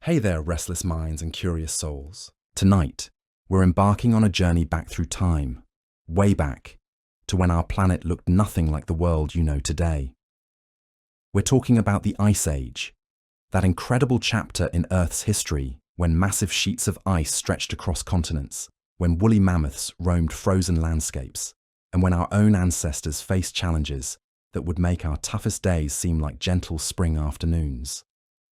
Hey there, restless minds and curious souls. Tonight, we're embarking on a journey back through time, way back, to when our planet looked nothing like the world you know today. We're talking about the Ice Age, that incredible chapter in Earth's history when massive sheets of ice stretched across continents, when woolly mammoths roamed frozen landscapes, and when our own ancestors faced challenges that would make our toughest days seem like gentle spring afternoons.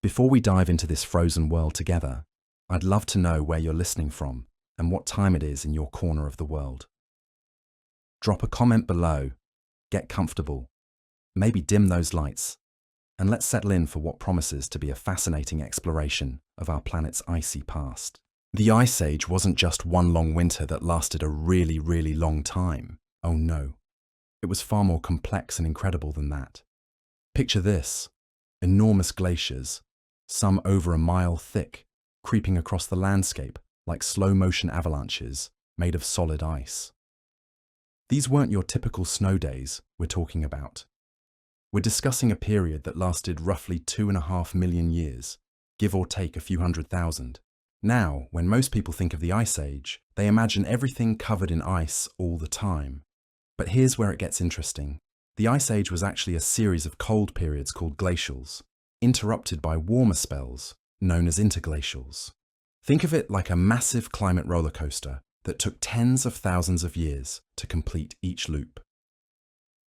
Before we dive into this frozen world together, I'd love to know where you're listening from and what time it is in your corner of the world. Drop a comment below, get comfortable, maybe dim those lights, and let's settle in for what promises to be a fascinating exploration of our planet's icy past. The Ice Age wasn't just one long winter that lasted a really, really long time. Oh no, it was far more complex and incredible than that. Picture this: enormous glaciers, some over a mile thick, creeping across the landscape like slow-motion avalanches made of solid ice. These weren't your typical snow days we're talking about. We're discussing a period that lasted roughly 2.5 million years, give or take a few 100,000. Now, when most people think of the Ice Age, they imagine everything covered in ice all the time. But here's where it gets interesting. The Ice Age was actually a series of cold periods called glacials, interrupted by warmer spells known as interglacials. Think of it like a massive climate roller coaster that took tens of thousands of years to complete each loop.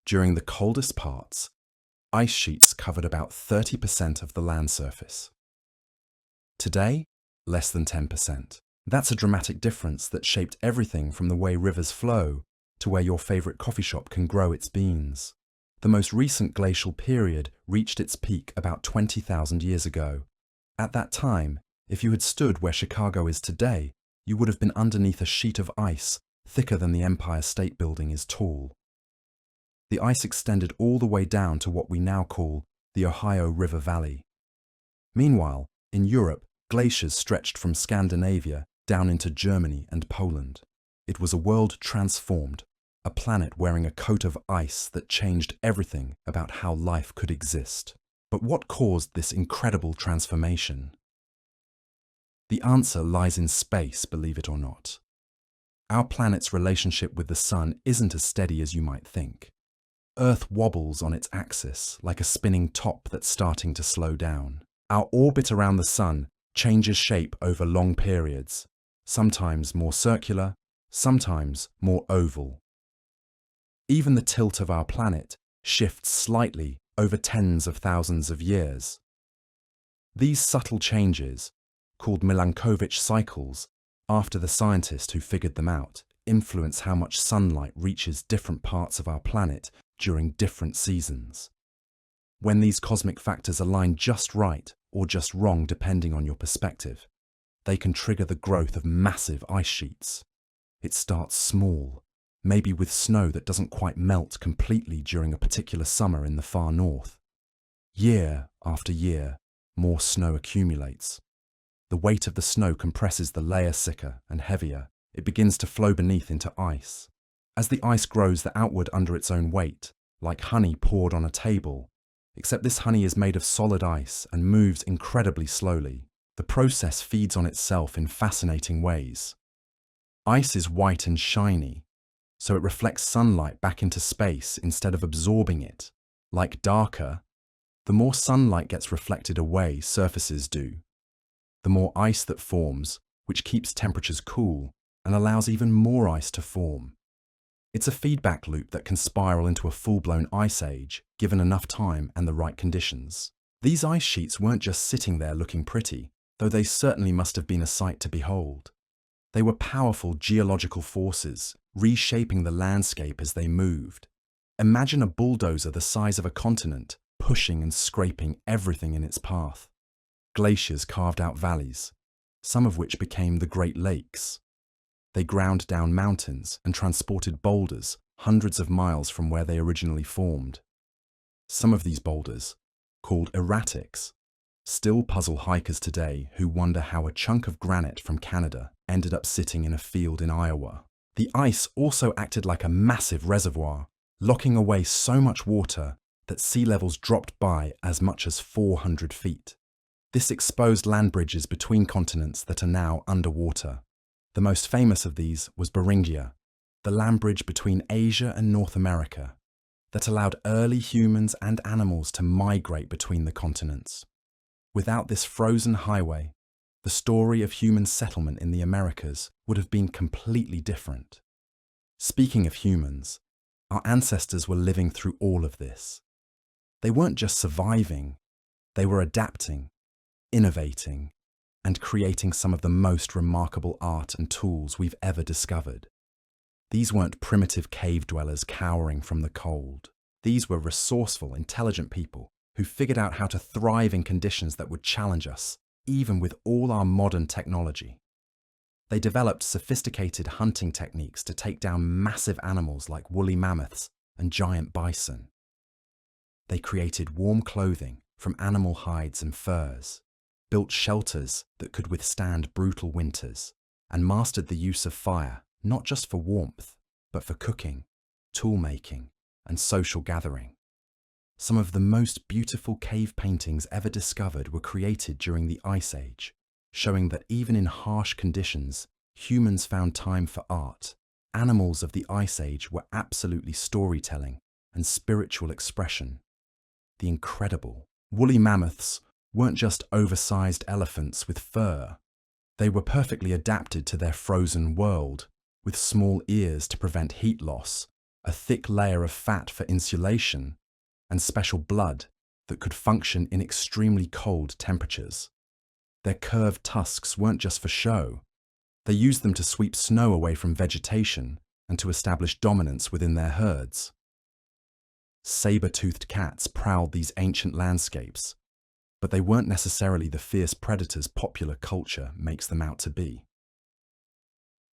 During the coldest parts, ice sheets covered about 30% of the land surface. Today, less than 10%. That's a dramatic difference that shaped everything from the way rivers flow to where your favorite coffee shop can grow its beans. The most recent glacial period reached its peak about 20,000 years ago. At that time, if you had stood where Chicago is today, you would have been underneath a sheet of ice thicker than the Empire State Building is tall. The ice extended all the way down to what we now call the Ohio River Valley. Meanwhile, in Europe, glaciers stretched from Scandinavia down into Germany and Poland. It was a world transformed, a planet wearing a coat of ice that changed everything about how life could exist. But what caused this incredible transformation? The answer lies in space, believe it or not. Our planet's relationship with the sun isn't as steady as you might think. Earth wobbles on its axis like a spinning top that's starting to slow down. Our orbit around the sun changes shape over long periods, sometimes more circular, sometimes more oval. Even the tilt of our planet shifts slightly over tens of thousands of years. These subtle changes, called Milankovitch cycles, after the scientist who figured them out, influence how much sunlight reaches different parts of our planet during different seasons. When these cosmic factors align just right or just wrong depending on your perspective, they can trigger the growth of massive ice sheets. It starts small, maybe with snow that doesn't quite melt completely during a particular summer in the far north. Year after year, more snow accumulates. The weight of the snow compresses the layer thicker and heavier. It begins to flow beneath into ice. As the ice grows outward under its own weight, like honey poured on a table, except this honey is made of solid ice and moves incredibly slowly. The process feeds on itself in fascinating ways. Ice is white and shiny, so it reflects sunlight back into space instead of absorbing it. Like darker, the more sunlight gets reflected away surfaces do, the more ice that forms, which keeps temperatures cool and allows even more ice to form. It's a feedback loop that can spiral into a full-blown ice age, given enough time and the right conditions. These ice sheets weren't just sitting there looking pretty, though they certainly must have been a sight to behold. They were powerful geological forces, reshaping the landscape as they moved. Imagine a bulldozer the size of a continent, pushing and scraping everything in its path. Glaciers carved out valleys, some of which became the Great Lakes. They ground down mountains and transported boulders hundreds of miles from where they originally formed. Some of these boulders, called erratics, still puzzle hikers today who wonder how a chunk of granite from Canada ended up sitting in a field in Iowa. The ice also acted like a massive reservoir, locking away so much water that sea levels dropped by as much as 400 feet. This exposed land bridges between continents that are now underwater. The most famous of these was Beringia, the land bridge between Asia and North America, that allowed early humans and animals to migrate between the continents. Without this frozen highway, the story of human settlement in the Americas would have been completely different. Speaking of humans, our ancestors were living through all of this. They weren't just surviving, they were adapting, innovating, and creating some of the most remarkable art and tools we've ever discovered. These weren't primitive cave dwellers cowering from the cold. These were resourceful, intelligent people who figured out how to thrive in conditions that would challenge us, even with all our modern technology. They developed sophisticated hunting techniques to take down massive animals like woolly mammoths and giant bison. They created warm clothing from animal hides and furs, built shelters that could withstand brutal winters, and mastered the use of fire, not just for warmth, but for cooking, tool making, and social gathering. Some of the most beautiful cave paintings ever discovered were created during the Ice Age, showing that even in harsh conditions, humans found time for art. Animals of the Ice Age were absolutely storytelling and spiritual expression. The incredible woolly mammoths weren't just oversized elephants with fur. They were perfectly adapted to their frozen world, with small ears to prevent heat loss, a thick layer of fat for insulation, and special blood that could function in extremely cold temperatures. Their curved tusks weren't just for show. They used them to sweep snow away from vegetation and to establish dominance within their herds. Saber-toothed cats prowled these ancient landscapes, but they weren't necessarily the fierce predators popular culture makes them out to be.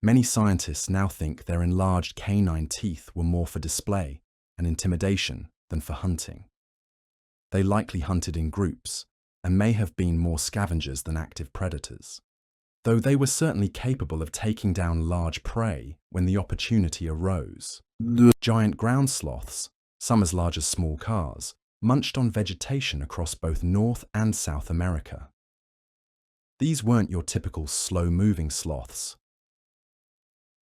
Many scientists now think their enlarged canine teeth were more for display and intimidation than for hunting. They likely hunted in groups and may have been more scavengers than active predators, though they were certainly capable of taking down large prey when the opportunity arose. Giant ground sloths, some as large as small cars, munched on vegetation across both North and South America. These weren't your typical slow-moving sloths.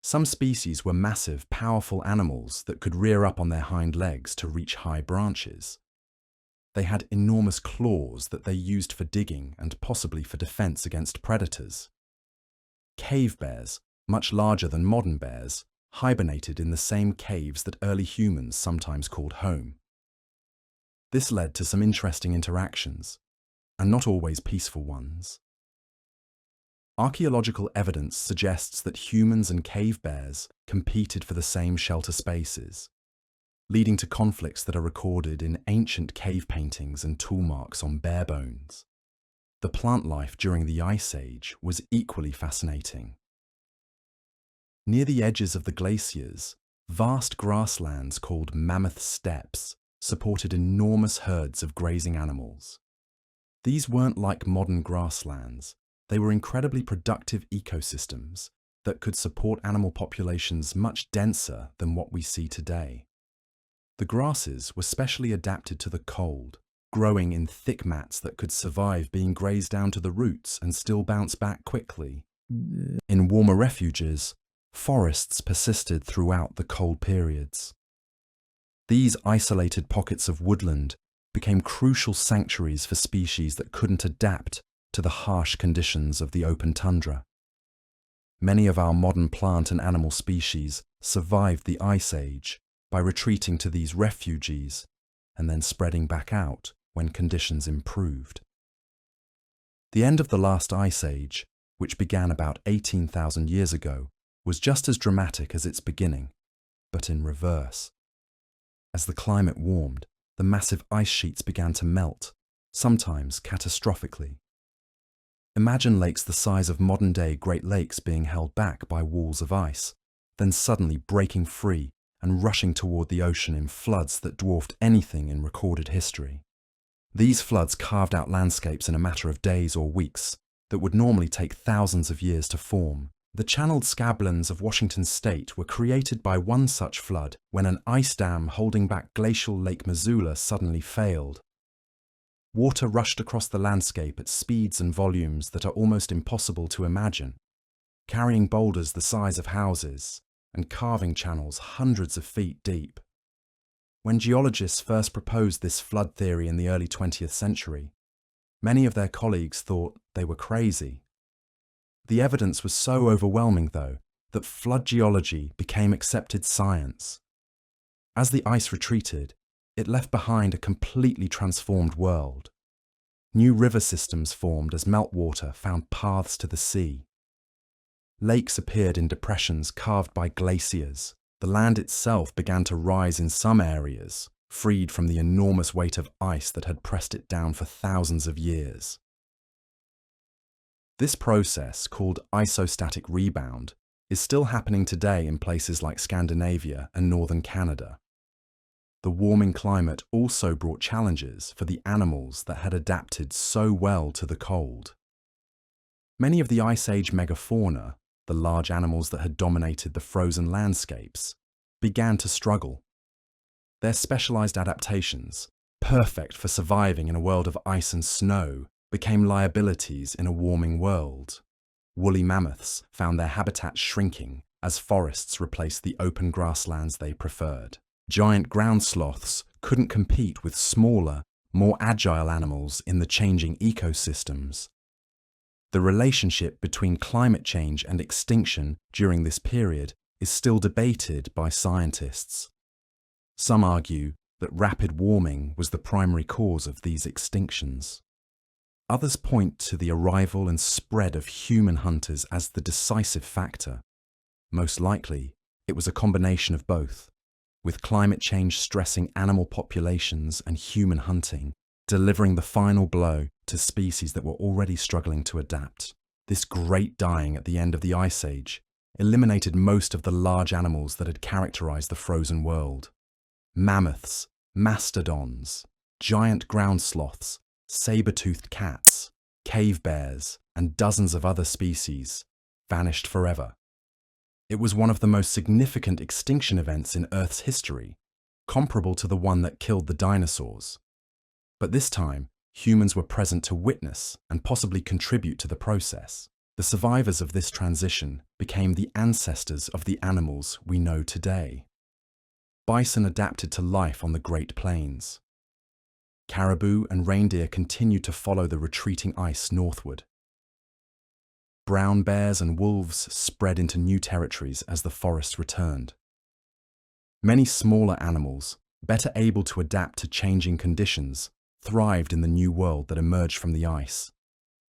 Some species were massive, powerful animals that could rear up on their hind legs to reach high branches. They had enormous claws that they used for digging and possibly for defense against predators. Cave bears, much larger than modern bears, hibernated in the same caves that early humans sometimes called home. This led to some interesting interactions, and not always peaceful ones. Archaeological evidence suggests that humans and cave bears competed for the same shelter spaces, leading to conflicts that are recorded in ancient cave paintings and tool marks on bare bones. The plant life during the Ice Age was equally fascinating. Near the edges of the glaciers, vast grasslands called mammoth steppes supported enormous herds of grazing animals. These weren't like modern grasslands. They were incredibly productive ecosystems that could support animal populations much denser than what we see today. The grasses were specially adapted to the cold, growing in thick mats that could survive being grazed down to the roots and still bounce back quickly. In warmer refuges, forests persisted throughout the cold periods. These isolated pockets of woodland became crucial sanctuaries for species that couldn't adapt to the harsh conditions of the open tundra. Many of our modern plant and animal species survived the Ice Age by retreating to these refuges and then spreading back out when conditions improved. The end of the last Ice Age, which began about 18,000 years ago, was just as dramatic as its beginning, but in reverse. As the climate warmed, the massive ice sheets began to melt, sometimes catastrophically. Imagine lakes the size of modern-day Great Lakes being held back by walls of ice, then suddenly breaking free and rushing toward the ocean in floods that dwarfed anything in recorded history. These floods carved out landscapes in a matter of days or weeks that would normally take thousands of years to form. The channeled scablands of Washington state were created by one such flood when an ice dam holding back glacial Lake Missoula suddenly failed. Water rushed across the landscape at speeds and volumes that are almost impossible to imagine, carrying boulders the size of houses and carving channels hundreds of feet deep. When geologists first proposed this flood theory in the early 20th century, many of their colleagues thought they were crazy. The evidence was so overwhelming, though, that flood geology became accepted science. As the ice retreated, it left behind a completely transformed world. New river systems formed as meltwater found paths to the sea. Lakes appeared in depressions carved by glaciers. The land itself began to rise in some areas, freed from the enormous weight of ice that had pressed it down for thousands of years. This process, called isostatic rebound, is still happening today in places like Scandinavia and northern Canada. The warming climate also brought challenges for the animals that had adapted so well to the cold. Many of the Ice Age megafauna, the large animals that had dominated the frozen landscapes, began to struggle. Their specialized adaptations, perfect for surviving in a world of ice and snow, became liabilities in a warming world. Woolly mammoths found their habitats shrinking as forests replaced the open grasslands they preferred. Giant ground sloths couldn't compete with smaller, more agile animals in the changing ecosystems. The relationship between climate change and extinction during this period is still debated by scientists. Some argue that rapid warming was the primary cause of these extinctions. Others point to the arrival and spread of human hunters as the decisive factor. Most likely, it was a combination of both, with climate change stressing animal populations and human hunting, delivering the final blow to species that were already struggling to adapt. This great dying at the end of the Ice Age eliminated most of the large animals that had characterized the frozen world. Mammoths, mastodons, giant ground sloths, saber-toothed cats, cave bears, and dozens of other species vanished forever. It was one of the most significant extinction events in Earth's history, comparable to the one that killed the dinosaurs. But this time, humans were present to witness and possibly contribute to the process. The survivors of this transition became the ancestors of the animals we know today. Bison adapted to life on the Great Plains. Caribou and reindeer continued to follow the retreating ice northward. Brown bears and wolves spread into new territories as the forest returned. Many smaller animals, better able to adapt to changing conditions, thrived in the new world that emerged from the ice.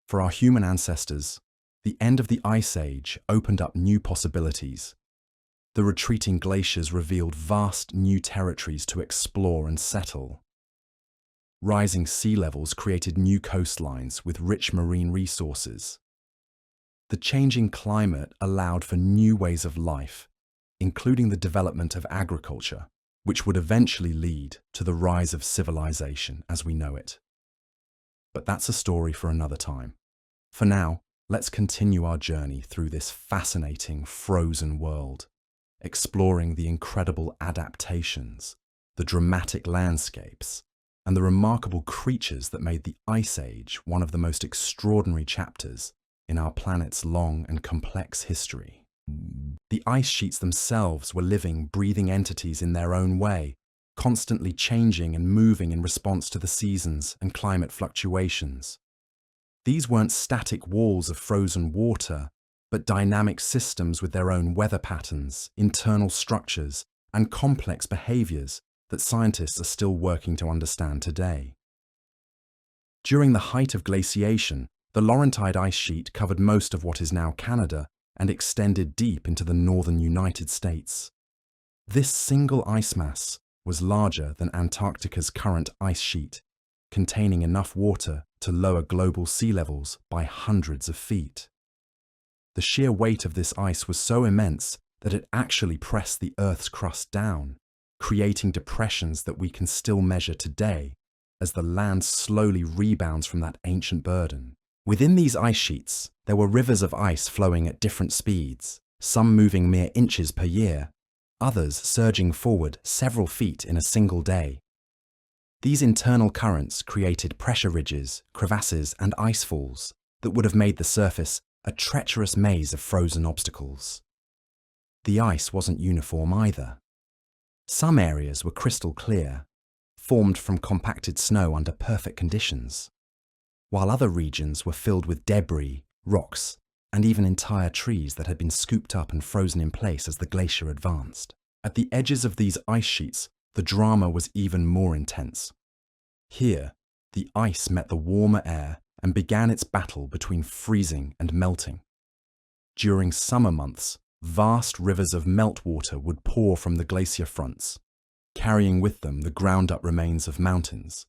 For our human ancestors, the end of the Ice Age opened up new possibilities. The retreating glaciers revealed vast new territories to explore and settle. Rising sea levels created new coastlines with rich marine resources. The changing climate allowed for new ways of life, including the development of agriculture, which would eventually lead to the rise of civilization as we know it. But that's a story for another time. For now, let's continue our journey through this fascinating frozen world, exploring the incredible adaptations, the dramatic landscapes, and the remarkable creatures that made the Ice Age one of the most extraordinary chapters in our planet's long and complex history. The ice sheets themselves were living, breathing entities in their own way, constantly changing and moving in response to the seasons and climate fluctuations. These weren't static walls of frozen water, but dynamic systems with their own weather patterns, internal structures, and complex behaviors that scientists are still working to understand today. During the height of glaciation, the Laurentide ice sheet covered most of what is now Canada and extended deep into the northern United States. This single ice mass was larger than Antarctica's current ice sheet, containing enough water to lower global sea levels by hundreds of feet. The sheer weight of this ice was so immense that it actually pressed the Earth's crust down, creating depressions that we can still measure today as the land slowly rebounds from that ancient burden. Within these ice sheets, there were rivers of ice flowing at different speeds, some moving mere inches per year, others surging forward several feet in a single day. These internal currents created pressure ridges, crevasses, and icefalls that would have made the surface a treacherous maze of frozen obstacles. The ice wasn't uniform either. Some areas were crystal clear, formed from compacted snow under perfect conditions, while other regions were filled with debris, rocks, and even entire trees that had been scooped up and frozen in place as the glacier advanced. At the edges of these ice sheets, the drama was even more intense. Here, the ice met the warmer air and began its battle between freezing and melting. During summer months, vast rivers of meltwater would pour from the glacier fronts, carrying with them the ground-up remains of mountains,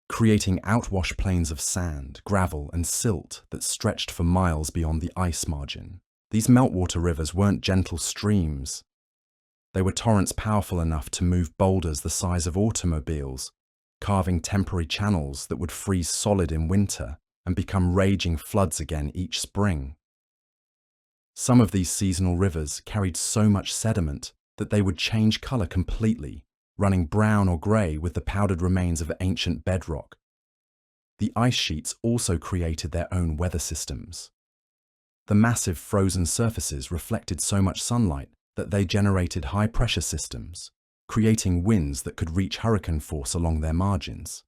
creating outwash plains of sand, gravel, and silt that stretched for miles beyond the ice margin. These meltwater rivers weren't gentle streams. They were torrents powerful enough to move boulders the size of automobiles, carving temporary channels that would freeze solid in winter and become raging floods again each spring. Some of these seasonal rivers carried so much sediment that they would change color completely, running brown or grey with the powdered remains of ancient bedrock. The ice sheets also created their own weather systems. The massive frozen surfaces reflected so much sunlight that they generated high-pressure systems, creating winds that could reach hurricane force along their margins.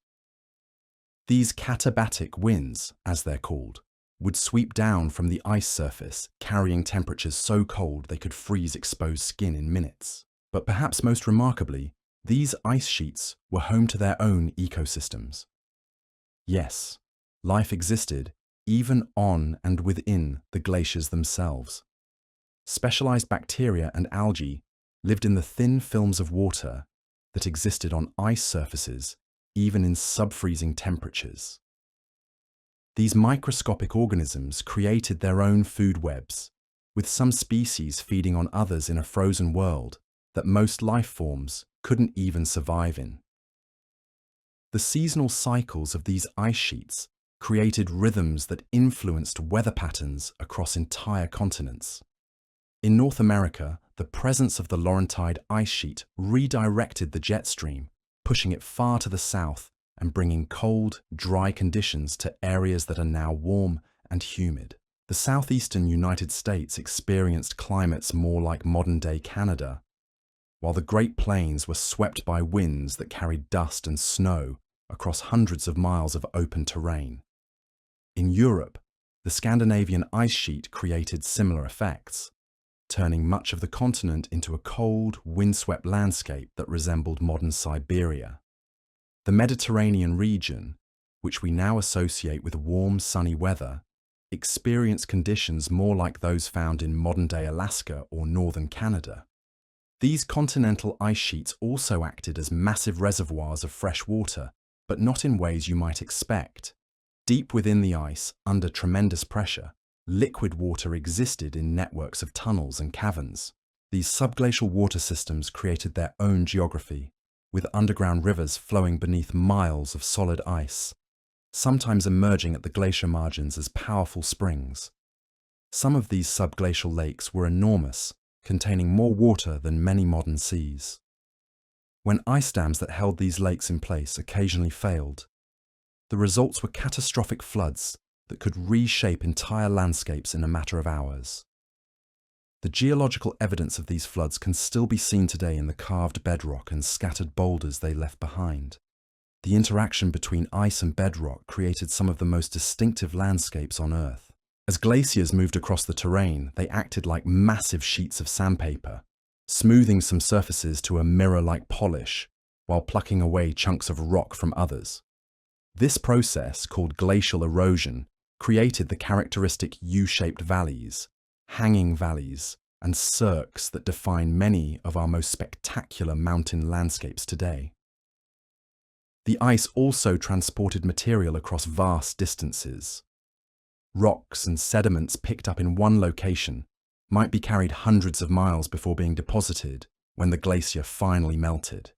These katabatic winds, as they're called, would sweep down from the ice surface, carrying temperatures so cold they could freeze exposed skin in minutes. But perhaps most remarkably, these ice sheets were home to their own ecosystems. Yes, life existed even on and within the glaciers themselves. Specialized bacteria and algae lived in the thin films of water that existed on ice surfaces, even in sub-freezing temperatures. These microscopic organisms created their own food webs, with some species feeding on others in a frozen world that most life forms couldn't even survive in. The seasonal cycles of these ice sheets created rhythms that influenced weather patterns across entire continents. In North America, the presence of the Laurentide ice sheet redirected the jet stream, pushing it far to the south and bringing cold, dry conditions to areas that are now warm and humid. The southeastern United States experienced climates more like modern-day Canada, while the Great Plains were swept by winds that carried dust and snow across hundreds of miles of open terrain. In Europe, the Scandinavian ice sheet created similar effects, turning much of the continent into a cold, windswept landscape that resembled modern Siberia. The Mediterranean region, which we now associate with warm, sunny weather, experienced conditions more like those found in modern-day Alaska or northern Canada. These continental ice sheets also acted as massive reservoirs of fresh water, but not in ways you might expect. Deep within the ice, under tremendous pressure, liquid water existed in networks of tunnels and caverns. These subglacial water systems created their own geography, with underground rivers flowing beneath miles of solid ice, sometimes emerging at the glacier margins as powerful springs. Some of these subglacial lakes were enormous, containing more water than many modern seas. When ice dams that held these lakes in place occasionally failed, the results were catastrophic floods that could reshape entire landscapes in a matter of hours. The geological evidence of these floods can still be seen today in the carved bedrock and scattered boulders they left behind. The interaction between ice and bedrock created some of the most distinctive landscapes on Earth. As glaciers moved across the terrain, they acted like massive sheets of sandpaper, smoothing some surfaces to a mirror-like polish, while plucking away chunks of rock from others. This process, called glacial erosion, created the characteristic U-shaped valleys, hanging valleys, and cirques that define many of our most spectacular mountain landscapes today. The ice also transported material across vast distances. Rocks and sediments picked up in one location might be carried hundreds of miles before being deposited when the glacier finally melted.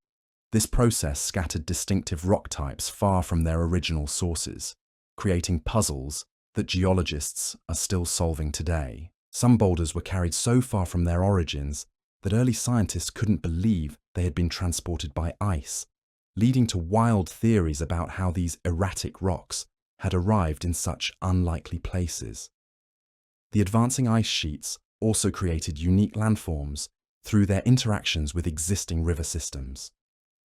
This process scattered distinctive rock types far from their original sources, creating puzzles that geologists are still solving today. Some boulders were carried so far from their origins that early scientists couldn't believe they had been transported by ice, leading to wild theories about how these erratic rocks had arrived in such unlikely places. The advancing ice sheets also created unique landforms through their interactions with existing river systems.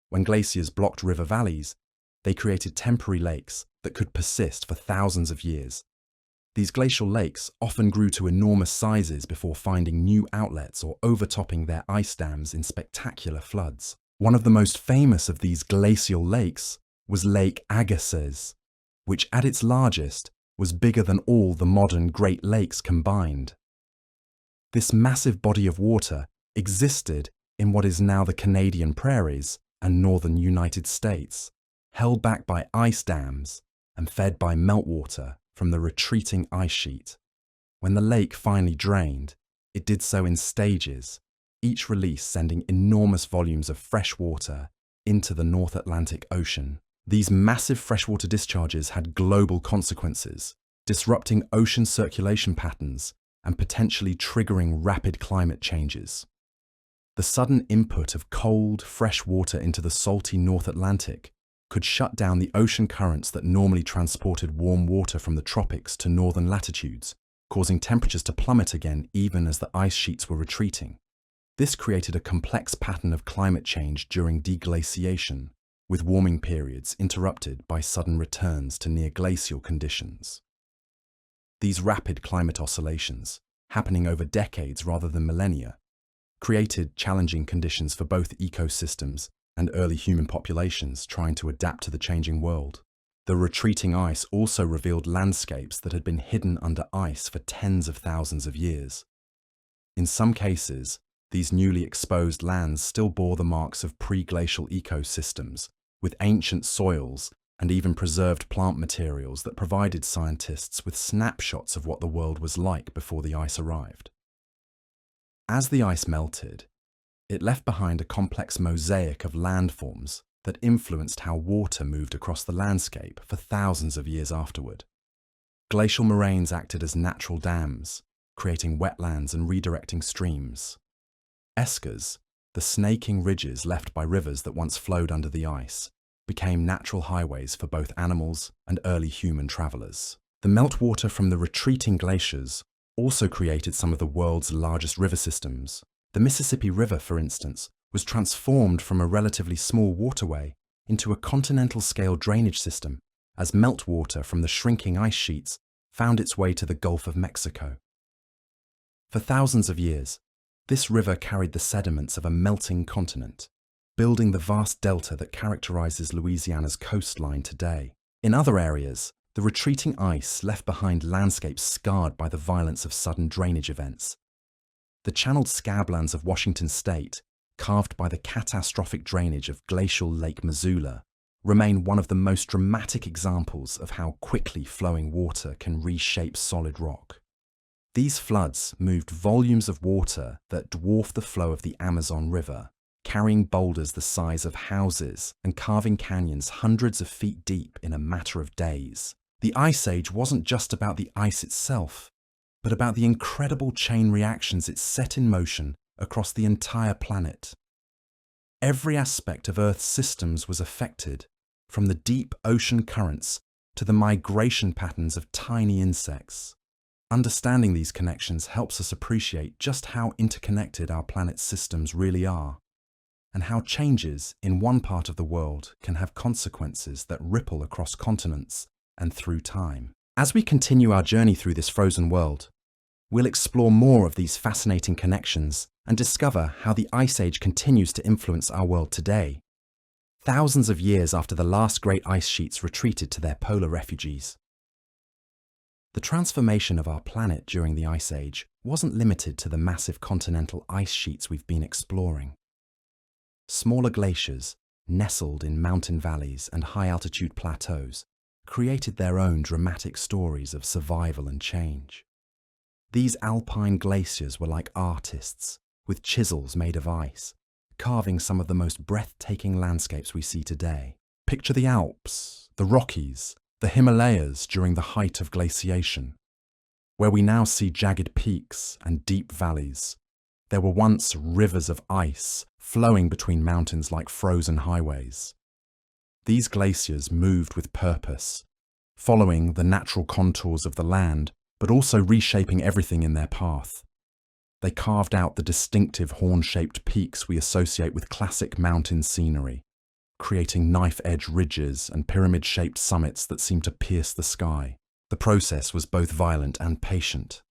When glaciers blocked river valleys, they created temporary lakes that could persist for thousands of years. These glacial lakes often grew to enormous sizes before finding new outlets or overtopping their ice dams in spectacular floods. One of the most famous of these glacial lakes was Lake Agassiz, which at its largest was bigger than all the modern Great Lakes combined. This massive body of water existed in what is now the Canadian prairies and northern United States, held back by ice dams and fed by meltwater from the retreating ice sheet. When the lake finally drained, it did so in stages, each release sending enormous volumes of fresh water into the North Atlantic Ocean. These massive freshwater discharges had global consequences, disrupting ocean circulation patterns and potentially triggering rapid climate changes. The sudden input of cold, fresh water into the salty North Atlantic could shut down the ocean currents that normally transported warm water from the tropics to northern latitudes, causing temperatures to plummet again even as the ice sheets were retreating. This created a complex pattern of climate change during deglaciation, with warming periods interrupted by sudden returns to near-glacial conditions. These rapid climate oscillations, happening over decades rather than millennia, created challenging conditions for both ecosystems and early human populations trying to adapt to the changing world. The retreating ice also revealed landscapes that had been hidden under ice for tens of thousands of years. In some cases, these newly exposed lands still bore the marks of pre-glacial ecosystems, with ancient soils and even preserved plant materials that provided scientists with snapshots of what the world was like before the ice arrived. As the ice melted, it left behind a complex mosaic of landforms that influenced how water moved across the landscape for thousands of years afterward. Glacial moraines acted as natural dams, creating wetlands and redirecting streams. Eskers, the snaking ridges left by rivers that once flowed under the ice, became natural highways for both animals and early human travelers. The meltwater from the retreating glaciers also created some of the world's largest river systems. The Mississippi River, for instance, was transformed from a relatively small waterway into a continental-scale drainage system as meltwater from the shrinking ice sheets found its way to the Gulf of Mexico. For thousands of years, this river carried the sediments of a melting continent, building the vast delta that characterizes Louisiana's coastline today. In other areas, the retreating ice left behind landscapes scarred by the violence of sudden drainage events. The channeled scablands of Washington state, carved by the catastrophic drainage of glacial Lake Missoula, remain one of the most dramatic examples of how quickly flowing water can reshape solid rock. These floods moved volumes of water that dwarf the flow of the Amazon River, carrying boulders the size of houses and carving canyons hundreds of feet deep in a matter of days. The Ice Age wasn't just about the ice itself, but about the incredible chain reactions it set in motion across the entire planet. Every aspect of Earth's systems was affected, from the deep ocean currents to the migration patterns of tiny insects. Understanding these connections helps us appreciate just how interconnected our planet's systems really are, and how changes in one part of the world can have consequences that ripple across continents and through time. As we continue our journey through this frozen world, we'll explore more of these fascinating connections and discover how the Ice Age continues to influence our world today, thousands of years after the last great ice sheets retreated to their polar refuges. The transformation of our planet during the Ice Age wasn't limited to the massive continental ice sheets we've been exploring. Smaller glaciers, nestled in mountain valleys and high-altitude plateaus, created their own dramatic stories of survival and change. These alpine glaciers were like artists, with chisels made of ice, carving some of the most breathtaking landscapes we see today. Picture the Alps, the Rockies, the Himalayas during the height of glaciation. Where we now see jagged peaks and deep valleys, there were once rivers of ice flowing between mountains like frozen highways. These glaciers moved with purpose, following the natural contours of the land, but also reshaping everything in their path. They carved out the distinctive horn-shaped peaks we associate with classic mountain scenery, creating knife-edge ridges and pyramid-shaped summits that seem to pierce the sky. The process was both violent and patient.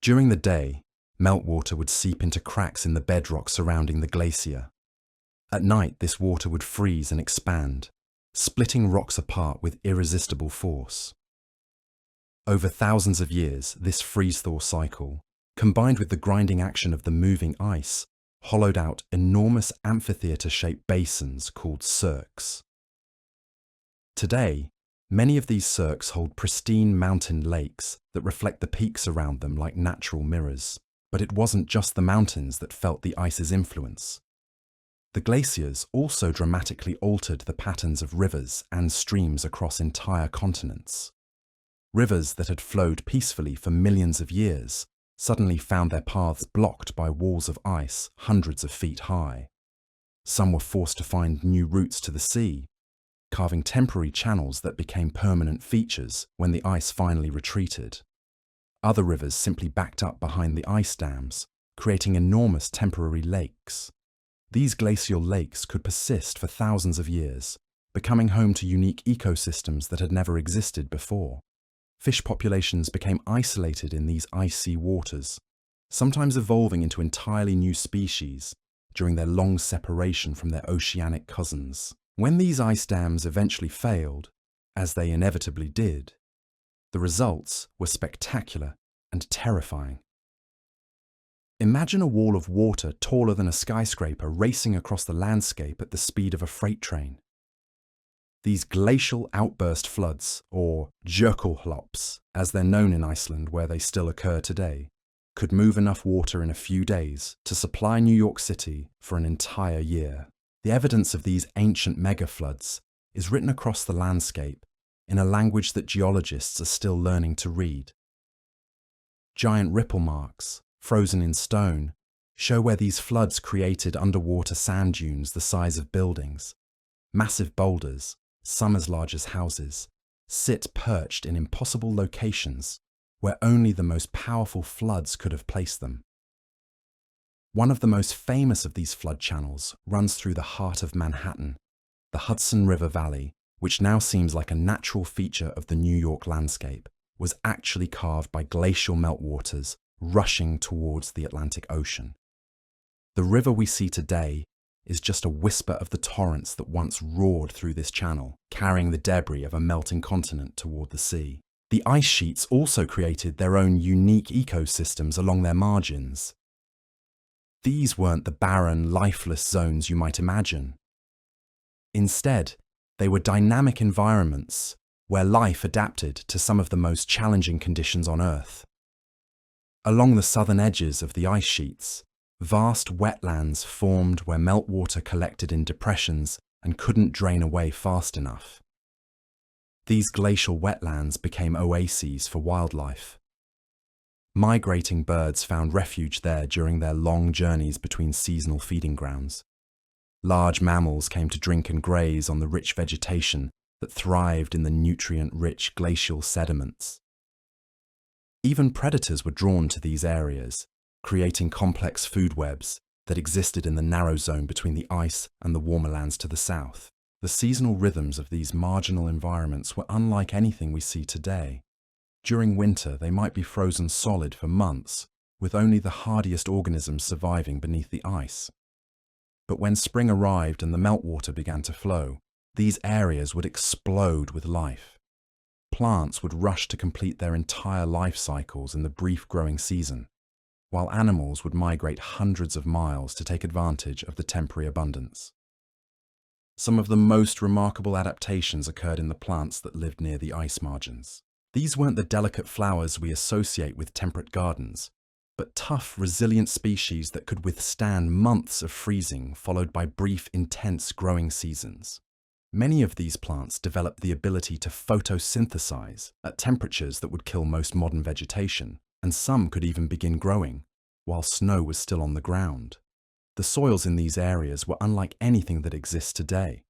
During the day, meltwater would seep into cracks in the bedrock surrounding the glacier. At night, this water would freeze and expand, splitting rocks apart with irresistible force. Over thousands of years, this freeze-thaw cycle, combined with the grinding action of the moving ice, hollowed out enormous amphitheatre-shaped basins called cirques. Today, many of these cirques hold pristine mountain lakes that reflect the peaks around them like natural mirrors. But it wasn't just the mountains that felt the ice's influence. The glaciers also dramatically altered the patterns of rivers and streams across entire continents. Rivers that had flowed peacefully for millions of years suddenly found their paths blocked by walls of ice hundreds of feet high. Some were forced to find new routes to the sea, carving temporary channels that became permanent features when the ice finally retreated. Other rivers simply backed up behind the ice dams, creating enormous temporary lakes. These glacial lakes could persist for thousands of years, becoming home to unique ecosystems that had never existed before. Fish populations became isolated in these icy waters, sometimes evolving into entirely new species during their long separation from their oceanic cousins. When these ice dams eventually failed, as they inevitably did, the results were spectacular and terrifying. Imagine a wall of water taller than a skyscraper racing across the landscape at the speed of a freight train. These glacial outburst floods, or jökulhlaups, as they're known in Iceland where they still occur today, could move enough water in a few days to supply New York City for an entire year. The evidence of these ancient megafloods is written across the landscape in a language that geologists are still learning to read. Giant ripple marks, frozen in stone, show where these floods created underwater sand dunes the size of buildings. Massive boulders, some as large as houses, sit perched in impossible locations where only the most powerful floods could have placed them. One of the most famous of these flood channels runs through the heart of Manhattan, the Hudson River Valley, which now seems like a natural feature of the New York landscape, was actually carved by glacial meltwaters rushing towards the Atlantic Ocean. The river we see today is just a whisper of the torrents that once roared through this channel, carrying the debris of a melting continent toward the sea. The ice sheets also created their own unique ecosystems along their margins. These weren't the barren, lifeless zones you might imagine. Instead, they were dynamic environments where life adapted to some of the most challenging conditions on Earth. Along the southern edges of the ice sheets, vast wetlands formed where meltwater collected in depressions and couldn't drain away fast enough. These glacial wetlands became oases for wildlife. Migrating birds found refuge there during their long journeys between seasonal feeding grounds. Large mammals came to drink and graze on the rich vegetation that thrived in the nutrient-rich glacial sediments. Even predators were drawn to these areas, creating complex food webs that existed in the narrow zone between the ice and the warmer lands to the south. The seasonal rhythms of these marginal environments were unlike anything we see today. During winter, they might be frozen solid for months, with only the hardiest organisms surviving beneath the ice. But when spring arrived and the meltwater began to flow, these areas would explode with life. Plants would rush to complete their entire life cycles in the brief growing season, while animals would migrate hundreds of miles to take advantage of the temporary abundance. Some of the most remarkable adaptations occurred in the plants that lived near the ice margins. These weren't the delicate flowers we associate with temperate gardens, but tough, resilient species that could withstand months of freezing followed by brief, intense growing seasons. Many of these plants developed the ability to photosynthesize at temperatures that would kill most modern vegetation, and some could even begin growing while snow was still on the ground. The soils in these areas were unlike anything that exists today.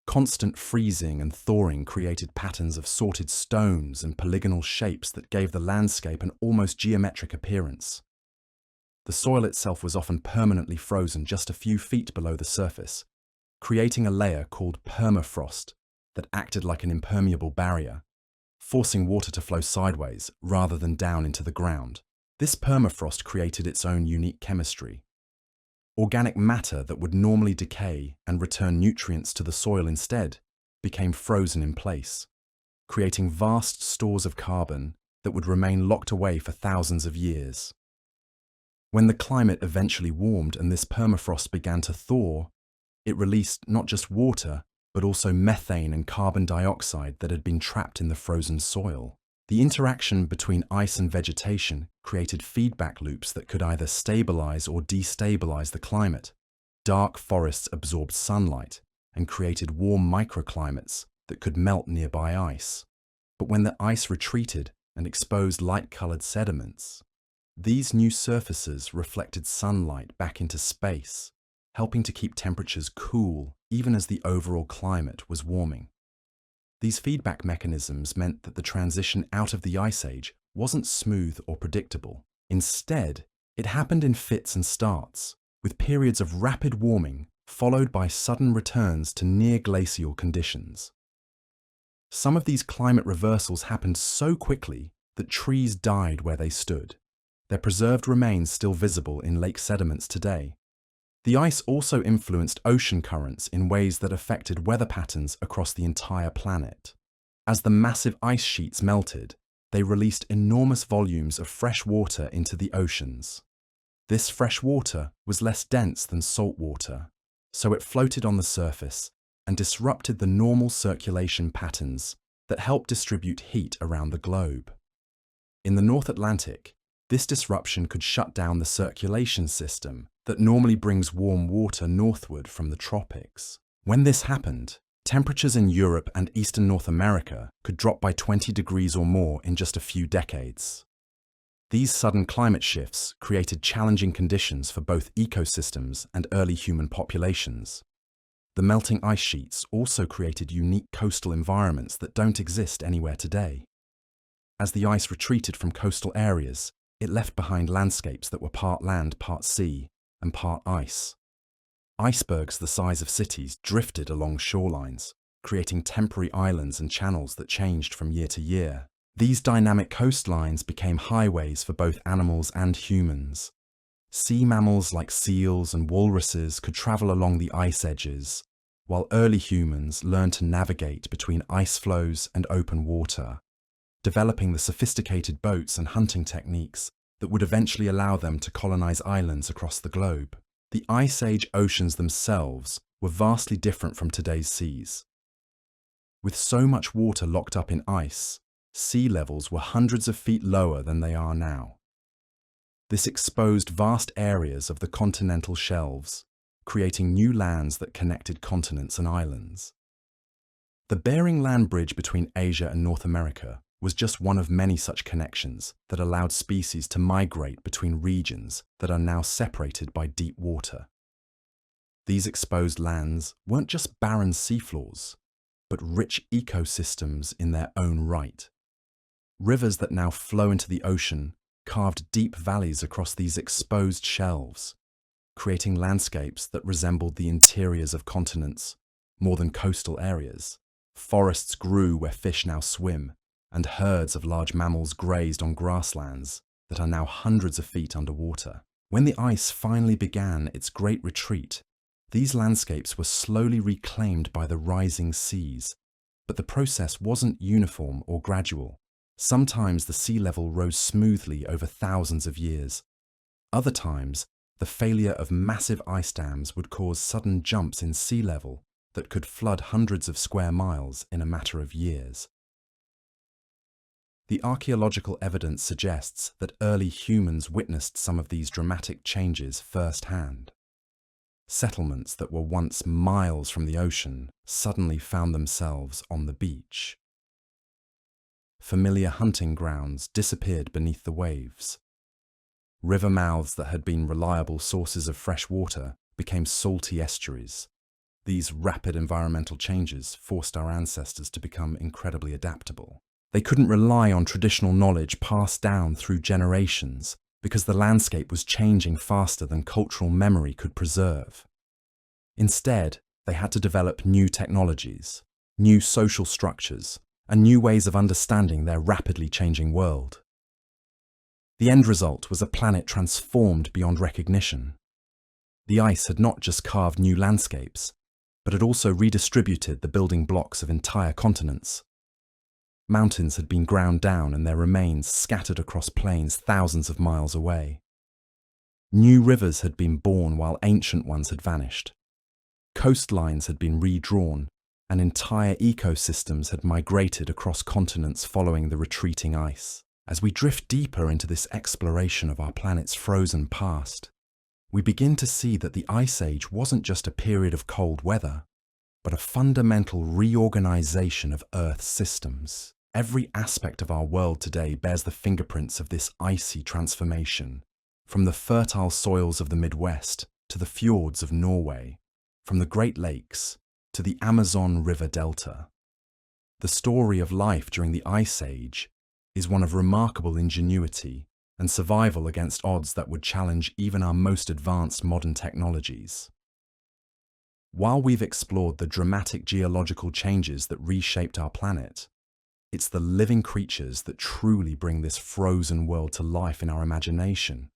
Constant freezing and thawing created patterns of sorted stones and polygonal shapes that gave the landscape an almost geometric appearance. The soil itself was often permanently frozen just a few feet below the surface, creating a layer called permafrost that acted like an impermeable barrier, forcing water to flow sideways rather than down into the ground. This permafrost created its own unique chemistry. Organic matter that would normally decay and return nutrients to the soil instead became frozen in place, creating vast stores of carbon that would remain locked away for thousands of years. When the climate eventually warmed and this permafrost began to thaw, it released not just water, but also methane and carbon dioxide that had been trapped in the frozen soil. The interaction between ice and vegetation created feedback loops that could either stabilize or destabilize the climate. Dark forests absorbed sunlight and created warm microclimates that could melt nearby ice. But when the ice retreated and exposed light-colored sediments, these new surfaces reflected sunlight back into space, helping to keep temperatures cool even as the overall climate was warming. These feedback mechanisms meant that the transition out of the Ice Age wasn't smooth or predictable. Instead, it happened in fits and starts, with periods of rapid warming followed by sudden returns to near-glacial conditions. Some of these climate reversals happened so quickly that trees died where they stood, their preserved remains still visible in lake sediments today. The ice also influenced ocean currents in ways that affected weather patterns across the entire planet. As the massive ice sheets melted, they released enormous volumes of fresh water into the oceans. This fresh water was less dense than salt water, so it floated on the surface and disrupted the normal circulation patterns that help distribute heat around the globe. In the North Atlantic, this disruption could shut down the circulation system that normally brings warm water northward from the tropics. When this happened, temperatures in Europe and Eastern North America could drop by 20 degrees or more in just a few decades. These sudden climate shifts created challenging conditions for both ecosystems and early human populations. The melting ice sheets also created unique coastal environments that don't exist anywhere today. As the ice retreated from coastal areas, it left behind landscapes that were part land, part sea, and part ice. Icebergs the size of cities drifted along shorelines, creating temporary islands and channels that changed from year to year. These dynamic coastlines became highways for both animals and humans. Sea mammals like seals and walruses could travel along the ice edges, while early humans learned to navigate between ice floes and open water, developing the sophisticated boats and hunting techniques that would eventually allow them to colonize islands across the globe. The Ice Age oceans themselves were vastly different from today's seas. With so much water locked up in ice, sea levels were hundreds of feet lower than they are now. This exposed vast areas of the continental shelves, creating new lands that connected continents and islands. The Bering Land Bridge between Asia and North America was just one of many such connections that allowed species to migrate between regions that are now separated by deep water. These exposed lands weren't just barren seafloors, but rich ecosystems in their own right. Rivers that now flow into the ocean carved deep valleys across these exposed shelves, creating landscapes that resembled the interiors of continents more than coastal areas. Forests grew where fish now swim, and herds of large mammals grazed on grasslands that are now hundreds of feet underwater. When the ice finally began its great retreat, these landscapes were slowly reclaimed by the rising seas, but the process wasn't uniform or gradual. Sometimes the sea level rose smoothly over thousands of years. Other times, the failure of massive ice dams would cause sudden jumps in sea level that could flood hundreds of square miles in a matter of years. The archaeological evidence suggests that early humans witnessed some of these dramatic changes firsthand. Settlements that were once miles from the ocean suddenly found themselves on the beach. Familiar hunting grounds disappeared beneath the waves. River mouths that had been reliable sources of fresh water became salty estuaries, These rapid environmental changes forced our ancestors to become incredibly adaptable. They couldn't rely on traditional knowledge passed down through generations because the landscape was changing faster than cultural memory could preserve. Instead, they had to develop new technologies, new social structures, and new ways of understanding their rapidly changing world. The end result was a planet transformed beyond recognition. The ice had not just carved new landscapes, but had also redistributed the building blocks of entire continents. Mountains had been ground down and their remains scattered across plains thousands of miles away. New rivers had been born while ancient ones had vanished. Coastlines had been redrawn, and entire ecosystems had migrated across continents following the retreating ice. As we drift deeper into this exploration of our planet's frozen past, we begin to see that the Ice Age wasn't just a period of cold weather, but a fundamental reorganization of Earth's systems. Every aspect of our world today bears the fingerprints of this icy transformation, from the fertile soils of the Midwest to the fjords of Norway, from the Great Lakes to the Amazon River Delta. The story of life during the Ice Age is one of remarkable ingenuity and survival against odds that would challenge even our most advanced modern technologies. While we've explored the dramatic geological changes that reshaped our planet, it's the living creatures that truly bring this frozen world to life in our imagination.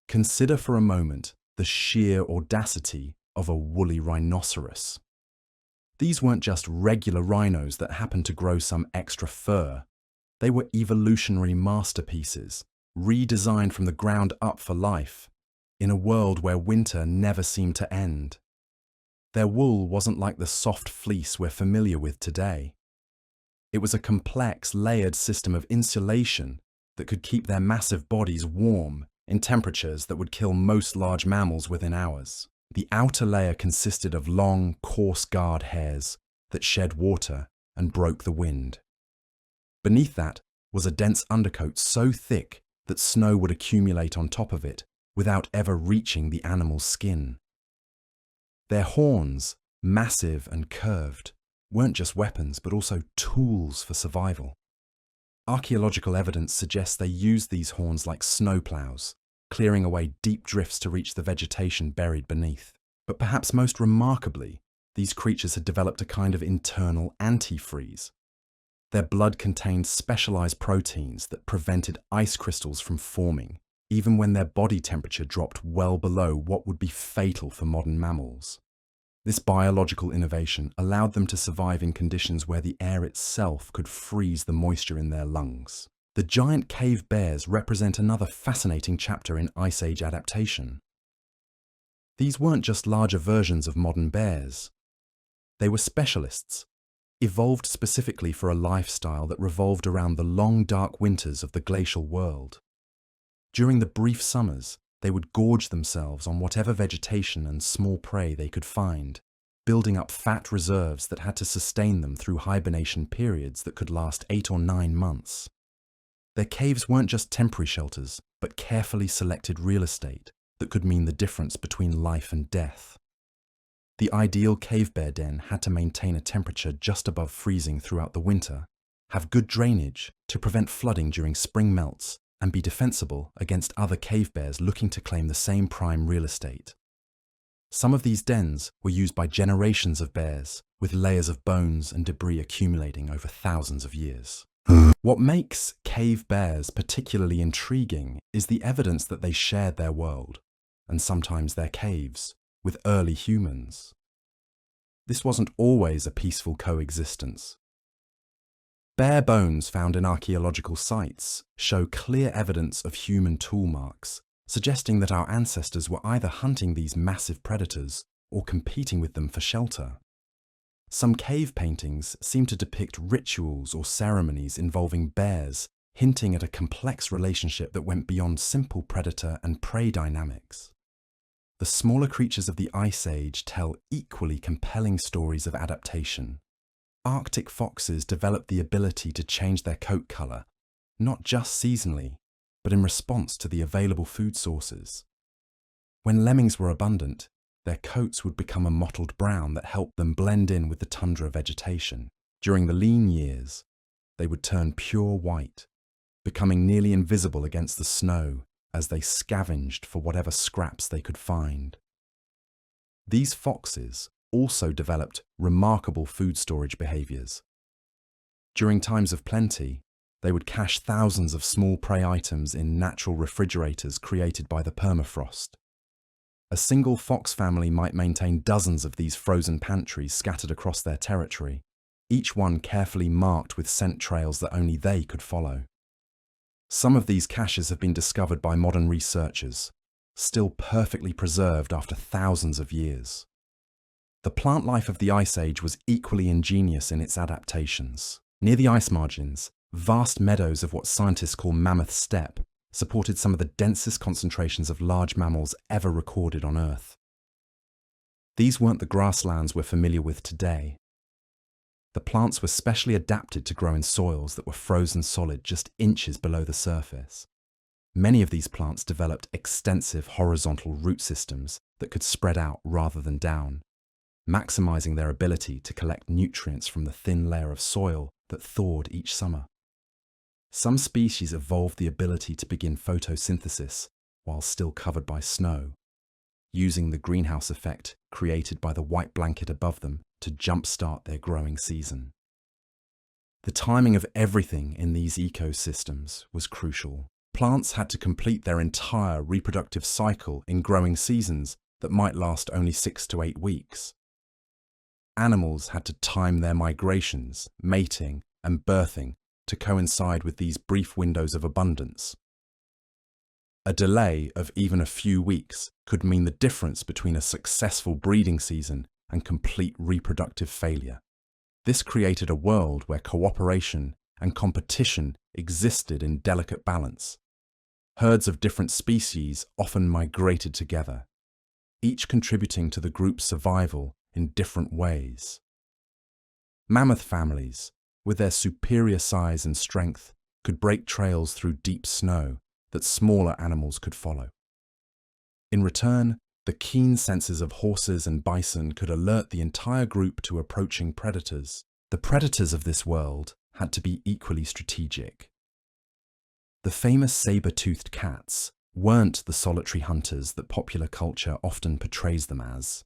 Consider for a moment the sheer audacity of a woolly rhinoceros. These weren't just regular rhinos that happened to grow some extra fur. They were evolutionary masterpieces, redesigned from the ground up for life, in a world where winter never seemed to end. Their wool wasn't like the soft fleece we're familiar with today. It was a complex, layered system of insulation that could keep their massive bodies warm in temperatures that would kill most large mammals within hours. The outer layer consisted of long, coarse guard hairs that shed water and broke the wind. Beneath that was a dense undercoat so thick that snow would accumulate on top of it without ever reaching the animal's skin. Their horns, massive and curved, weren't just weapons but also tools for survival. Archaeological evidence suggests they used these horns like snowplows, clearing away deep drifts to reach the vegetation buried beneath. But perhaps most remarkably, these creatures had developed a kind of internal antifreeze. Their blood contained specialized proteins that prevented ice crystals from forming, even when their body temperature dropped well below what would be fatal for modern mammals. This biological innovation allowed them to survive in conditions where the air itself could freeze the moisture in their lungs. The giant cave bears represent another fascinating chapter in Ice Age adaptation. These weren't just larger versions of modern bears. They were specialists, evolved specifically for a lifestyle that revolved around the long, dark winters of the glacial world. During the brief summers, they would gorge themselves on whatever vegetation and small prey they could find, building up fat reserves that had to sustain them through hibernation periods that could last 8 or 9 months. Their caves weren't just temporary shelters, but carefully selected real estate that could mean the difference between life and death. The ideal cave bear den had to maintain a temperature just above freezing throughout the winter, have good drainage to prevent flooding during spring melts, and be defensible against other cave bears looking to claim the same prime real estate. Some of these dens were used by generations of bears, with layers of bones and debris accumulating over thousands of years. What makes cave bears particularly intriguing is the evidence that they shared their world, and sometimes their caves, with early humans. This wasn't always a peaceful coexistence. Bear bones found in archaeological sites show clear evidence of human tool marks, suggesting that our ancestors were either hunting these massive predators or competing with them for shelter. Some cave paintings seem to depict rituals or ceremonies involving bears, hinting at a complex relationship that went beyond simple predator and prey dynamics. The smaller creatures of the Ice Age tell equally compelling stories of adaptation. Arctic foxes developed the ability to change their coat color, not just seasonally, but in response to the available food sources. When lemmings were abundant, their coats would become a mottled brown that helped them blend in with the tundra vegetation. During the lean years, they would turn pure white, becoming nearly invisible against the snow as they scavenged for whatever scraps they could find. These foxes also developed remarkable food storage behaviors. During times of plenty, they would cache thousands of small prey items in natural refrigerators created by the permafrost. A single fox family might maintain dozens of these frozen pantries scattered across their territory, each one carefully marked with scent trails that only they could follow. Some of these caches have been discovered by modern researchers, still perfectly preserved after thousands of years. The plant life of the Ice Age was equally ingenious in its adaptations. Near the ice margins, vast meadows of what scientists call mammoth steppe supported some of the densest concentrations of large mammals ever recorded on Earth. These weren't the grasslands we're familiar with today. The plants were specially adapted to grow in soils that were frozen solid just inches below the surface. Many of these plants developed extensive horizontal root systems that could spread out rather than down, maximizing their ability to collect nutrients from the thin layer of soil that thawed each summer. Some species evolved the ability to begin photosynthesis while still covered by snow, using the greenhouse effect created by the white blanket above them to jumpstart their growing season. The timing of everything in these ecosystems was crucial. Plants had to complete their entire reproductive cycle in growing seasons that might last only 6 to 8 weeks. Animals had to time their migrations, mating, and birthing to coincide with these brief windows of abundance. A delay of even a few weeks could mean the difference between a successful breeding season and complete reproductive failure. This created a world where cooperation and competition existed in delicate balance. Herds of different species often migrated together, each contributing to the group's survival in different ways. Mammoth families, with their superior size and strength, could break trails through deep snow that smaller animals could follow. In return, the keen senses of horses and bison could alert the entire group to approaching predators. The predators of this world had to be equally strategic. The famous saber-toothed cats weren't the solitary hunters that popular culture often portrays them as.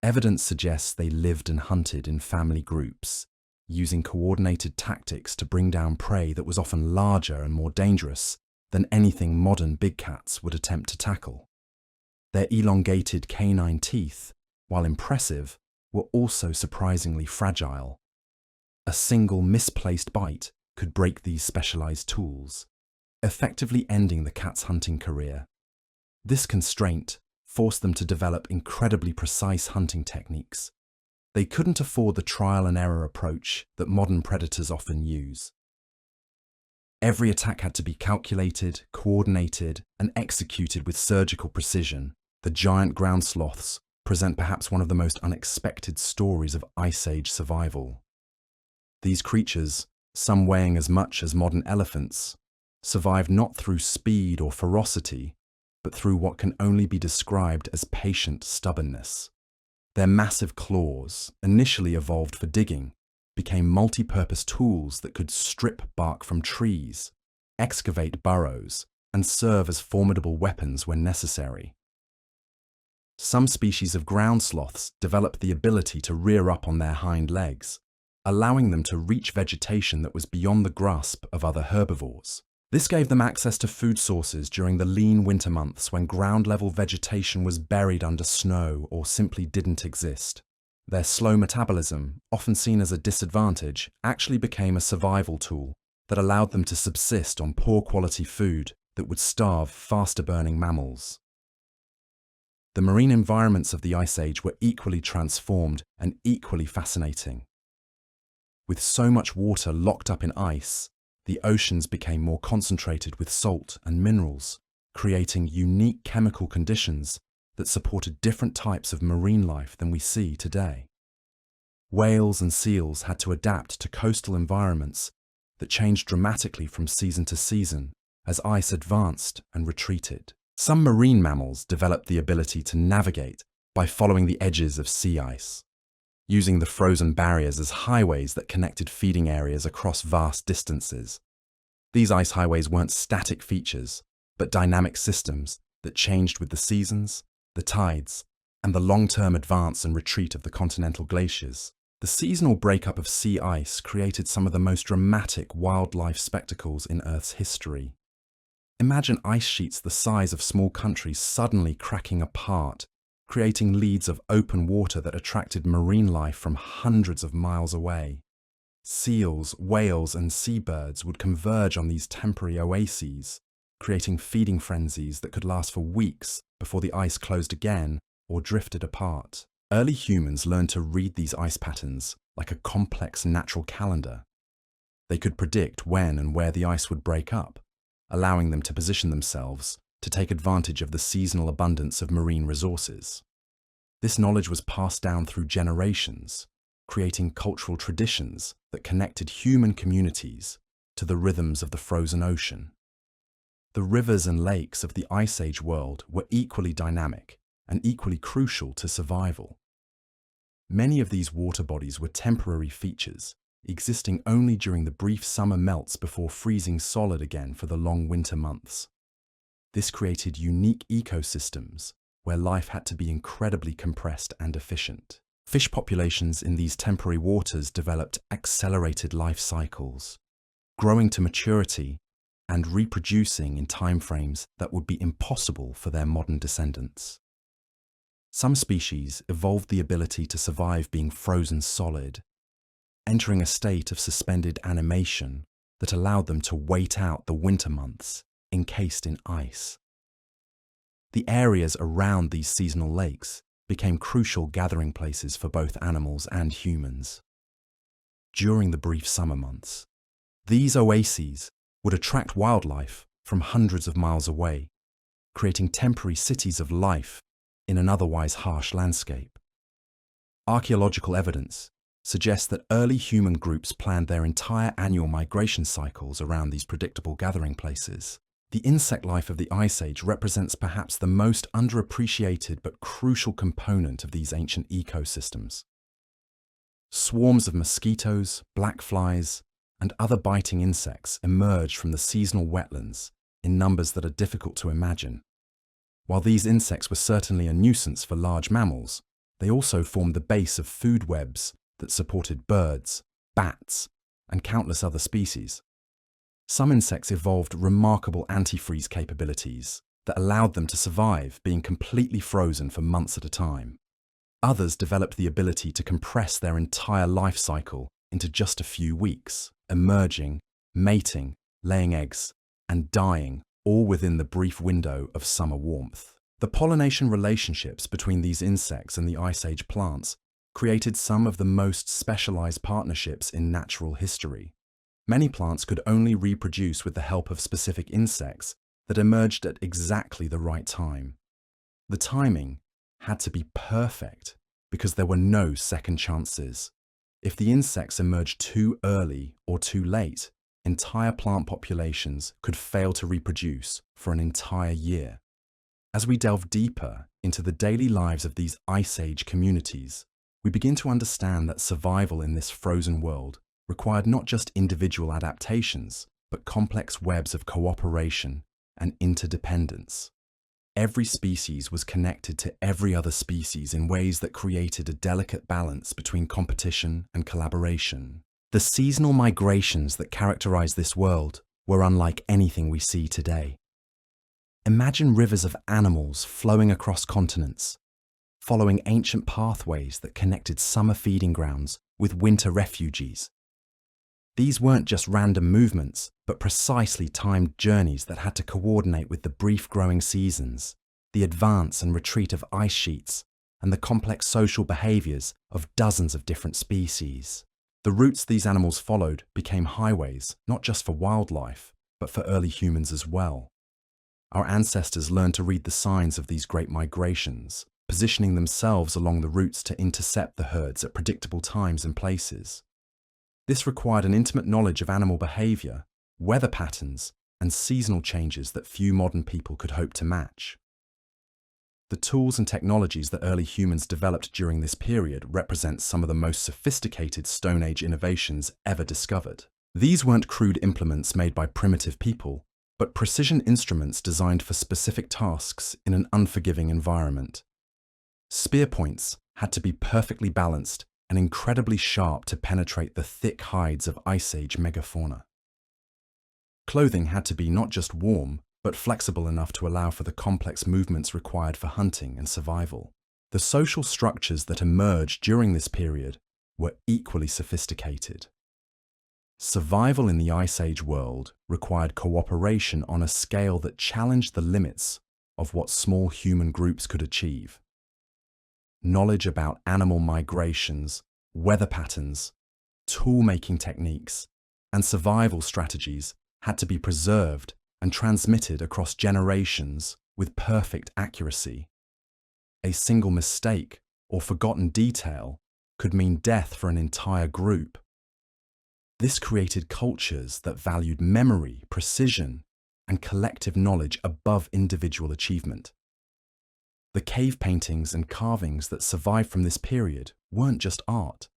Evidence suggests they lived and hunted in family groups, using coordinated tactics to bring down prey that was often larger and more dangerous than anything modern big cats would attempt to tackle. Their elongated canine teeth, while impressive, were also surprisingly fragile. A single misplaced bite could break these specialized tools, effectively ending the cat's hunting career. This constraint forced them to develop incredibly precise hunting techniques. They couldn't afford the trial and error approach that modern predators often use. Every attack had to be calculated, coordinated, and executed with surgical precision. The giant ground sloths present perhaps one of the most unexpected stories of Ice Age survival. These creatures, some weighing as much as modern elephants, survived not through speed or ferocity, but through what can only be described as patient stubbornness. Their massive claws, initially evolved for digging, became multi-purpose tools that could strip bark from trees, excavate burrows, and serve as formidable weapons when necessary. Some species of ground sloths developed the ability to rear up on their hind legs, allowing them to reach vegetation that was beyond the grasp of other herbivores. This gave them access to food sources during the lean winter months when ground-level vegetation was buried under snow or simply didn't exist. Their slow metabolism, often seen as a disadvantage, actually became a survival tool that allowed them to subsist on poor-quality food that would starve faster-burning mammals. The marine environments of the Ice Age were equally transformed and equally fascinating. With so much water locked up in ice, the oceans became more concentrated with salt and minerals, creating unique chemical conditions that supported different types of marine life than we see today. Whales and seals had to adapt to coastal environments that changed dramatically from season to season as ice advanced and retreated. Some marine mammals developed the ability to navigate by following the edges of sea ice, using the frozen barriers as highways that connected feeding areas across vast distances. These ice highways weren't static features, but dynamic systems that changed with the seasons, the tides, and the long-term advance and retreat of the continental glaciers. The seasonal breakup of sea ice created some of the most dramatic wildlife spectacles in Earth's history. Imagine ice sheets the size of small countries suddenly cracking apart, creating leads of open water that attracted marine life from hundreds of miles away. Seals, whales, and seabirds would converge on these temporary oases, creating feeding frenzies that could last for weeks before the ice closed again or drifted apart. Early humans learned to read these ice patterns like a complex natural calendar. They could predict when and where the ice would break up, allowing them to position themselves to take advantage of the seasonal abundance of marine resources. This knowledge was passed down through generations, creating cultural traditions that connected human communities to the rhythms of the frozen ocean. The rivers and lakes of the Ice Age world were equally dynamic and equally crucial to survival. Many of these water bodies were temporary features, existing only during the brief summer melts before freezing solid again for the long winter months. This created unique ecosystems where life had to be incredibly compressed and efficient. Fish populations in these temporary waters developed accelerated life cycles, growing to maturity and reproducing in timeframes that would be impossible for their modern descendants. Some species evolved the ability to survive being frozen solid, entering a state of suspended animation that allowed them to wait out the winter months encased in ice. The areas around these seasonal lakes became crucial gathering places for both animals and humans. During the brief summer months, these oases would attract wildlife from hundreds of miles away, creating temporary cities of life in an otherwise harsh landscape. Archaeological evidence suggests that early human groups planned their entire annual migration cycles around these predictable gathering places. The insect life of the Ice Age represents perhaps the most underappreciated but crucial component of these ancient ecosystems. Swarms of mosquitoes, black flies, and other biting insects emerge from the seasonal wetlands in numbers that are difficult to imagine. While these insects were certainly a nuisance for large mammals, they also formed the base of food webs that supported birds, bats, and countless other species. Some insects evolved remarkable antifreeze capabilities that allowed them to survive being completely frozen for months at a time. Others developed the ability to compress their entire life cycle into just a few weeks, emerging, mating, laying eggs, and dying, all within the brief window of summer warmth. The pollination relationships between these insects and the Ice Age plants created some of the most specialized partnerships in natural history. Many plants could only reproduce with the help of specific insects that emerged at exactly the right time. The timing had to be perfect because there were no second chances. If the insects emerged too early or too late, entire plant populations could fail to reproduce for an entire year. As we delve deeper into the daily lives of these Ice Age communities, we begin to understand that survival in this frozen world required not just individual adaptations, but complex webs of cooperation and interdependence. Every species was connected to every other species in ways that created a delicate balance between competition and collaboration. The seasonal migrations that characterize this world were unlike anything we see today. Imagine rivers of animals flowing across continents, following ancient pathways that connected summer feeding grounds with winter refuges. These weren't just random movements, but precisely timed journeys that had to coordinate with the brief growing seasons, the advance and retreat of ice sheets, and the complex social behaviors of dozens of different species. The routes these animals followed became highways, not just for wildlife, but for early humans as well. Our ancestors learned to read the signs of these great migrations, positioning themselves along the routes to intercept the herds at predictable times and places. This required an intimate knowledge of animal behavior, weather patterns, and seasonal changes that few modern people could hope to match. The tools and technologies that early humans developed during this period represent some of the most sophisticated Stone Age innovations ever discovered. These weren't crude implements made by primitive people, but precision instruments designed for specific tasks in an unforgiving environment. Spear points had to be perfectly balanced and incredibly sharp to penetrate the thick hides of Ice Age megafauna. Clothing had to be not just warm, but flexible enough to allow for the complex movements required for hunting and survival. The social structures that emerged during this period were equally sophisticated. Survival in the Ice Age world required cooperation on a scale that challenged the limits of what small human groups could achieve. Knowledge about animal migrations, weather patterns, tool-making techniques, and survival strategies had to be preserved and transmitted across generations with perfect accuracy. A single mistake or forgotten detail could mean death for an entire group. This created cultures that valued memory, precision, and collective knowledge above individual achievement. The cave paintings and carvings that survived from this period weren't just art,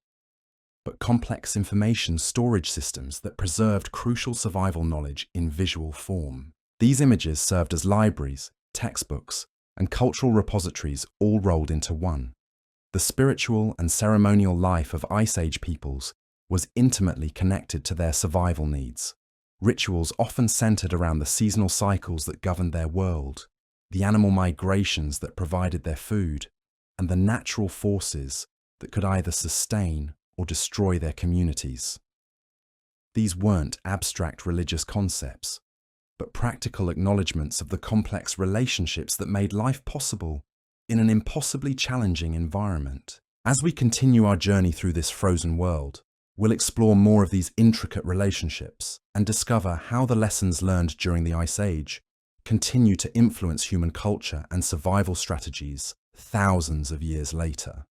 but complex information storage systems that preserved crucial survival knowledge in visual form. These images served as libraries, textbooks, and cultural repositories all rolled into one. The spiritual and ceremonial life of Ice Age peoples was intimately connected to their survival needs. Rituals often centered around the seasonal cycles that governed their world, the animal migrations that provided their food, and the natural forces that could either sustain or destroy their communities. These weren't abstract religious concepts, but practical acknowledgements of the complex relationships that made life possible in an impossibly challenging environment. As we continue our journey through this frozen world, we'll explore more of these intricate relationships and discover how the lessons learned during the Ice Age continue to influence human culture and survival strategies thousands of years later.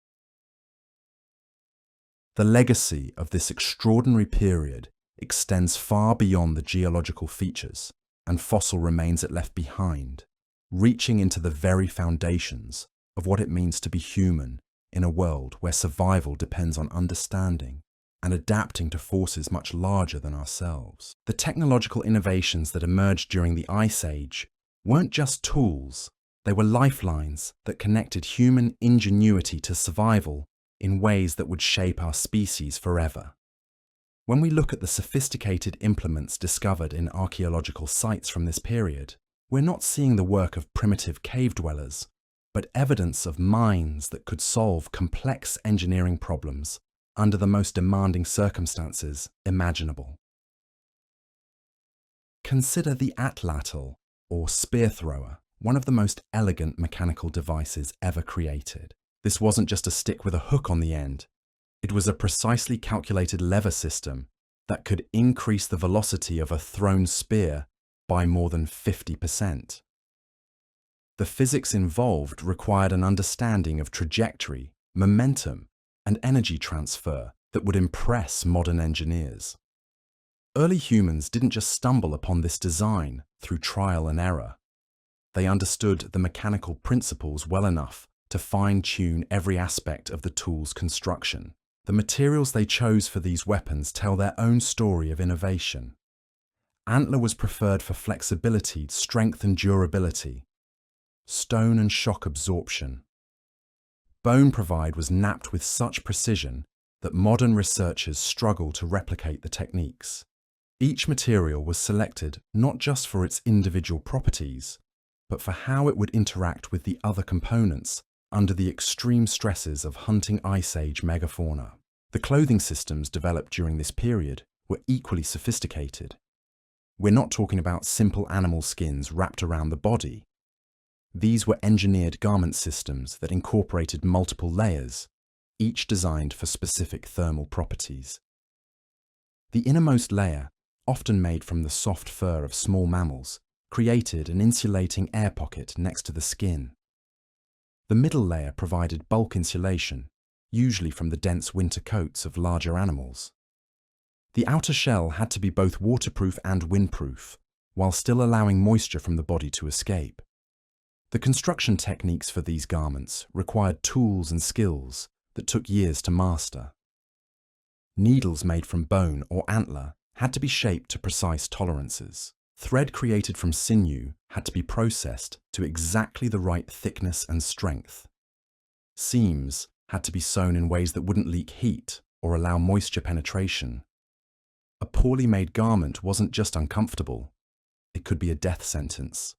The legacy of this extraordinary period extends far beyond the geological features and fossil remains it left behind, reaching into the very foundations of what it means to be human in a world where survival depends on understanding and adapting to forces much larger than ourselves. The technological innovations that emerged during the Ice Age weren't just tools, they were lifelines that connected human ingenuity to survival in ways that would shape our species forever. When we look at the sophisticated implements discovered in archaeological sites from this period, we're not seeing the work of primitive cave dwellers, but evidence of minds that could solve complex engineering problems under the most demanding circumstances imaginable. Consider the atlatl, or spear thrower, one of the most elegant mechanical devices ever created. This wasn't just a stick with a hook on the end. It was a precisely calculated lever system that could increase the velocity of a thrown spear by more than 50%. The physics involved required an understanding of trajectory, momentum, and energy transfer that would impress modern engineers. Early humans didn't just stumble upon this design through trial and error. They understood the mechanical principles well enough to fine-tune every aspect of the tool's construction. The materials they chose for these weapons tell their own story of innovation. Antler was preferred for flexibility, strength and durability. Stone and shock absorption. Bone provide was knapped with such precision that modern researchers struggle to replicate the techniques. Each material was selected not just for its individual properties, but for how it would interact with the other components under the extreme stresses of hunting Ice Age megafauna. The clothing systems developed during this period were equally sophisticated. We're not talking about simple animal skins wrapped around the body. These were engineered garment systems that incorporated multiple layers, each designed for specific thermal properties. The innermost layer, often made from the soft fur of small mammals, created an insulating air pocket next to the skin. The middle layer provided bulk insulation, usually from the dense winter coats of larger animals. The outer shell had to be both waterproof and windproof, while still allowing moisture from the body to escape. The construction techniques for these garments required tools and skills that took years to master. Needles made from bone or antler had to be shaped to precise tolerances. Thread created from sinew had to be processed to exactly the right thickness and strength. Seams had to be sewn in ways that wouldn't leak heat or allow moisture penetration. A poorly made garment wasn't just uncomfortable, it could be a death sentence.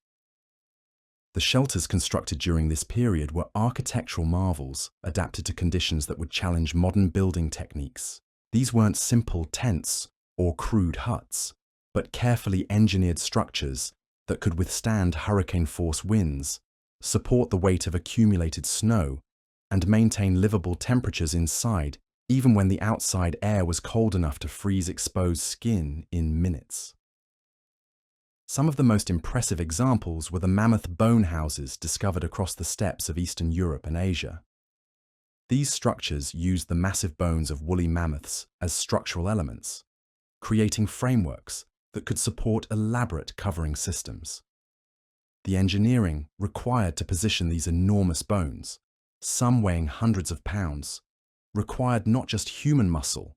The shelters constructed during this period were architectural marvels adapted to conditions that would challenge modern building techniques. These weren't simple tents or crude huts, but carefully engineered structures that could withstand hurricane-force winds, support the weight of accumulated snow, and maintain livable temperatures inside, even when the outside air was cold enough to freeze exposed skin in minutes. Some of the most impressive examples were the mammoth bone houses discovered across the steppes of Eastern Europe and Asia. These structures used the massive bones of woolly mammoths as structural elements, creating frameworks that could support elaborate covering systems. The engineering required to position these enormous bones, some weighing hundreds of pounds, required not just human muscle,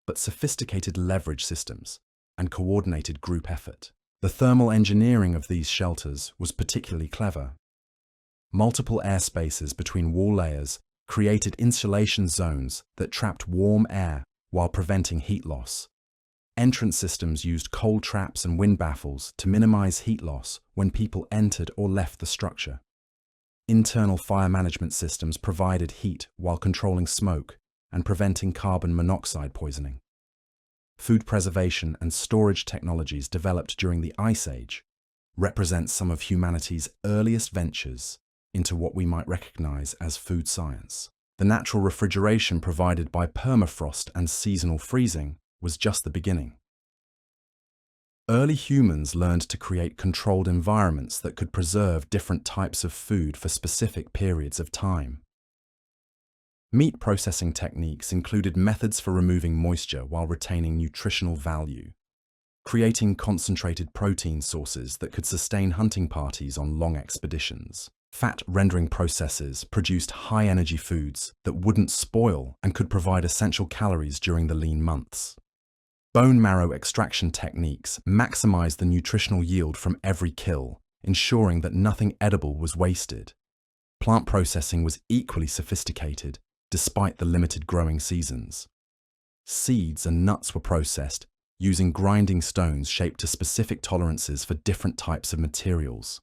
but sophisticated leverage systems and coordinated group effort. The thermal engineering of these shelters was particularly clever. Multiple air spaces between wall layers created insulation zones that trapped warm air while preventing heat loss. Entrance systems used cold traps and wind baffles to minimize heat loss when people entered or left the structure. Internal fire management systems provided heat while controlling smoke and preventing carbon monoxide poisoning. Food preservation and storage technologies developed during the Ice Age represent some of humanity's earliest ventures into what we might recognize as food science. The natural refrigeration provided by permafrost and seasonal freezing was just the beginning. Early humans learned to create controlled environments that could preserve different types of food for specific periods of time. Meat processing techniques included methods for removing moisture while retaining nutritional value, creating concentrated protein sources that could sustain hunting parties on long expeditions. Fat rendering processes produced high-energy foods that wouldn't spoil and could provide essential calories during the lean months. Bone marrow extraction techniques maximized the nutritional yield from every kill, ensuring that nothing edible was wasted. Plant processing was equally sophisticated, despite the limited growing seasons. Seeds and nuts were processed using grinding stones shaped to specific tolerances for different types of materials.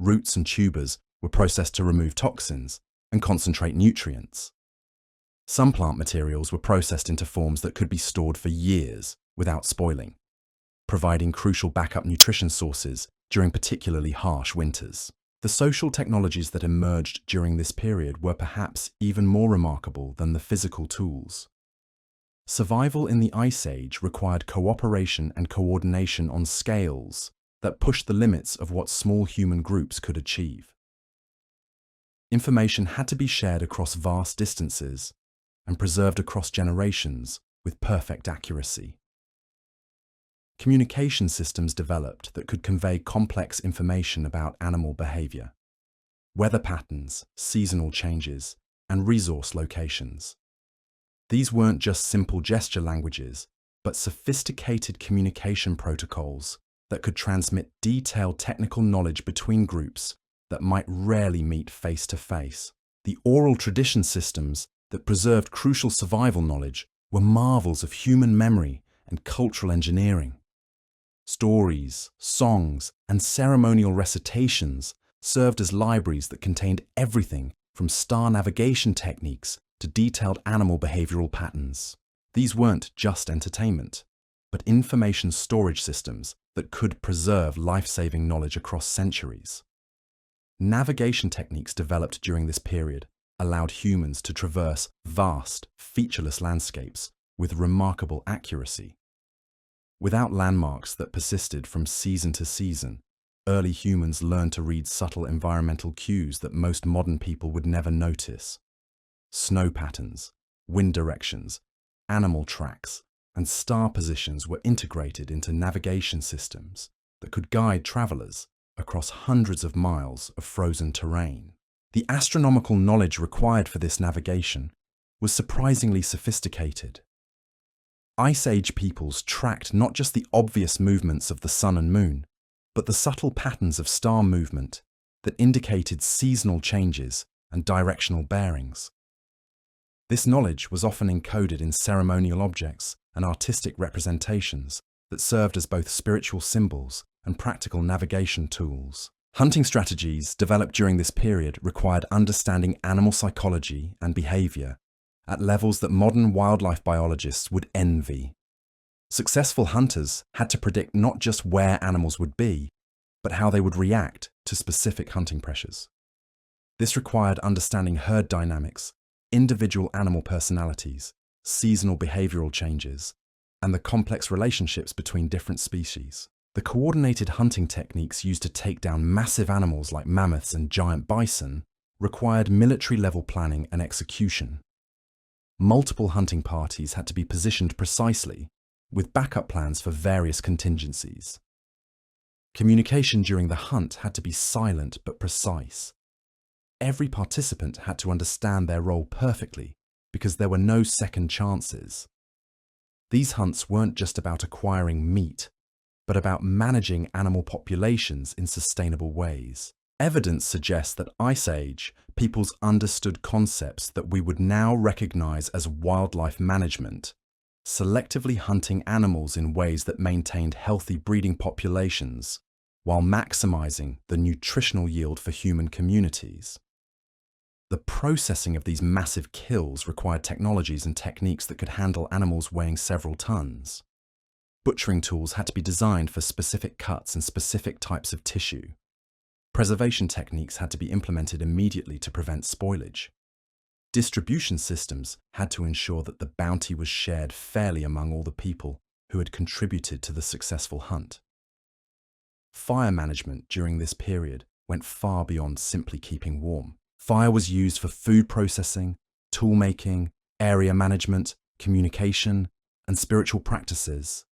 Roots and tubers were processed to remove toxins and concentrate nutrients. Some plant materials were processed into forms that could be stored for years without spoiling, providing crucial backup nutrition sources during particularly harsh winters. The social technologies that emerged during this period were perhaps even more remarkable than the physical tools. Survival in the Ice Age required cooperation and coordination on scales that pushed the limits of what small human groups could achieve. Information had to be shared across vast distances and preserved across generations with perfect accuracy. Communication systems developed that could convey complex information about animal behavior, weather patterns, seasonal changes, and resource locations. These weren't just simple gesture languages, but sophisticated communication protocols that could transmit detailed technical knowledge between groups that might rarely meet face to face. The oral tradition systems that preserved crucial survival knowledge were marvels of human memory and cultural engineering. Stories, songs, and ceremonial recitations served as libraries that contained everything from star navigation techniques to detailed animal behavioral patterns. These weren't just entertainment, but information storage systems that could preserve life-saving knowledge across centuries. Navigation techniques developed during this period allowed humans to traverse vast, featureless landscapes with remarkable accuracy. Without landmarks that persisted from season to season, early humans learned to read subtle environmental cues that most modern people would never notice. Snow patterns, wind directions, animal tracks, and star positions were integrated into navigation systems, that could guide travelers across hundreds of miles of frozen terrain. The astronomical knowledge required for this navigation was surprisingly sophisticated. Ice Age peoples tracked not just the obvious movements of the sun and moon, but the subtle patterns of star movement that indicated seasonal changes and directional bearings. This knowledge was often encoded in ceremonial objects and artistic representations that served as both spiritual symbols and practical navigation tools. Hunting strategies developed during this period required understanding animal psychology and behavior at levels that modern wildlife biologists would envy. Successful hunters had to predict not just where animals would be, but how they would react to specific hunting pressures. This required understanding herd dynamics, individual animal personalities, seasonal behavioral changes, and the complex relationships between different species. The coordinated hunting techniques used to take down massive animals like mammoths and giant bison required military-level planning and execution. Multiple hunting parties had to be positioned precisely, with backup plans for various contingencies. Communication during the hunt had to be silent but precise. Every participant had to understand their role perfectly because there were no second chances. These hunts weren't just about acquiring meat, but about managing animal populations in sustainable ways. Evidence suggests that Ice Age peoples understood concepts that we would now recognize as wildlife management, selectively hunting animals in ways that maintained healthy breeding populations while maximizing the nutritional yield for human communities. The processing of these massive kills required technologies and techniques that could handle animals weighing several tons. Butchering tools had to be designed for specific cuts and specific types of tissue. Preservation techniques had to be implemented immediately to prevent spoilage. Distribution systems had to ensure that the bounty was shared fairly among all the people who had contributed to the successful hunt. Fire management during this period went far beyond simply keeping warm. Fire was used for food processing, tool making, area management, communication, and spiritual practices.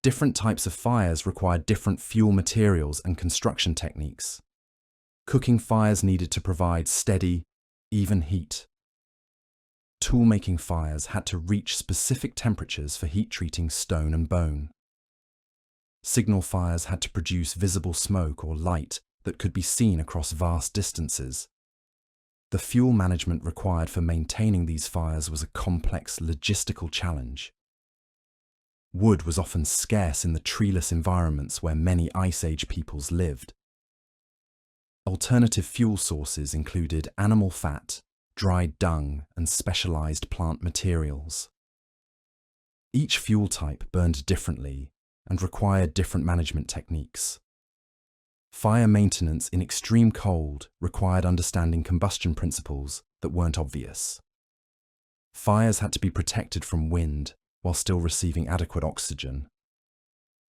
Different types of fires required different fuel materials and construction techniques. Cooking fires needed to provide steady, even heat. Tool-making fires had to reach specific temperatures for heat-treating stone and bone. Signal fires had to produce visible smoke or light that could be seen across vast distances. The fuel management required for maintaining these fires was a complex logistical challenge. Wood was often scarce in the treeless environments where many Ice Age peoples lived. Alternative fuel sources included animal fat, dried dung, and specialized plant materials. Each fuel type burned differently and required different management techniques. Fire maintenance in extreme cold required understanding combustion principles that weren't obvious. Fires had to be protected from wind while still receiving adequate oxygen.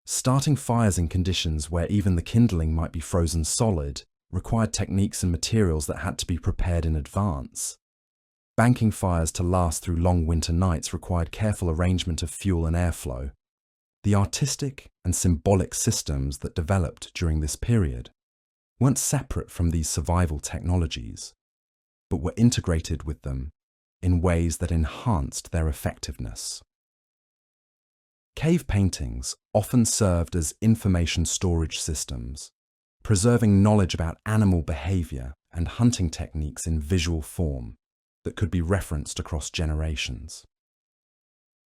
Starting fires in conditions where even the kindling might be frozen solid required techniques and materials that had to be prepared in advance. Banking fires to last through long winter nights required careful arrangement of fuel and airflow. The artistic and symbolic systems that developed during this period weren't separate from these survival technologies, but were integrated with them in ways that enhanced their effectiveness. Cave paintings often served as information storage systems, preserving knowledge about animal behavior and hunting techniques in visual form that could be referenced across generations.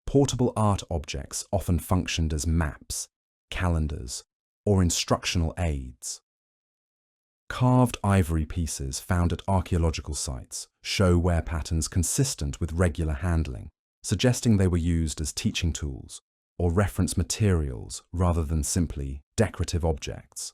Portable art objects often functioned as maps, calendars, or instructional aids. Carved ivory pieces found at archaeological sites show wear patterns consistent with regular handling, suggesting they were used as teaching tools or reference materials rather than simply decorative objects.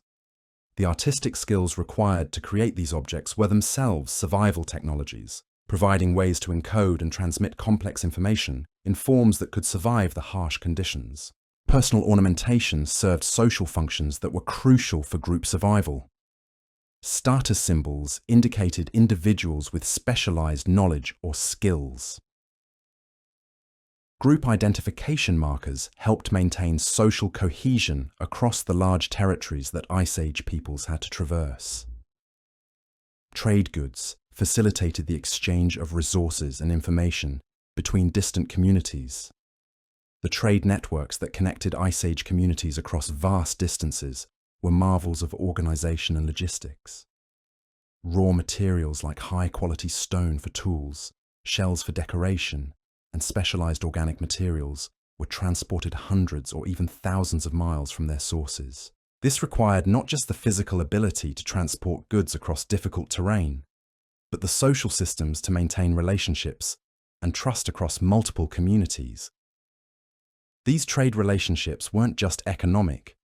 The artistic skills required to create these objects were themselves survival technologies, providing ways to encode and transmit complex information in forms that could survive the harsh conditions. Personal ornamentation served social functions that were crucial for group survival. Status symbols indicated individuals with specialized knowledge or skills. Group identification markers helped maintain social cohesion across the large territories that Ice Age peoples had to traverse. Trade goods facilitated the exchange of resources and information between distant communities. The trade networks that connected Ice Age communities across vast distances were marvels of organization and logistics. Raw materials like high-quality stone for tools, shells for decoration, and specialized organic materials were transported hundreds or even thousands of miles from their sources. This required not just the physical ability to transport goods across difficult terrain, but the social systems to maintain relationships and trust across multiple communities. These trade relationships weren't just economic,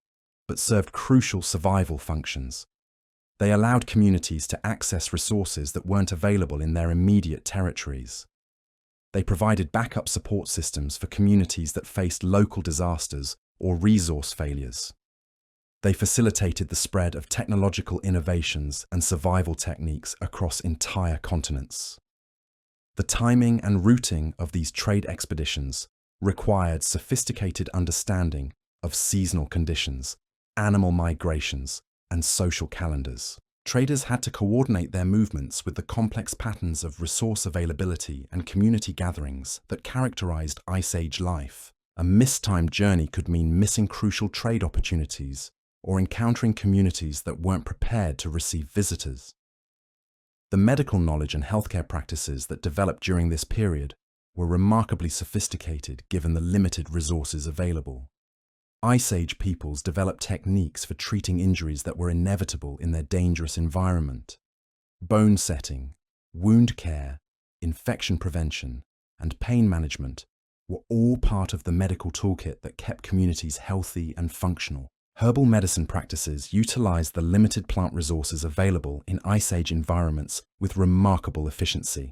but served crucial survival functions. They allowed communities to access resources that weren't available in their immediate territories. They provided backup support systems for communities that faced local disasters or resource failures. They facilitated the spread of technological innovations and survival techniques across entire continents. The timing and routing of these trade expeditions required sophisticated understanding of seasonal conditions, animal migrations, and social calendars. Traders had to coordinate their movements with the complex patterns of resource availability and community gatherings that characterized Ice Age life. A mistimed journey could mean missing crucial trade opportunities or encountering communities that weren't prepared to receive visitors. The medical knowledge and healthcare practices that developed during this period were remarkably sophisticated given the limited resources available. Ice Age peoples developed techniques for treating injuries that were inevitable in their dangerous environment. Bone setting, wound care, infection prevention, and pain management were all part of the medical toolkit that kept communities healthy and functional. Herbal medicine practices utilized the limited plant resources available in Ice Age environments with remarkable efficiency.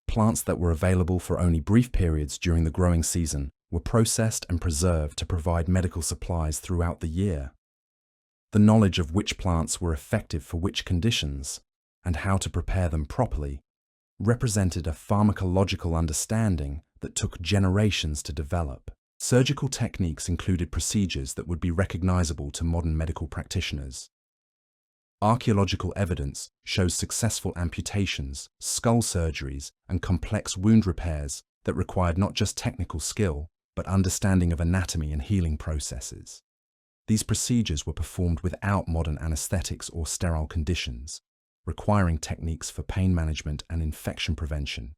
Plants that were available for only brief periods during the growing season were processed and preserved to provide medical supplies throughout the year. The knowledge of which plants were effective for which conditions and how to prepare them properly represented a pharmacological understanding that took generations to develop. Surgical techniques included procedures that would be recognizable to modern medical practitioners. Archaeological evidence shows successful amputations, skull surgeries, and complex wound repairs that required not just technical skill, but understanding of anatomy and healing processes. These procedures were performed without modern anesthetics or sterile conditions, requiring techniques for pain management and infection prevention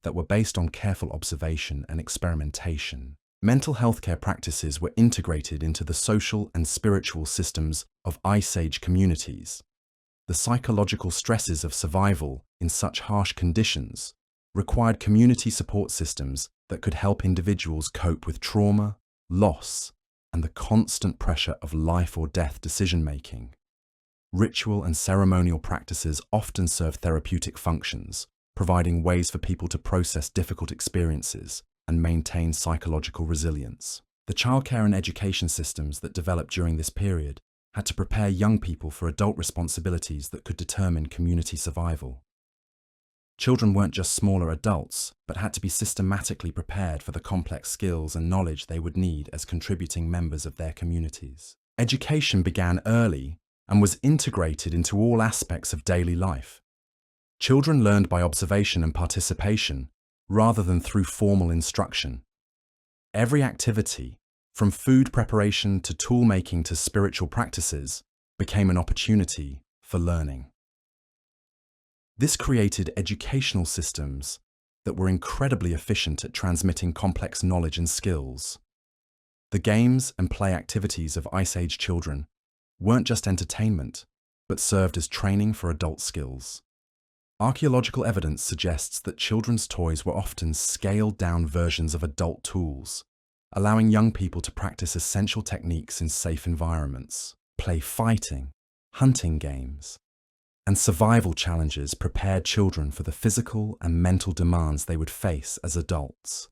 that were based on careful observation and experimentation. Mental health care practices were integrated into the social and spiritual systems of Ice Age communities. The psychological stresses of survival in such harsh conditions required community support systems that could help individuals cope with trauma, loss, and the constant pressure of life or death decision-making. Ritual and ceremonial practices often serve therapeutic functions, providing ways for people to process difficult experiences and maintain psychological resilience. The childcare and education systems that developed during this period had to prepare young people for adult responsibilities that could determine community survival. Children weren't just smaller adults, but had to be systematically prepared for the complex skills and knowledge they would need as contributing members of their communities. Education began early and was integrated into all aspects of daily life. Children learned by observation and participation, rather than through formal instruction. Every activity, from food preparation to tool making to spiritual practices, became an opportunity for learning. This created educational systems that were incredibly efficient at transmitting complex knowledge and skills. The games and play activities of Ice Age children weren't just entertainment, but served as training for adult skills. Archaeological evidence suggests that children's toys were often scaled-down versions of adult tools, allowing young people to practice essential techniques in safe environments. Play fighting, hunting games, and survival challenges prepared children for the physical and mental demands they would face as adults.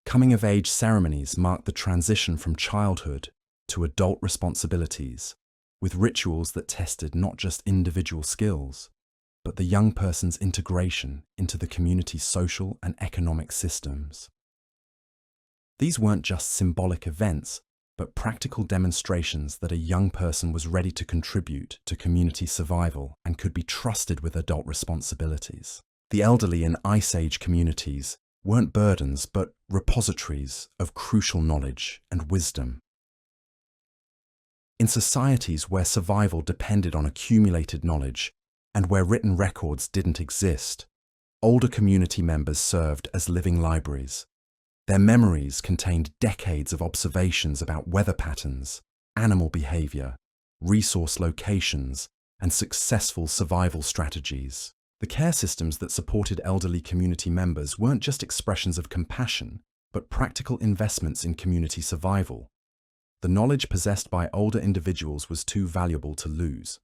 Coming-of-age ceremonies marked the transition from childhood to adult responsibilities, with rituals that tested not just individual skills, but the young person's integration into the community's social and economic systems. These weren't just symbolic events, but practical demonstrations that a young person was ready to contribute to community survival and could be trusted with adult responsibilities. The elderly in Ice Age communities weren't burdens, but repositories of crucial knowledge and wisdom. In societies where survival depended on accumulated knowledge and where written records didn't exist, older community members served as living libraries. Their memories contained decades of observations about weather patterns, animal behavior, resource locations, and successful survival strategies. The care systems that supported elderly community members weren't just expressions of compassion, but practical investments in community survival. The knowledge possessed by older individuals was too valuable to lose.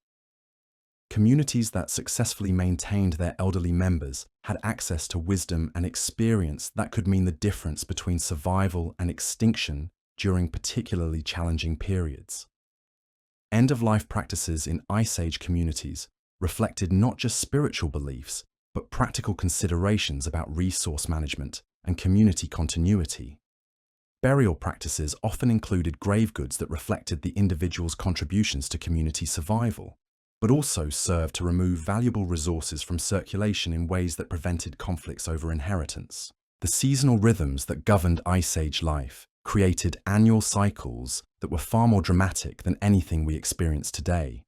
Communities that successfully maintained their elderly members had access to wisdom and experience that could mean the difference between survival and extinction during particularly challenging periods. End-of-life practices in Ice Age communities reflected not just spiritual beliefs, but practical considerations about resource management and community continuity. Burial practices often included grave goods that reflected the individual's contributions to community survival, but also served to remove valuable resources from circulation in ways that prevented conflicts over inheritance. The seasonal rhythms that governed Ice Age life created annual cycles that were far more dramatic than anything we experience today.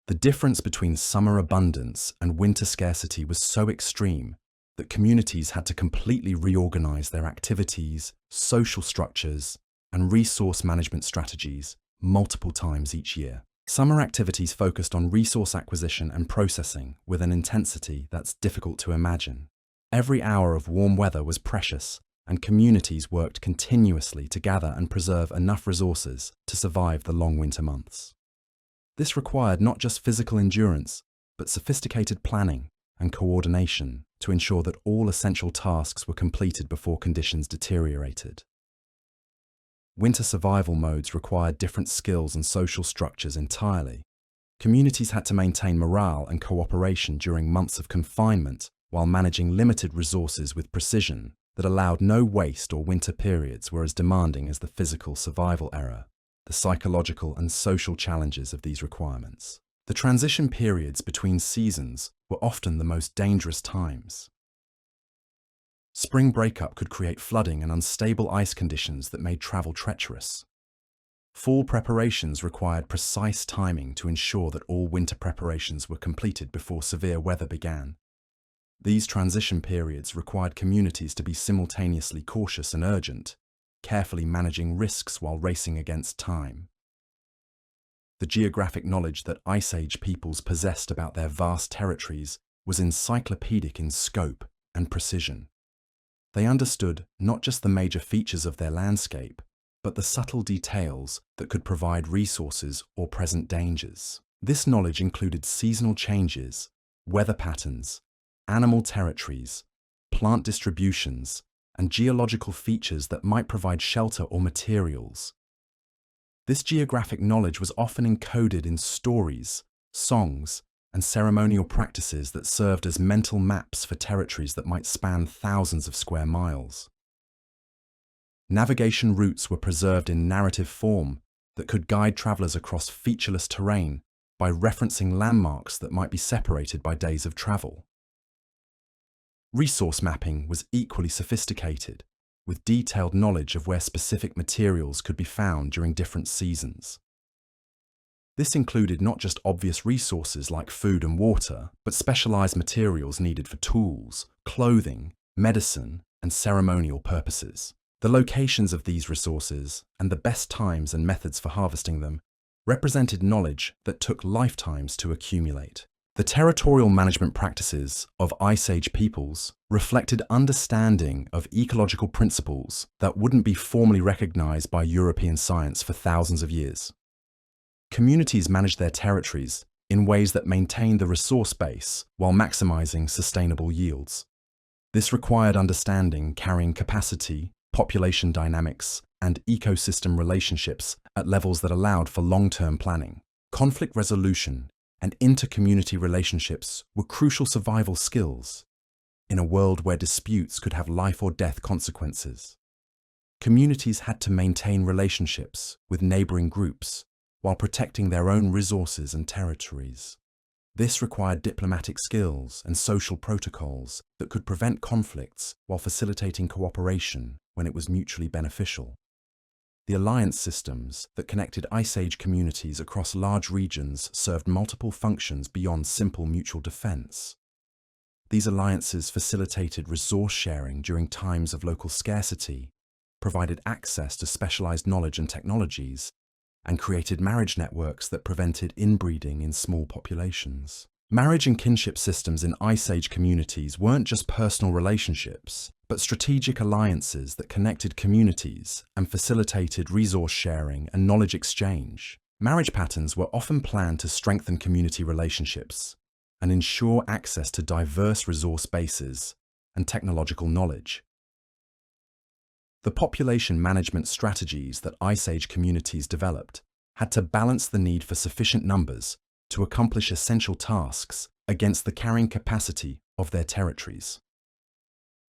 The difference between summer abundance and winter scarcity was so extreme that communities had to completely reorganize their activities, social structures, and resource management strategies multiple times each year. Summer activities focused on resource acquisition and processing with an intensity that's difficult to imagine. Every hour of warm weather was precious, and communities worked continuously to gather and preserve enough resources to survive the long winter months. This required not just physical endurance, but sophisticated planning and coordination to ensure that all essential tasks were completed before conditions deteriorated. Winter survival modes required different skills and social structures entirely. Communities had to maintain morale and cooperation during months of confinement while managing limited resources with precision that allowed no waste, or winter periods were as demanding as the physical survival era. The psychological and social challenges of these requirements. The transition periods between seasons were often the most dangerous times. Spring breakup could create flooding and unstable ice conditions that made travel treacherous. Fall preparations required precise timing to ensure that all winter preparations were completed before severe weather began. These transition periods required communities to be simultaneously cautious and urgent, carefully managing risks while racing against time. The geographic knowledge that Ice Age peoples possessed about their vast territories was encyclopedic in scope and precision. They understood not just the major features of their landscape, but the subtle details that could provide resources or present dangers. This knowledge included seasonal changes, weather patterns, animal territories, plant distributions, and geological features that might provide shelter or materials. This geographic knowledge was often encoded in stories, songs, and ceremonial practices that served as mental maps for territories that might span thousands of square miles. Navigation routes were preserved in narrative form that could guide travelers across featureless terrain by referencing landmarks that might be separated by days of travel. Resource mapping was equally sophisticated, with detailed knowledge of where specific materials could be found during different seasons. This included not just obvious resources like food and water, but specialized materials needed for tools, clothing, medicine, and ceremonial purposes. The locations of these resources and the best times and methods for harvesting them represented knowledge that took lifetimes to accumulate. The territorial management practices of Ice Age peoples reflected understanding of ecological principles that wouldn't be formally recognized by European science for thousands of years. Communities managed their territories in ways that maintained the resource base while maximizing sustainable yields. This required understanding carrying capacity, population dynamics, and ecosystem relationships at levels that allowed for long-term planning. Conflict resolution and inter-community relationships were crucial survival skills in a world where disputes could have life or death consequences. Communities had to maintain relationships with neighboring groups while protecting their own resources and territories. This required diplomatic skills and social protocols that could prevent conflicts while facilitating cooperation when it was mutually beneficial. The alliance systems that connected Ice Age communities across large regions served multiple functions beyond simple mutual defense. These alliances facilitated resource sharing during times of local scarcity, provided access to specialized knowledge and technologies, and created marriage networks that prevented inbreeding in small populations. Marriage and kinship systems in Ice Age communities weren't just personal relationships, but strategic alliances that connected communities and facilitated resource sharing and knowledge exchange. Marriage patterns were often planned to strengthen community relationships and ensure access to diverse resource bases and technological knowledge. The population management strategies that Ice Age communities developed had to balance the need for sufficient numbers to accomplish essential tasks against the carrying capacity of their territories.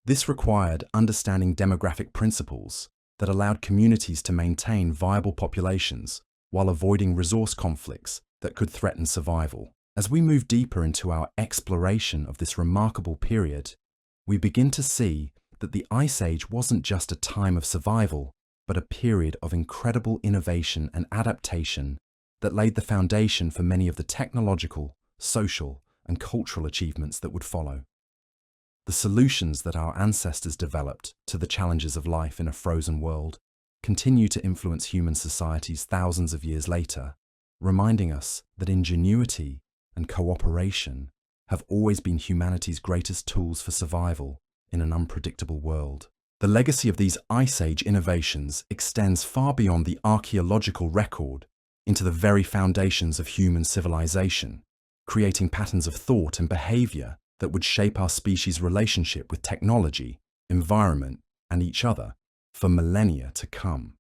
This required understanding demographic principles that allowed communities to maintain viable populations while avoiding resource conflicts that could threaten survival. As we move deeper into our exploration of this remarkable period, we begin to see that the Ice Age wasn't just a time of survival, but a period of incredible innovation and adaptation that laid the foundation for many of the technological, social, and cultural achievements that would follow. The solutions that our ancestors developed to the challenges of life in a frozen world continue to influence human societies thousands of years later, reminding us that ingenuity and cooperation have always been humanity's greatest tools for survival in an unpredictable world. The legacy of these Ice Age innovations extends far beyond the archaeological record into the very foundations of human civilization, creating patterns of thought and behavior that would shape our species' relationship with technology, environment, and each other for millennia to come.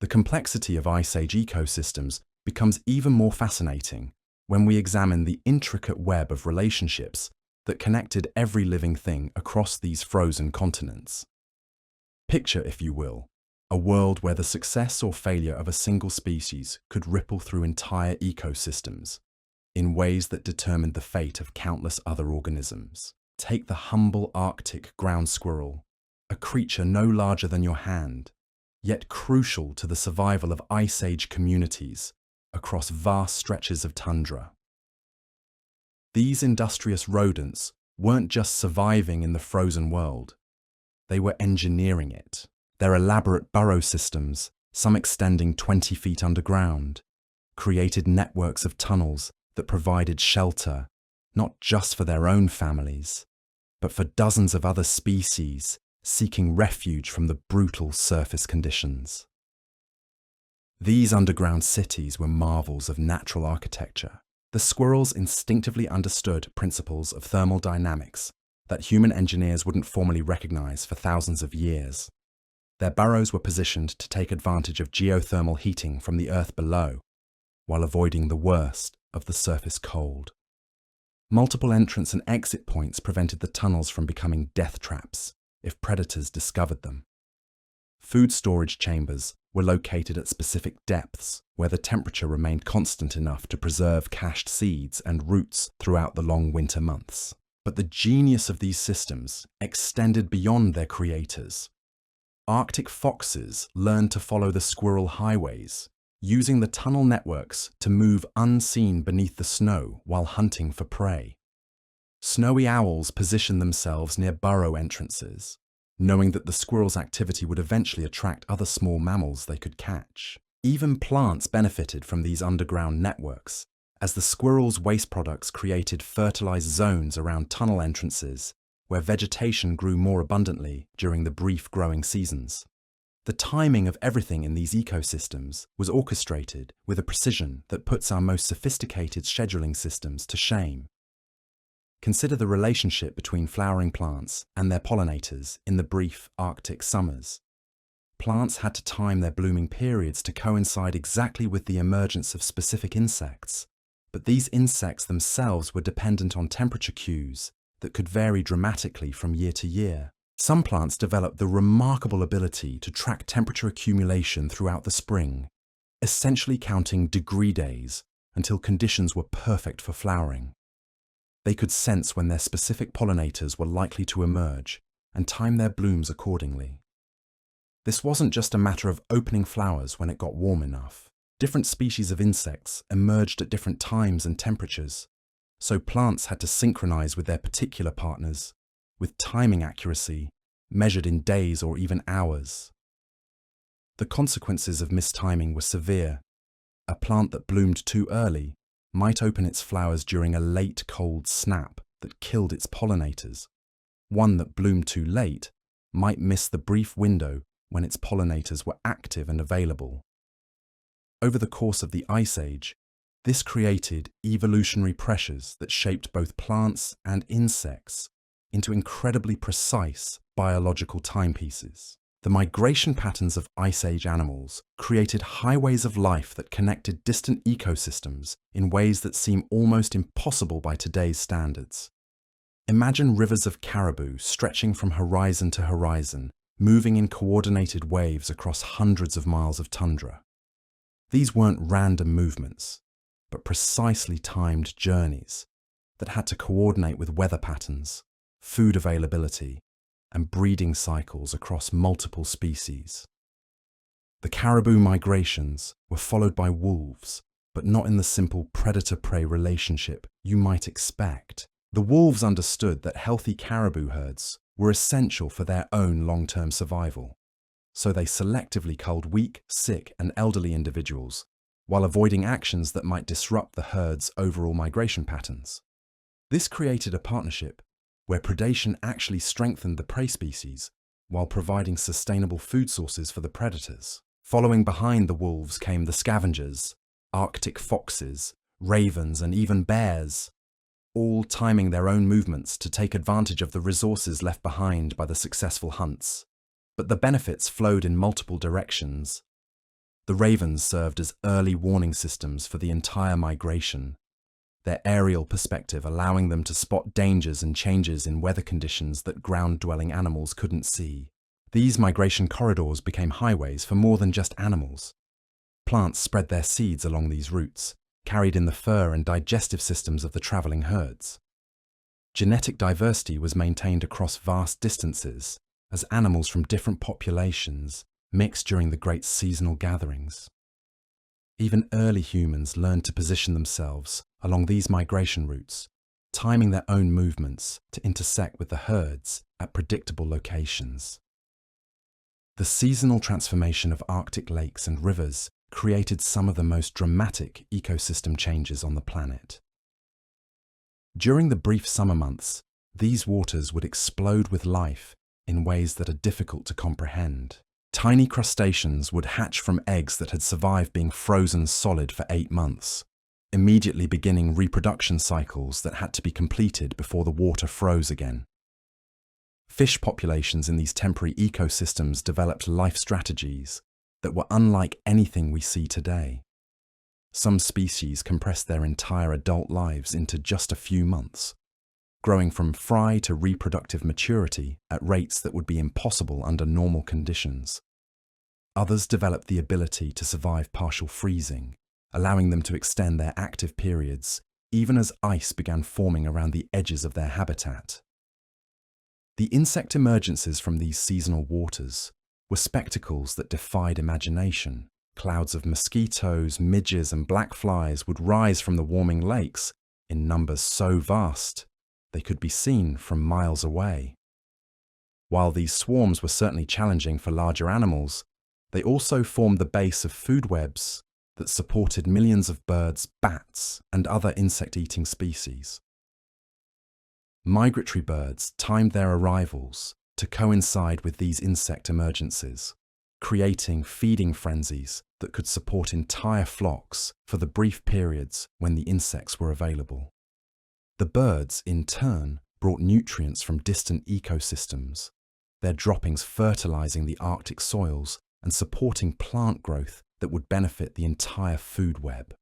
The complexity of Ice Age ecosystems becomes even more fascinating when we examine the intricate web of relationships that connected every living thing across these frozen continents. Picture, if you will, a world where the success or failure of a single species could ripple through entire ecosystems in ways that determined the fate of countless other organisms. Take the humble Arctic ground squirrel, a creature no larger than your hand, yet crucial to the survival of Ice Age communities across vast stretches of tundra. These industrious rodents weren't just surviving in the frozen world, they were engineering it. Their elaborate burrow systems, some extending 20 feet underground, created networks of tunnels that provided shelter, not just for their own families, but for dozens of other species seeking refuge from the brutal surface conditions. These underground cities were marvels of natural architecture. The squirrels instinctively understood principles of thermodynamics that human engineers wouldn't formally recognize for thousands of years. Their burrows were positioned to take advantage of geothermal heating from the earth below, while avoiding the worst of the surface cold. Multiple entrance and exit points prevented the tunnels from becoming death traps if predators discovered them. Food storage chambers were located at specific depths where the temperature remained constant enough to preserve cached seeds and roots throughout the long winter months. But the genius of these systems extended beyond their creators. Arctic foxes learned to follow the squirrel highways, using the tunnel networks to move unseen beneath the snow while hunting for prey. Snowy owls positioned themselves near burrow entrances, knowing that the squirrel's activity would eventually attract other small mammals they could catch. Even plants benefited from these underground networks, as the squirrel's waste products created fertilized zones around tunnel entrances where vegetation grew more abundantly during the brief growing seasons. The timing of everything in these ecosystems was orchestrated with a precision that puts our most sophisticated scheduling systems to shame. Consider the relationship between flowering plants and their pollinators in the brief Arctic summers. Plants had to time their blooming periods to coincide exactly with the emergence of specific insects, but these insects themselves were dependent on temperature cues that could vary dramatically from year to year. Some plants developed the remarkable ability to track temperature accumulation throughout the spring, essentially counting degree days until conditions were perfect for flowering. They could sense when their specific pollinators were likely to emerge and time their blooms accordingly. This wasn't just a matter of opening flowers when it got warm enough. Different species of insects emerged at different times and temperatures, so plants had to synchronize with their particular partners, with timing accuracy measured in days or even hours. The consequences of mistiming were severe. A plant that bloomed too early might open its flowers during a late cold snap that killed its pollinators. One that bloomed too late might miss the brief window when its pollinators were active and available. Over the course of the Ice Age, this created evolutionary pressures that shaped both plants and insects into incredibly precise biological timepieces. The migration patterns of Ice Age animals created highways of life that connected distant ecosystems in ways that seem almost impossible by today's standards. Imagine rivers of caribou stretching from horizon to horizon, moving in coordinated waves across hundreds of miles of tundra. These weren't random movements, but precisely timed journeys that had to coordinate with weather patterns, food availability, and breeding cycles across multiple species. The caribou migrations were followed by wolves, but not in the simple predator-prey relationship you might expect. The wolves understood that healthy caribou herds were essential for their own long-term survival, so they selectively culled weak, sick, and elderly individuals while avoiding actions that might disrupt the herd's overall migration patterns. This created a partnership where predation actually strengthened the prey species while providing sustainable food sources for the predators. Following behind the wolves came the scavengers, Arctic foxes, ravens, and even bears, all timing their own movements to take advantage of the resources left behind by the successful hunts. But the benefits flowed in multiple directions. The ravens served as early warning systems for the entire migration, their aerial perspective allowing them to spot dangers and changes in weather conditions that ground-dwelling animals couldn't see. These migration corridors became highways for more than just animals. Plants spread their seeds along these routes, carried in the fur and digestive systems of the traveling herds. Genetic diversity was maintained across vast distances as animals from different populations mixed during the great seasonal gatherings. Even early humans learned to position themselves along these migration routes, timing their own movements to intersect with the herds at predictable locations. The seasonal transformation of Arctic lakes and rivers created some of the most dramatic ecosystem changes on the planet. During the brief summer months, these waters would explode with life in ways that are difficult to comprehend. Tiny crustaceans would hatch from eggs that had survived being frozen solid for 8 months, immediately beginning reproduction cycles that had to be completed before the water froze again. Fish populations in these temporary ecosystems developed life strategies that were unlike anything we see today. Some species compressed their entire adult lives into just a few months, growing from fry to reproductive maturity at rates that would be impossible under normal conditions. Others developed the ability to survive partial freezing, allowing them to extend their active periods even as ice began forming around the edges of their habitat. The insect emergences from these seasonal waters were spectacles that defied imagination. Clouds of mosquitoes, midges, and black flies would rise from the warming lakes in numbers so vast they could be seen from miles away. While these swarms were certainly challenging for larger animals, they also formed the base of food webs that supported millions of birds, bats, and other insect-eating species. Migratory birds timed their arrivals to coincide with these insect emergencies, creating feeding frenzies that could support entire flocks for the brief periods when the insects were available. The birds, in turn, brought nutrients from distant ecosystems, their droppings fertilizing the Arctic soils and supporting plant growth that would benefit the entire food web.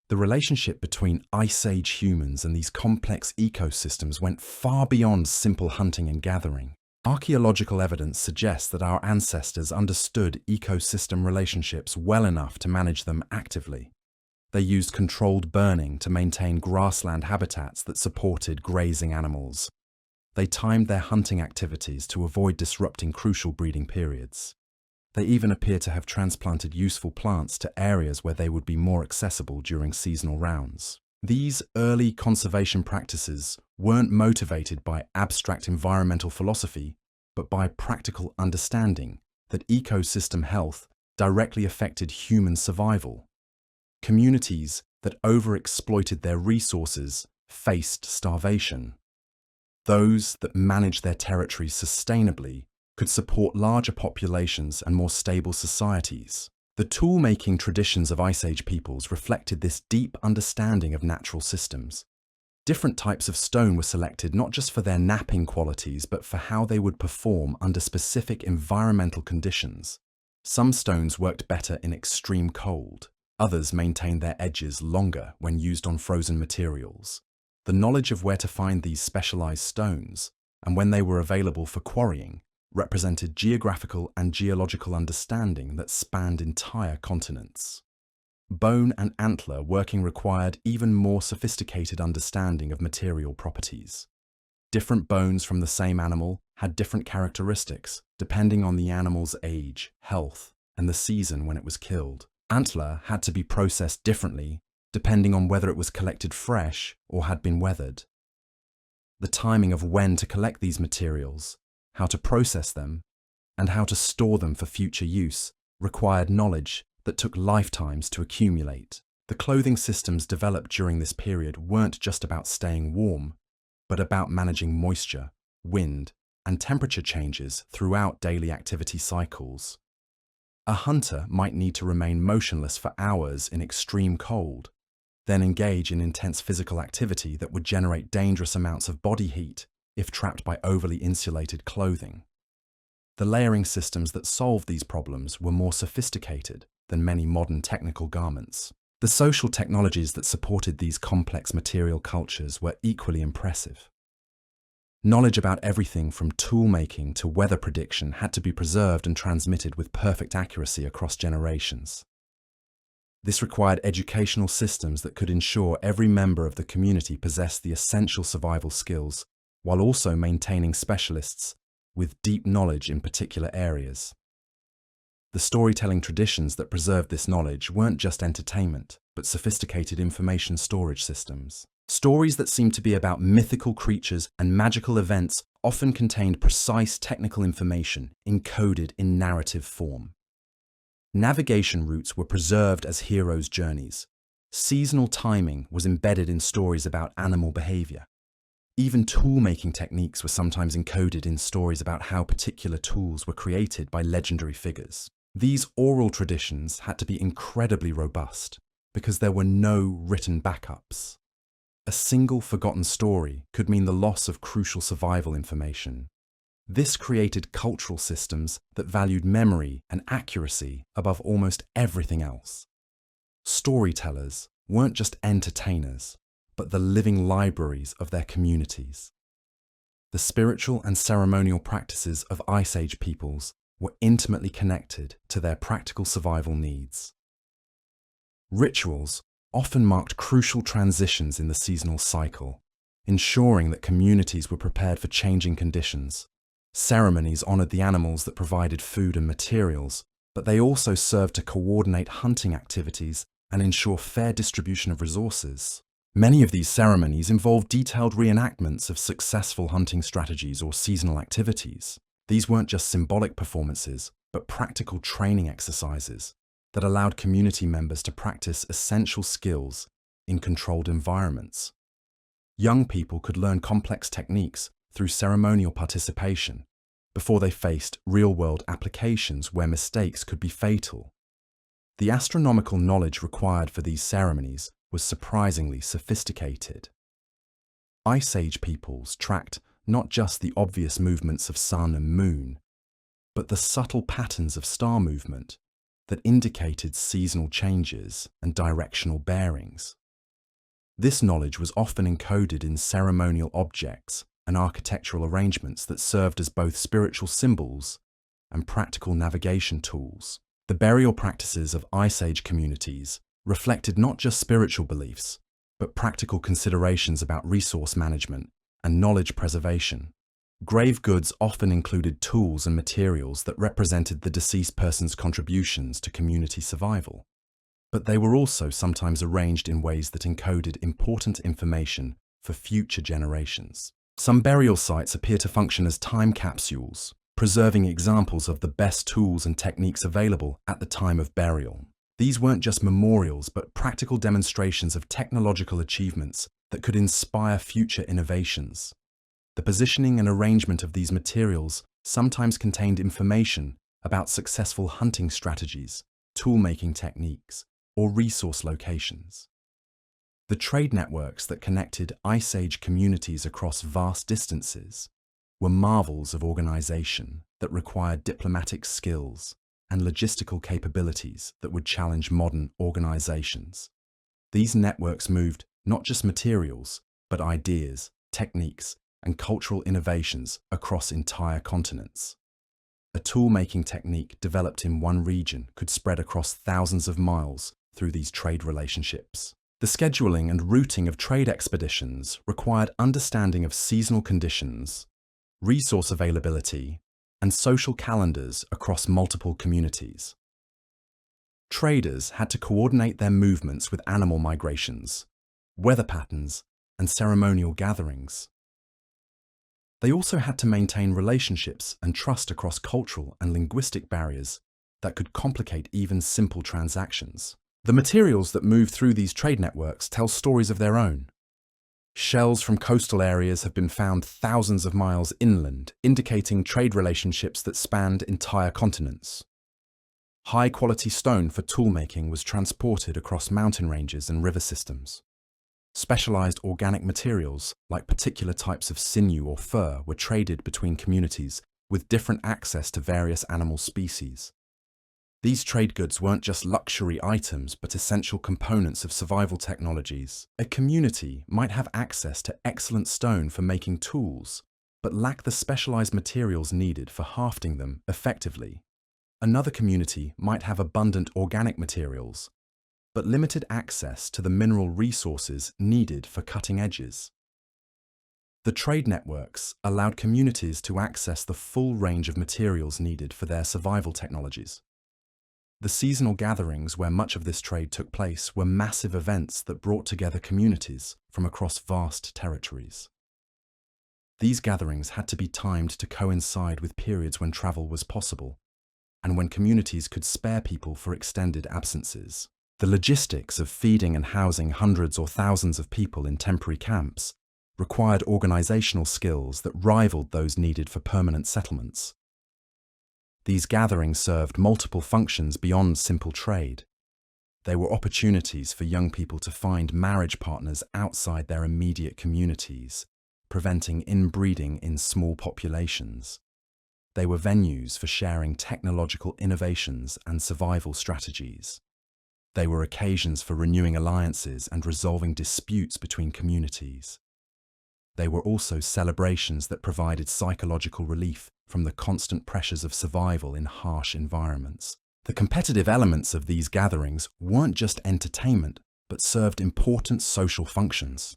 The relationship between Ice Age humans and these complex ecosystems went far beyond simple hunting and gathering. Archaeological evidence suggests that our ancestors understood ecosystem relationships well enough to manage them actively. They used controlled burning to maintain grassland habitats that supported grazing animals. They timed their hunting activities to avoid disrupting crucial breeding periods. They even appear to have transplanted useful plants to areas where they would be more accessible during seasonal rounds. These early conservation practices weren't motivated by abstract environmental philosophy, but by practical understanding that ecosystem health directly affected human survival. Communities that overexploited their resources faced starvation. Those that managed their territories sustainably could support larger populations and more stable societies. The tool-making traditions of Ice Age peoples reflected this deep understanding of natural systems. Different types of stone were selected not just for their knapping qualities, but for how they would perform under specific environmental conditions. Some stones worked better in extreme cold. Others maintained their edges longer when used on frozen materials. The knowledge of where to find these specialized stones, and when they were available for quarrying, represented geographical and geological understanding that spanned entire continents. Bone and antler working required even more sophisticated understanding of material properties. Different bones from the same animal had different characteristics, depending on the animal's age, health, and the season when it was killed. Antler had to be processed differently, depending on whether it was collected fresh or had been weathered. The timing of when to collect these materials, how to process them, and how to store them for future use required knowledge that took lifetimes to accumulate. The clothing systems developed during this period weren't just about staying warm, but about managing moisture, wind, and temperature changes throughout daily activity cycles. A hunter might need to remain motionless for hours in extreme cold, then engage in intense physical activity that would generate dangerous amounts of body heat if trapped by overly insulated clothing. The layering systems that solved these problems were more sophisticated than many modern technical garments. The social technologies that supported these complex material cultures were equally impressive. Knowledge about everything from tool-making to weather prediction had to be preserved and transmitted with perfect accuracy across generations. This required educational systems that could ensure every member of the community possessed the essential survival skills, while also maintaining specialists with deep knowledge in particular areas. The storytelling traditions that preserved this knowledge weren't just entertainment, but sophisticated information storage systems. Stories that seemed to be about mythical creatures and magical events often contained precise technical information encoded in narrative form. Navigation routes were preserved as heroes' journeys. Seasonal timing was embedded in stories about animal behavior. Even tool-making techniques were sometimes encoded in stories about how particular tools were created by legendary figures. These oral traditions had to be incredibly robust because there were no written backups. A single forgotten story could mean the loss of crucial survival information. This created cultural systems that valued memory and accuracy above almost everything else. Storytellers weren't just entertainers, but the living libraries of their communities. The spiritual and ceremonial practices of Ice Age peoples were intimately connected to their practical survival needs. Rituals often marked crucial transitions in the seasonal cycle, ensuring that communities were prepared for changing conditions. Ceremonies honored the animals that provided food and materials, but they also served to coordinate hunting activities and ensure fair distribution of resources. Many of these ceremonies involved detailed reenactments of successful hunting strategies or seasonal activities. These weren't just symbolic performances, but practical training exercises that allowed community members to practice essential skills in controlled environments. Young people could learn complex techniques through ceremonial participation before they faced real-world applications where mistakes could be fatal. The astronomical knowledge required for these ceremonies was surprisingly sophisticated. Ice Age peoples tracked not just the obvious movements of sun and moon, but the subtle patterns of star movement that indicated seasonal changes and directional bearings. This knowledge was often encoded in ceremonial objects and architectural arrangements that served as both spiritual symbols and practical navigation tools. The burial practices of Ice Age communities reflected not just spiritual beliefs, but practical considerations about resource management and knowledge preservation. Grave goods often included tools and materials that represented the deceased person's contributions to community survival. But they were also sometimes arranged in ways that encoded important information for future generations. Some burial sites appear to function as time capsules, preserving examples of the best tools and techniques available at the time of burial. These weren't just memorials, but practical demonstrations of technological achievements that could inspire future innovations. The positioning and arrangement of these materials sometimes contained information about successful hunting strategies, tool-making techniques, or resource locations. The trade networks that connected Ice Age communities across vast distances were marvels of organization that required diplomatic skills and logistical capabilities that would challenge modern organizations. These networks moved not just materials, but ideas, techniques, and cultural innovations across entire continents. A tool-making technique developed in one region could spread across thousands of miles through these trade relationships. The scheduling and routing of trade expeditions required understanding of seasonal conditions, resource availability, and social calendars across multiple communities. Traders had to coordinate their movements with animal migrations, weather patterns, and ceremonial gatherings. They also had to maintain relationships and trust across cultural and linguistic barriers that could complicate even simple transactions. The materials that move through these trade networks tell stories of their own. Shells from coastal areas have been found thousands of miles inland, indicating trade relationships that spanned entire continents. High-quality stone for toolmaking was transported across mountain ranges and river systems. Specialized organic materials, like particular types of sinew or fur, were traded between communities with different access to various animal species. These trade goods weren't just luxury items, but essential components of survival technologies. A community might have access to excellent stone for making tools, but lack the specialized materials needed for hafting them effectively. Another community might have abundant organic materials, but limited access to the mineral resources needed for cutting edges. The trade networks allowed communities to access the full range of materials needed for their survival technologies. The seasonal gatherings where much of this trade took place were massive events that brought together communities from across vast territories. These gatherings had to be timed to coincide with periods when travel was possible, and when communities could spare people for extended absences. The logistics of feeding and housing hundreds or thousands of people in temporary camps required organizational skills that rivaled those needed for permanent settlements. These gatherings served multiple functions beyond simple trade. They were opportunities for young people to find marriage partners outside their immediate communities, preventing inbreeding in small populations. They were venues for sharing technological innovations and survival strategies. They were occasions for renewing alliances and resolving disputes between communities. They were also celebrations that provided psychological relief from the constant pressures of survival in harsh environments. The competitive elements of these gatherings weren't just entertainment, but served important social functions.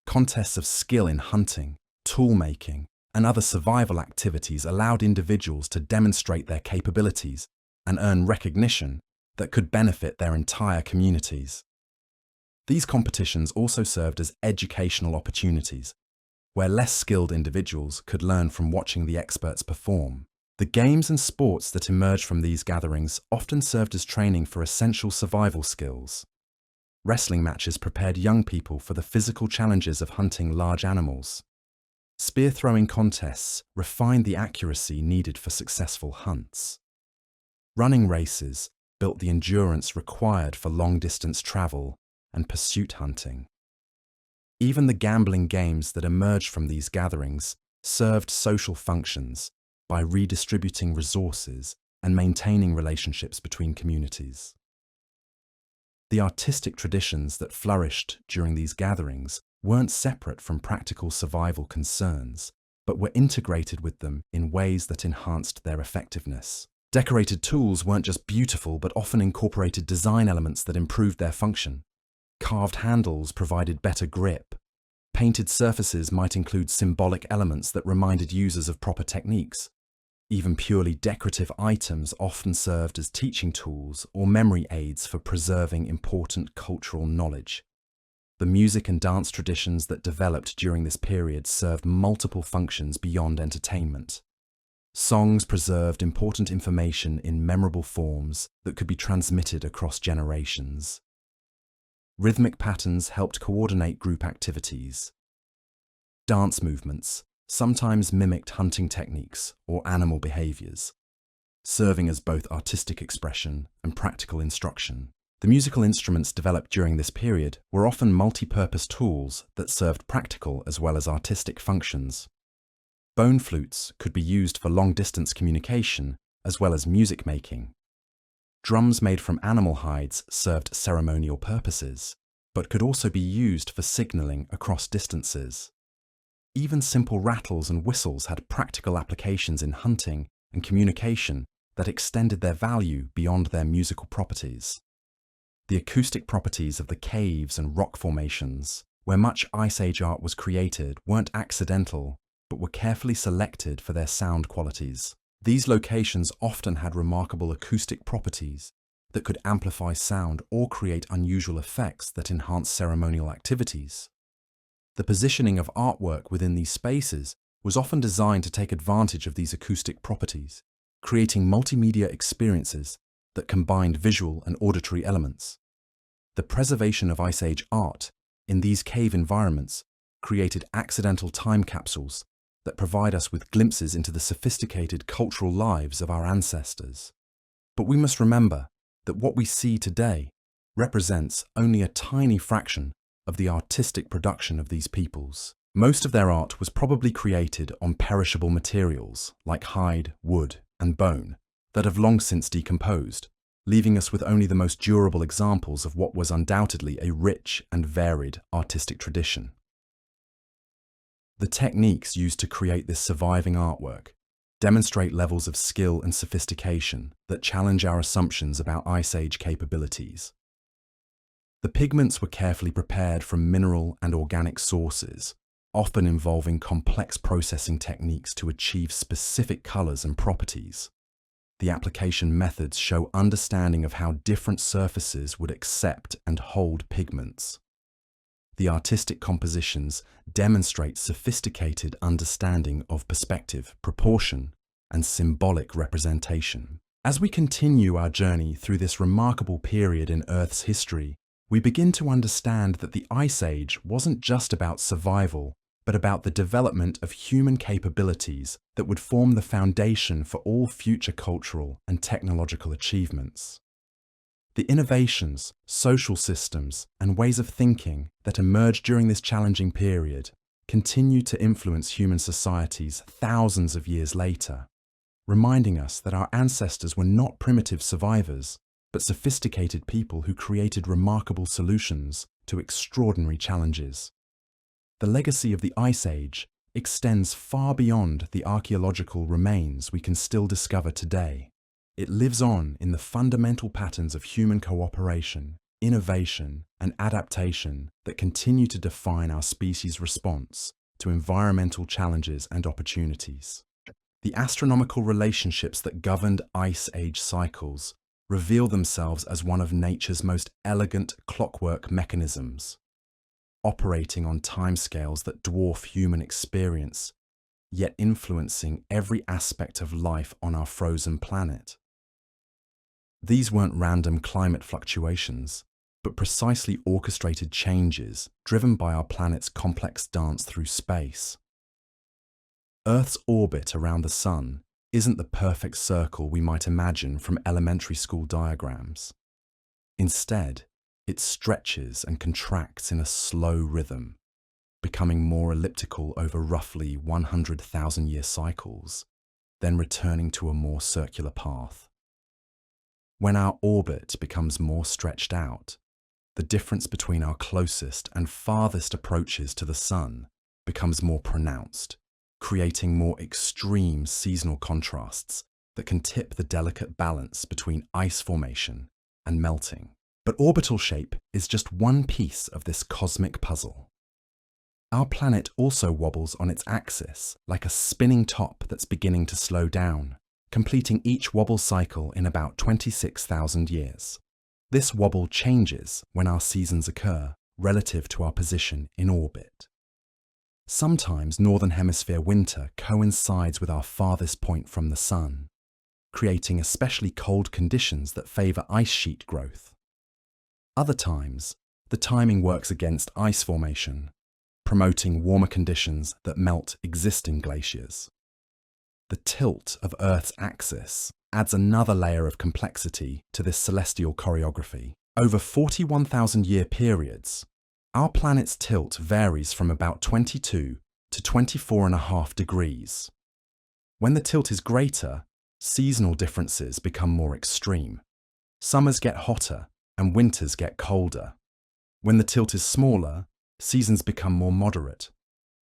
Contests of skill in hunting, tool-making, and other survival activities allowed individuals to demonstrate their capabilities and earn recognition that could benefit their entire communities. These competitions also served as educational opportunities, where less skilled individuals could learn from watching the experts perform. The games and sports that emerged from these gatherings often served as training for essential survival skills. Wrestling matches prepared young people for the physical challenges of hunting large animals. Spear-throwing contests refined the accuracy needed for successful hunts. Running races built the endurance required for long-distance travel and pursuit hunting. Even the gambling games that emerged from these gatherings served social functions by redistributing resources and maintaining relationships between communities. The artistic traditions that flourished during these gatherings weren't separate from practical survival concerns, but were integrated with them in ways that enhanced their effectiveness. Decorated tools weren't just beautiful, but often incorporated design elements that improved their function. Carved handles provided better grip. Painted surfaces might include symbolic elements that reminded users of proper techniques. Even purely decorative items often served as teaching tools or memory aids for preserving important cultural knowledge. The music and dance traditions that developed during this period served multiple functions beyond entertainment. Songs preserved important information in memorable forms that could be transmitted across generations. Rhythmic patterns helped coordinate group activities. Dance movements sometimes mimicked hunting techniques or animal behaviors, serving as both artistic expression and practical instruction. The musical instruments developed during this period were often multi-purpose tools that served practical as well as artistic functions. Bone flutes could be used for long-distance communication as well as music making. Drums made from animal hides served ceremonial purposes, but could also be used for signaling across distances. Even simple rattles and whistles had practical applications in hunting and communication that extended their value beyond their musical properties. The acoustic properties of the caves and rock formations, where much Ice Age art was created, weren't accidental, but were carefully selected for their sound qualities. These locations often had remarkable acoustic properties that could amplify sound or create unusual effects that enhance ceremonial activities. The positioning of artwork within these spaces was often designed to take advantage of these acoustic properties, creating multimedia experiences that combined visual and auditory elements. The preservation of Ice Age art in these cave environments created accidental time capsules that provide us with glimpses into the sophisticated cultural lives of our ancestors. But we must remember that what we see today represents only a tiny fraction of the artistic production of these peoples. Most of their art was probably created on perishable materials like hide, wood, and bone that have long since decomposed, leaving us with only the most durable examples of what was undoubtedly a rich and varied artistic tradition. The techniques used to create this surviving artwork demonstrate levels of skill and sophistication that challenge our assumptions about Ice Age capabilities. The pigments were carefully prepared from mineral and organic sources, often involving complex processing techniques to achieve specific colors and properties. The application methods show understanding of how different surfaces would accept and hold pigments. The artistic compositions demonstrate sophisticated understanding of perspective, proportion, and symbolic representation. As we continue our journey through this remarkable period in Earth's history, we begin to understand that the Ice Age wasn't just about survival, but about the development of human capabilities that would form the foundation for all future cultural and technological achievements. The innovations, social systems, and ways of thinking that emerged during this challenging period continue to influence human societies thousands of years later, reminding us that our ancestors were not primitive survivors, but sophisticated people who created remarkable solutions to extraordinary challenges. The legacy of the Ice Age extends far beyond the archaeological remains we can still discover today. It lives on in the fundamental patterns of human cooperation, innovation, and adaptation that continue to define our species' response to environmental challenges and opportunities. The astronomical relationships that governed Ice Age cycles reveal themselves as one of nature's most elegant clockwork mechanisms, operating on timescales that dwarf human experience, yet influencing every aspect of life on our frozen planet. These weren't random climate fluctuations, but precisely orchestrated changes driven by our planet's complex dance through space. Earth's orbit around the Sun isn't the perfect circle we might imagine from elementary school diagrams. Instead, it stretches and contracts in a slow rhythm, becoming more elliptical over roughly 100,000-year cycles, then returning to a more circular path. When our orbit becomes more stretched out, the difference between our closest and farthest approaches to the sun becomes more pronounced, creating more extreme seasonal contrasts that can tip the delicate balance between ice formation and melting. But orbital shape is just one piece of this cosmic puzzle. Our planet also wobbles on its axis like a spinning top that's beginning to slow down, completing each wobble cycle in about 26,000 years. This wobble changes when our seasons occur relative to our position in orbit. Sometimes Northern Hemisphere winter coincides with our farthest point from the sun, creating especially cold conditions that favour ice sheet growth. Other times, the timing works against ice formation, promoting warmer conditions that melt existing glaciers. The tilt of Earth's axis adds another layer of complexity to this celestial choreography. Over 41,000-year periods, our planet's tilt varies from about 22 to 24.5 degrees. When the tilt is greater, seasonal differences become more extreme. Summers get hotter and winters get colder. When the tilt is smaller, seasons become more moderate,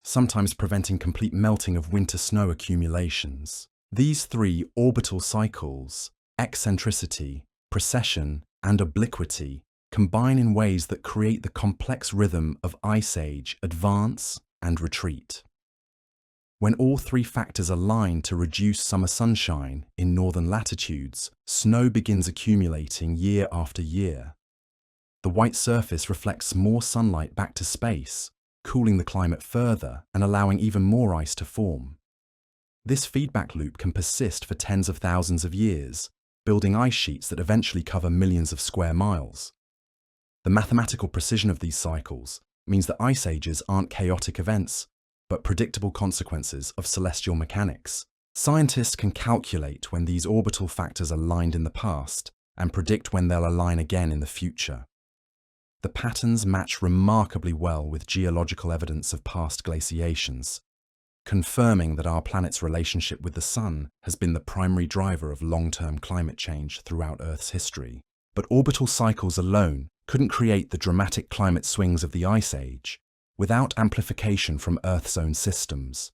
sometimes preventing complete melting of winter snow accumulations. These three orbital cycles, eccentricity, precession, and obliquity, combine in ways that create the complex rhythm of ice age, advance, and retreat. When all three factors align to reduce summer sunshine in northern latitudes, snow begins accumulating year after year. The white surface reflects more sunlight back to space, cooling the climate further and allowing even more ice to form. This feedback loop can persist for tens of thousands of years, building ice sheets that eventually cover millions of square miles. The mathematical precision of these cycles means that ice ages aren't chaotic events, but predictable consequences of celestial mechanics. Scientists can calculate when these orbital factors aligned in the past and predict when they'll align again in the future. The patterns match remarkably well with geological evidence of past glaciations, confirming that our planet's relationship with the sun has been the primary driver of long-term climate change throughout Earth's history. But orbital cycles alone couldn't create the dramatic climate swings of the Ice Age without amplification from Earth's own systems.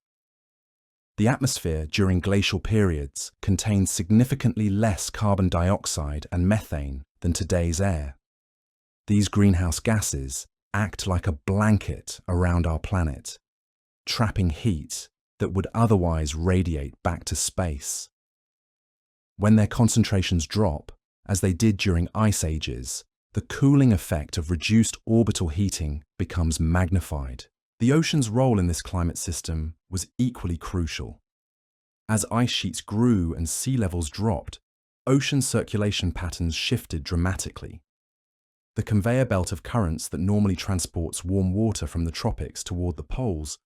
The atmosphere during glacial periods contained significantly less carbon dioxide and methane than today's air. These greenhouse gases act like a blanket around our planet, trapping heat that would otherwise radiate back to space. When their concentrations drop, as they did during ice ages, the cooling effect of reduced orbital heating becomes magnified. The ocean's role in this climate system was equally crucial. As ice sheets grew and sea levels dropped, ocean circulation patterns shifted dramatically. The conveyor belt of currents that normally transports warm water from the tropics toward the poles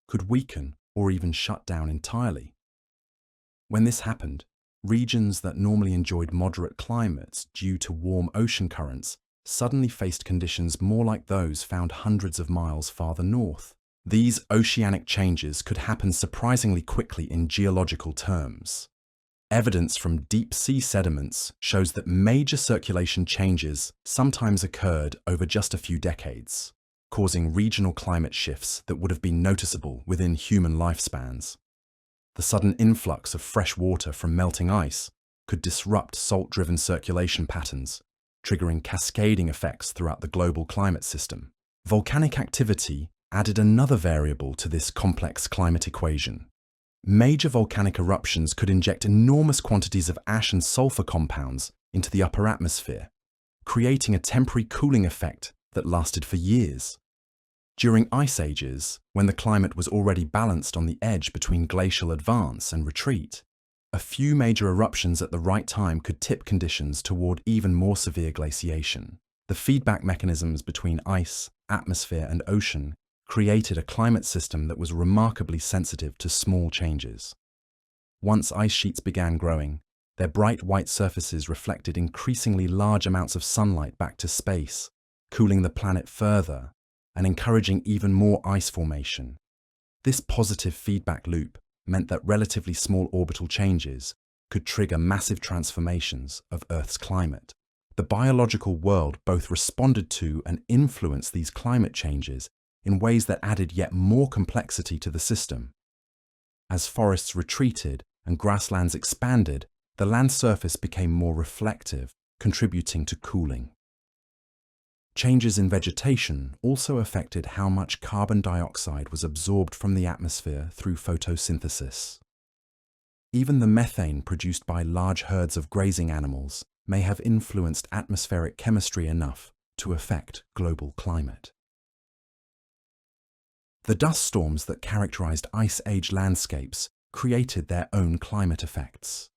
could weaken or even shut down entirely. When this happened, regions that normally enjoyed moderate climates due to warm ocean currents suddenly faced conditions more like those found hundreds of miles farther north. These oceanic changes could happen surprisingly quickly in geological terms. Evidence from deep-sea sediments shows that major circulation changes sometimes occurred over just a few decades, causing regional climate shifts that would have been noticeable within human lifespans. The sudden influx of fresh water from melting ice could disrupt salt-driven circulation patterns, triggering cascading effects throughout the global climate system. Volcanic activity added another variable to this complex climate equation. Major volcanic eruptions could inject enormous quantities of ash and sulfur compounds into the upper atmosphere, creating a temporary cooling effect that lasted for years. During ice ages, when the climate was already balanced on the edge between glacial advance and retreat, a few major eruptions at the right time could tip conditions toward even more severe glaciation. The feedback mechanisms between ice, atmosphere, and ocean created a climate system that was remarkably sensitive to small changes. Once ice sheets began growing, their bright white surfaces reflected increasingly large amounts of sunlight back to space, cooling the planet further and encouraging even more ice formation. This positive feedback loop meant that relatively small orbital changes could trigger massive transformations of Earth's climate. The biological world both responded to and influenced these climate changes in ways that added yet more complexity to the system. As forests retreated and grasslands expanded, the land surface became more reflective, contributing to cooling. Changes in vegetation also affected how much carbon dioxide was absorbed from the atmosphere through photosynthesis. Even the methane produced by large herds of grazing animals may have influenced atmospheric chemistry enough to affect global climate. The dust storms that characterized Ice Age landscapes created their own climate effects.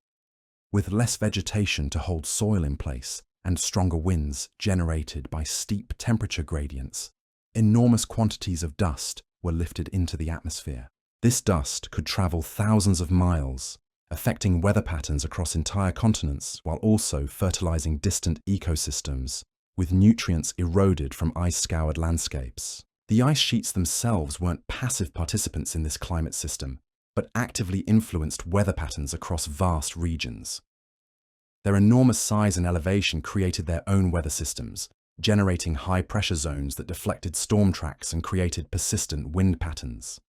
With less vegetation to hold soil in place and stronger winds generated by steep temperature gradients, enormous quantities of dust were lifted into the atmosphere. This dust could travel thousands of miles, affecting weather patterns across entire continents while also fertilizing distant ecosystems, with nutrients eroded from ice-scoured landscapes. The ice sheets themselves weren't passive participants in this climate system, but actively influenced weather patterns across vast regions. Their enormous size and elevation created their own weather systems, generating high-pressure zones that deflected storm tracks and created persistent wind patterns.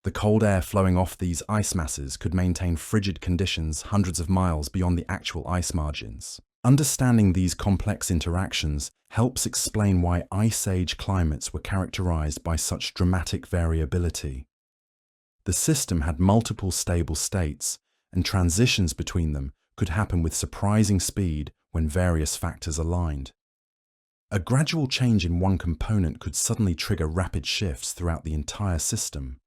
The cold air flowing off these ice masses could maintain frigid conditions hundreds of miles beyond the actual ice margins. Understanding these complex interactions helps explain why Ice Age climates were characterized by such dramatic variability. The system had multiple stable states, and transitions between them could happen with surprising speed when various factors aligned. A gradual change in one component could suddenly trigger rapid shifts throughout the entire system,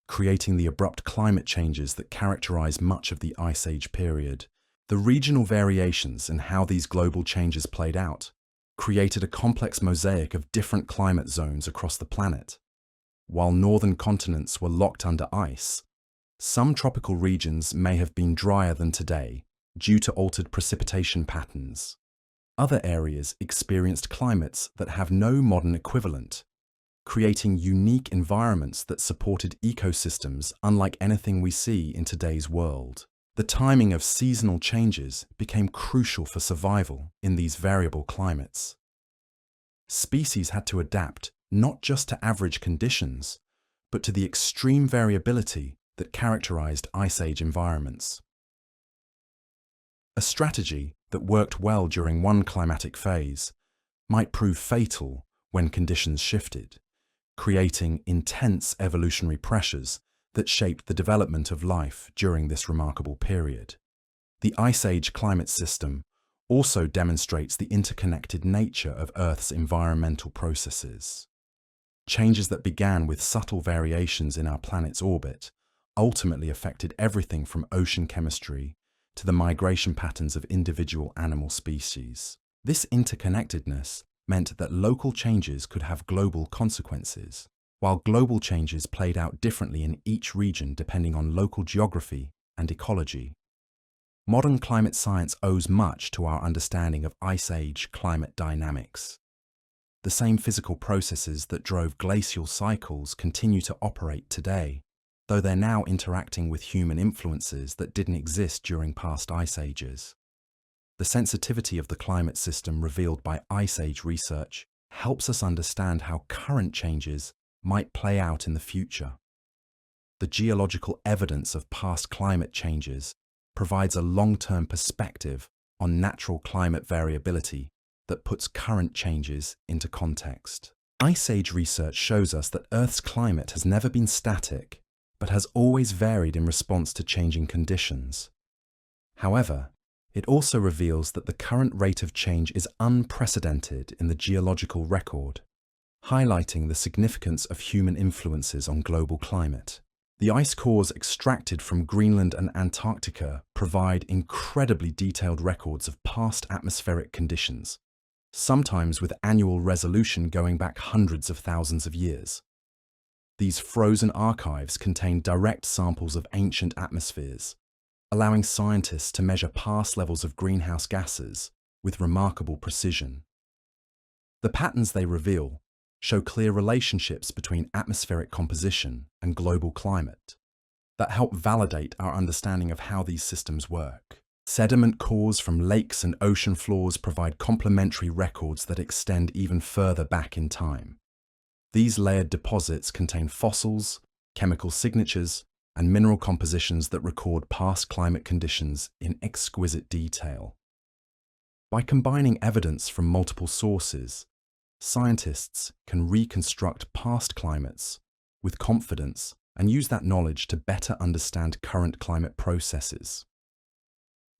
creating the abrupt climate changes that characterize much of the Ice Age period. The regional variations in how these global changes played out created a complex mosaic of different climate zones across the planet. While northern continents were locked under ice, some tropical regions may have been drier than today due to altered precipitation patterns. Other areas experienced climates that have no modern equivalent, creating unique environments that supported ecosystems unlike anything we see in today's world. The timing of seasonal changes became crucial for survival in these variable climates. Species had to adapt not just to average conditions, but to the extreme variability that characterized Ice Age environments. A strategy that worked well during one climatic phase might prove fatal when conditions shifted, creating intense evolutionary pressures that shaped the development of life during this remarkable period. The Ice Age climate system also demonstrates the interconnected nature of Earth's environmental processes. Changes that began with subtle variations in our planet's orbit ultimately affected everything from ocean chemistry to the migration patterns of individual animal species. This interconnectedness meant that local changes could have global consequences, while global changes played out differently in each region depending on local geography and ecology. Modern climate science owes much to our understanding of Ice Age climate dynamics. The same physical processes that drove glacial cycles continue to operate today, though they're now interacting with human influences that didn't exist during past ice ages. The sensitivity of the climate system revealed by Ice Age research helps us understand how current changes might play out in the future. The geological evidence of past climate changes provides a long-term perspective on natural climate variability that puts current changes into context. Ice Age research shows us that Earth's climate has never been static, but has always varied in response to changing conditions. However, it also reveals that the current rate of change is unprecedented in the geological record, highlighting the significance of human influences on global climate. The ice cores extracted from Greenland and Antarctica provide incredibly detailed records of past atmospheric conditions, sometimes with annual resolution going back hundreds of thousands of years. These frozen archives contain direct samples of ancient atmospheres, allowing scientists to measure past levels of greenhouse gases with remarkable precision. The patterns they reveal show clear relationships between atmospheric composition and global climate that help validate our understanding of how these systems work. Sediment cores from lakes and ocean floors provide complementary records that extend even further back in time. These layered deposits contain fossils, chemical signatures, and mineral compositions that record past climate conditions in exquisite detail. By combining evidence from multiple sources, scientists can reconstruct past climates with confidence and use that knowledge to better understand current climate processes.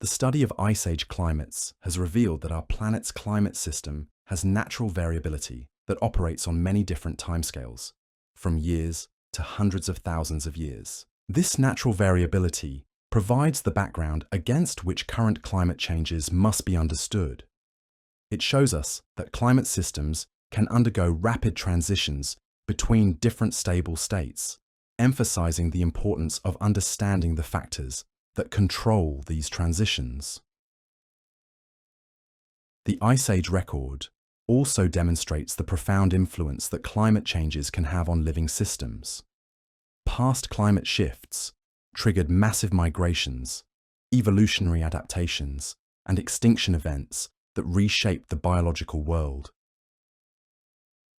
The study of Ice Age climates has revealed that our planet's climate system has natural variability that operates on many different timescales, from years to hundreds of thousands of years. This natural variability provides the background against which current climate changes must be understood. It shows us that climate systems can undergo rapid transitions between different stable states, emphasizing the importance of understanding the factors that control these transitions. The Ice Age record also demonstrates the profound influence that climate changes can have on living systems. Past climate shifts triggered massive migrations, evolutionary adaptations, and extinction events that reshaped the biological world.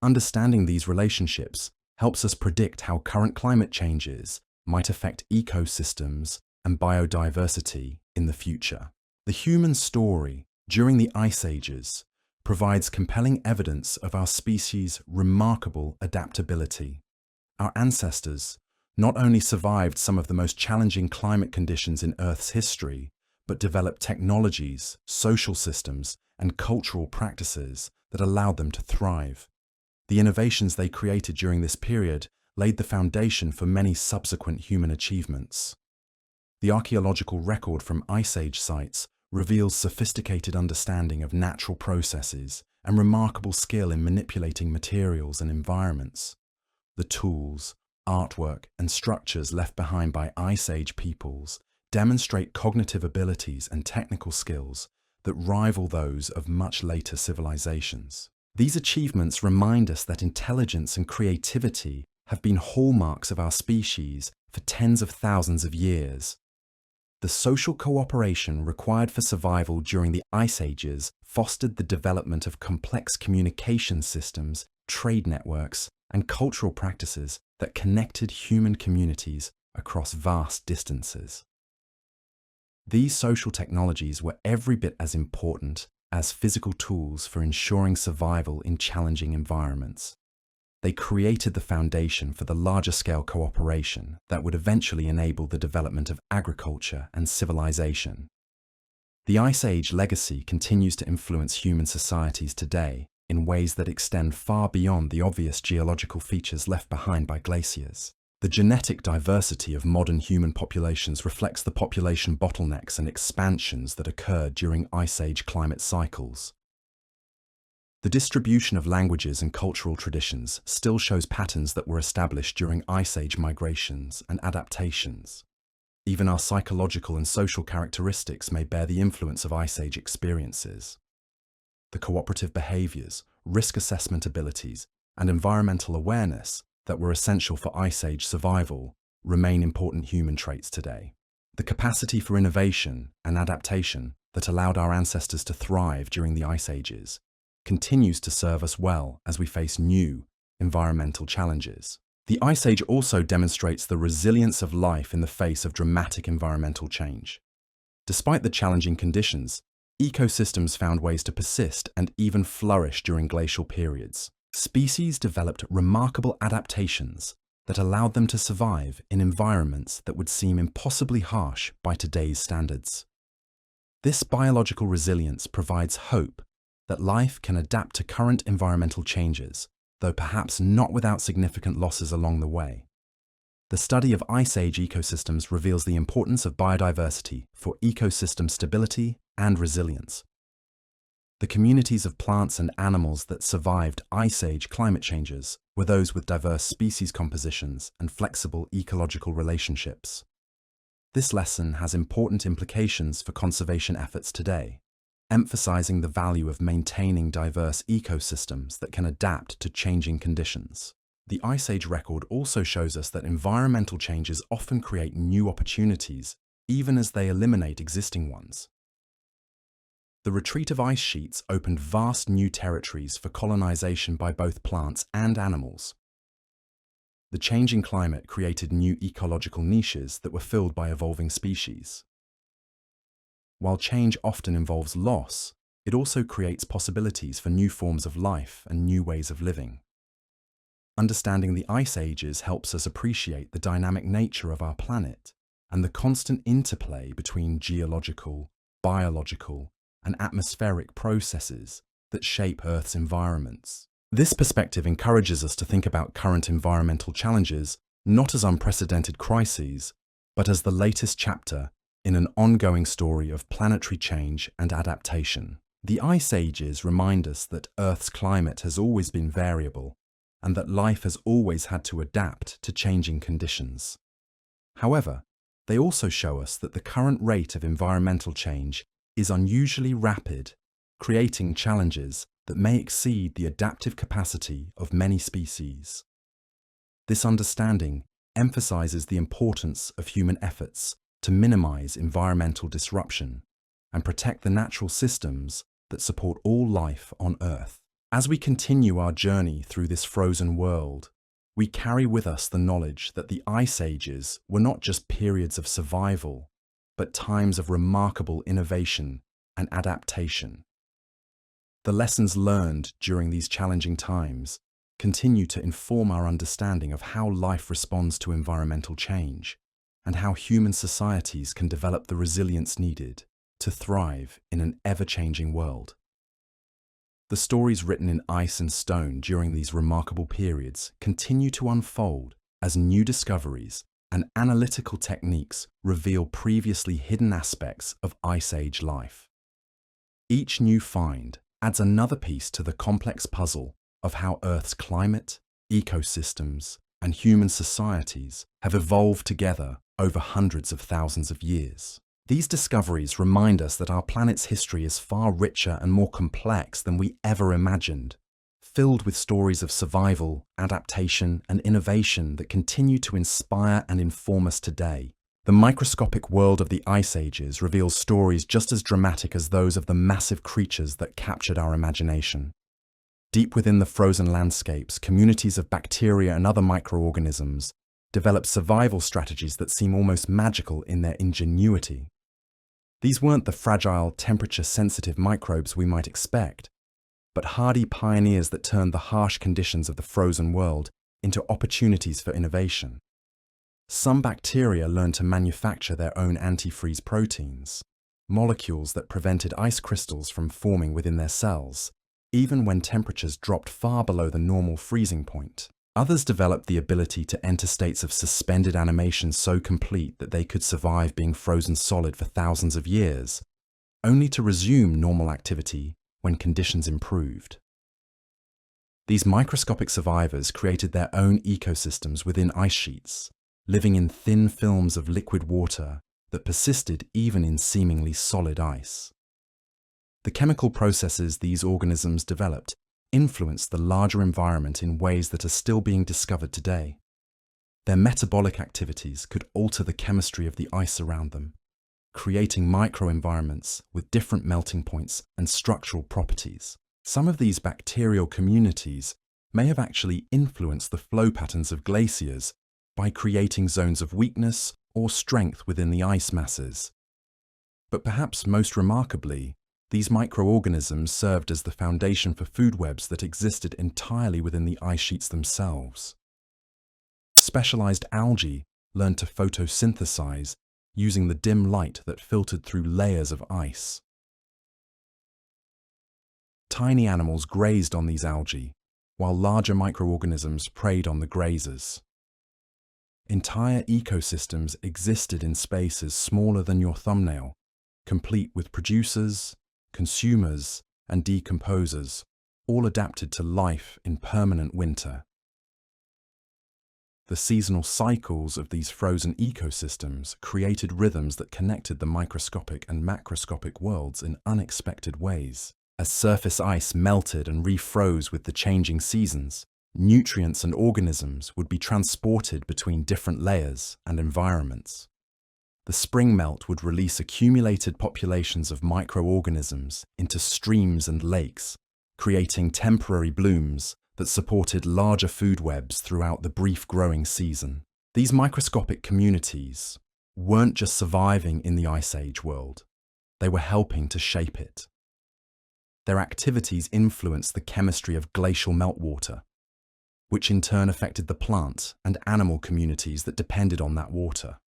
Understanding these relationships helps us predict how current climate changes might affect ecosystems and biodiversity in the future. The human story during the Ice Ages provides compelling evidence of our species' remarkable adaptability. Our ancestors not only survived some of the most challenging climate conditions in Earth's history, but developed technologies, social systems, and cultural practices that allowed them to thrive. The innovations they created during this period laid the foundation for many subsequent human achievements. The archaeological record from Ice Age sites reveals sophisticated understanding of natural processes and remarkable skill in manipulating materials and environments. The tools, artwork, and structures left behind by Ice Age peoples demonstrate cognitive abilities and technical skills that rival those of much later civilizations. These achievements remind us that intelligence and creativity have been hallmarks of our species for tens of thousands of years. The social cooperation required for survival during the Ice Ages fostered the development of complex communication systems, trade networks, and cultural practices that connected human communities across vast distances. These social technologies were every bit as important as physical tools for ensuring survival in challenging environments. They created the foundation for the larger-scale cooperation that would eventually enable the development of agriculture and civilization. The Ice Age legacy continues to influence human societies today in ways that extend far beyond the obvious geological features left behind by glaciers. The genetic diversity of modern human populations reflects the population bottlenecks and expansions that occurred during Ice Age climate cycles. The distribution of languages and cultural traditions still shows patterns that were established during Ice Age migrations and adaptations. Even our psychological and social characteristics may bear the influence of Ice Age experiences. The cooperative behaviors, risk assessment abilities, and environmental awareness that were essential for Ice Age survival remain important human traits today. The capacity for innovation and adaptation that allowed our ancestors to thrive during the Ice Ages continues to serve us well as we face new environmental challenges. The Ice Age also demonstrates the resilience of life in the face of dramatic environmental change. Despite the challenging conditions, ecosystems found ways to persist and even flourish during glacial periods. Species developed remarkable adaptations that allowed them to survive in environments that would seem impossibly harsh by today's standards. This biological resilience provides hope that life can adapt to current environmental changes, though perhaps not without significant losses along the way. The study of Ice Age ecosystems reveals the importance of biodiversity for ecosystem stability and resilience. The communities of plants and animals that survived Ice Age climate changes were those with diverse species compositions and flexible ecological relationships. This lesson has important implications for conservation efforts today, emphasizing the value of maintaining diverse ecosystems that can adapt to changing conditions. The Ice Age record also shows us that environmental changes often create new opportunities, even as they eliminate existing ones. The retreat of ice sheets opened vast new territories for colonization by both plants and animals. The changing climate created new ecological niches that were filled by evolving species. While change often involves loss, it also creates possibilities for new forms of life and new ways of living. Understanding the ice ages helps us appreciate the dynamic nature of our planet and the constant interplay between geological, biological, and atmospheric processes that shape Earth's environments. This perspective encourages us to think about current environmental challenges not as unprecedented crises, but as the latest chapter in an ongoing story of planetary change and adaptation. The ice ages remind us that Earth's climate has always been variable and that life has always had to adapt to changing conditions. However, they also show us that the current rate of environmental change is unusually rapid, creating challenges that may exceed the adaptive capacity of many species. This understanding emphasizes the importance of human efforts to minimize environmental disruption and protect the natural systems that support all life on Earth. As we continue our journey through this frozen world, we carry with us the knowledge that the ice ages were not just periods of survival, but times of remarkable innovation and adaptation. The lessons learned during these challenging times continue to inform our understanding of how life responds to environmental change and how human societies can develop the resilience needed to thrive in an ever-changing world. The stories written in ice and stone during these remarkable periods continue to unfold as new discoveries and analytical techniques reveal previously hidden aspects of Ice Age life. Each new find adds another piece to the complex puzzle of how Earth's climate, ecosystems, and human societies have evolved together over hundreds of thousands of years. These discoveries remind us that our planet's history is far richer and more complex than we ever imagined, filled with stories of survival, adaptation, and innovation that continue to inspire and inform us today. The microscopic world of the Ice Ages reveals stories just as dramatic as those of the massive creatures that captured our imagination. Deep within the frozen landscapes, communities of bacteria and other microorganisms developed survival strategies that seem almost magical in their ingenuity. These weren't the fragile, temperature-sensitive microbes we might expect, but hardy pioneers that turned the harsh conditions of the frozen world into opportunities for innovation. Some bacteria learned to manufacture their own antifreeze proteins, molecules that prevented ice crystals from forming within their cells, even when temperatures dropped far below the normal freezing point. Others developed the ability to enter states of suspended animation so complete that they could survive being frozen solid for thousands of years, only to resume normal activity when conditions improved. These microscopic survivors created their own ecosystems within ice sheets, living in thin films of liquid water that persisted even in seemingly solid ice. The chemical processes these organisms developed influenced the larger environment in ways that are still being discovered today. Their metabolic activities could alter the chemistry of the ice around them, creating microenvironments with different melting points and structural properties. Some of these bacterial communities may have actually influenced the flow patterns of glaciers by creating zones of weakness or strength within the ice masses. But perhaps most remarkably, these microorganisms served as the foundation for food webs that existed entirely within the ice sheets themselves. Specialized algae learned to photosynthesize using the dim light that filtered through layers of ice. Tiny animals grazed on these algae, while larger microorganisms preyed on the grazers. Entire ecosystems existed in spaces smaller than your thumbnail, complete with producers, consumers, and decomposers, all adapted to life in permanent winter. The seasonal cycles of these frozen ecosystems created rhythms that connected the microscopic and macroscopic worlds in unexpected ways. As surface ice melted and refroze with the changing seasons, nutrients and organisms would be transported between different layers and environments. The spring melt would release accumulated populations of microorganisms into streams and lakes, creating temporary blooms that supported larger food webs throughout the brief growing season. These microscopic communities weren't just surviving in the Ice Age world, they were helping to shape it. Their activities influenced the chemistry of glacial meltwater, which in turn affected the plant and animal communities that depended on that water.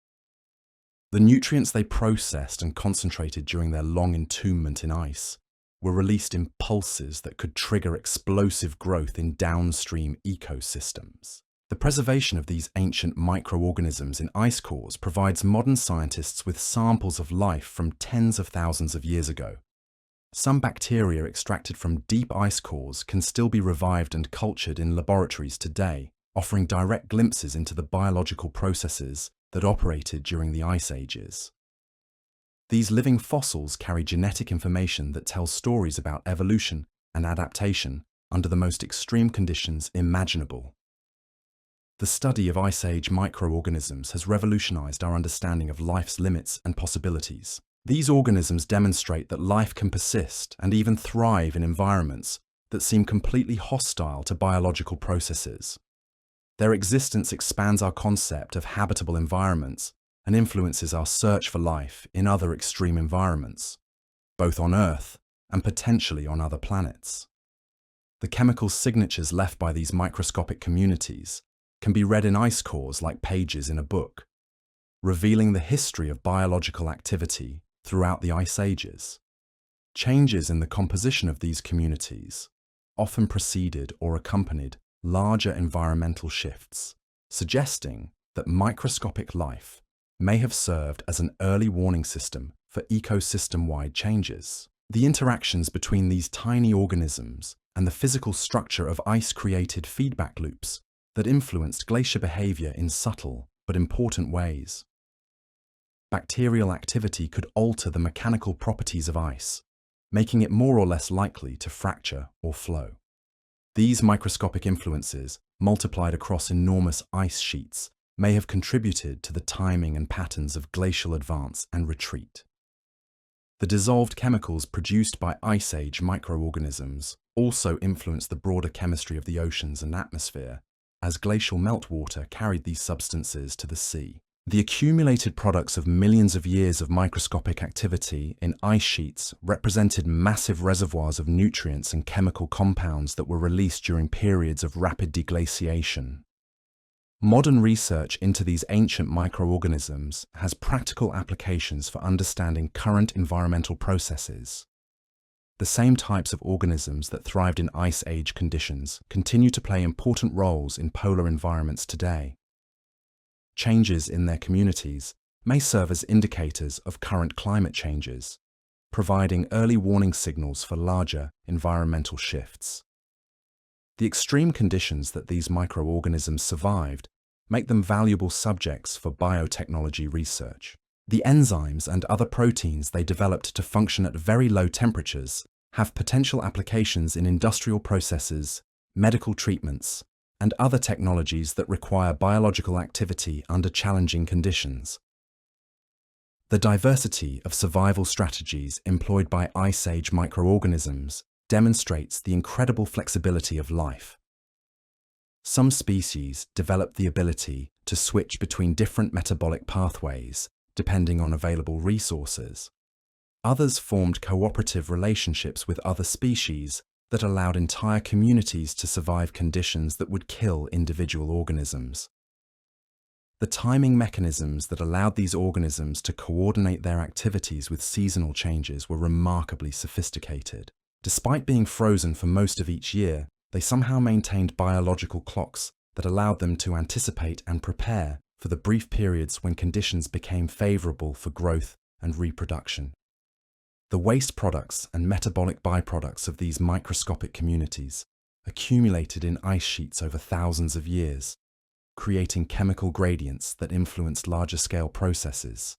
The nutrients they processed and concentrated during their long entombment in ice were released in pulses that could trigger explosive growth in downstream ecosystems. The preservation of these ancient microorganisms in ice cores provides modern scientists with samples of life from tens of thousands of years ago. Some bacteria extracted from deep ice cores can still be revived and cultured in laboratories today, offering direct glimpses into the biological processes that operated during the Ice Ages. These living fossils carry genetic information that tells stories about evolution and adaptation under the most extreme conditions imaginable. The study of Ice Age microorganisms has revolutionized our understanding of life's limits and possibilities. These organisms demonstrate that life can persist and even thrive in environments that seem completely hostile to biological processes. Their existence expands our concept of habitable environments and influences our search for life in other extreme environments, both on Earth and potentially on other planets. The chemical signatures left by these microscopic communities can be read in ice cores like pages in a book, revealing the history of biological activity throughout the Ice Ages. Changes in the composition of these communities often preceded or accompanied larger environmental shifts, suggesting that microscopic life may have served as an early warning system for ecosystem-wide changes. The interactions between these tiny organisms and the physical structure of ice created feedback loops that influenced glacier behavior in subtle but important ways. Bacterial activity could alter the mechanical properties of ice, making it more or less likely to fracture or flow. These microscopic influences, multiplied across enormous ice sheets, may have contributed to the timing and patterns of glacial advance and retreat. The dissolved chemicals produced by Ice Age microorganisms also influenced the broader chemistry of the oceans and atmosphere, as glacial meltwater carried these substances to the sea. The accumulated products of millions of years of microscopic activity in ice sheets represented massive reservoirs of nutrients and chemical compounds that were released during periods of rapid deglaciation. Modern research into these ancient microorganisms has practical applications for understanding current environmental processes. The same types of organisms that thrived in Ice Age conditions continue to play important roles in polar environments today. Changes in their communities may serve as indicators of current climate changes, providing early warning signals for larger environmental shifts. The extreme conditions that these microorganisms survived make them valuable subjects for biotechnology research. The enzymes and other proteins they developed to function at very low temperatures have potential applications in industrial processes, medical treatments, and other technologies that require biological activity under challenging conditions. The diversity of survival strategies employed by Ice Age microorganisms demonstrates the incredible flexibility of life. Some species developed the ability to switch between different metabolic pathways depending on available resources. Others formed cooperative relationships with other species that allowed entire communities to survive conditions that would kill individual organisms. The timing mechanisms that allowed these organisms to coordinate their activities with seasonal changes were remarkably sophisticated. Despite being frozen for most of each year, they somehow maintained biological clocks that allowed them to anticipate and prepare for the brief periods when conditions became favorable for growth and reproduction. The waste products and metabolic byproducts of these microscopic communities accumulated in ice sheets over thousands of years, creating chemical gradients that influenced larger-scale processes.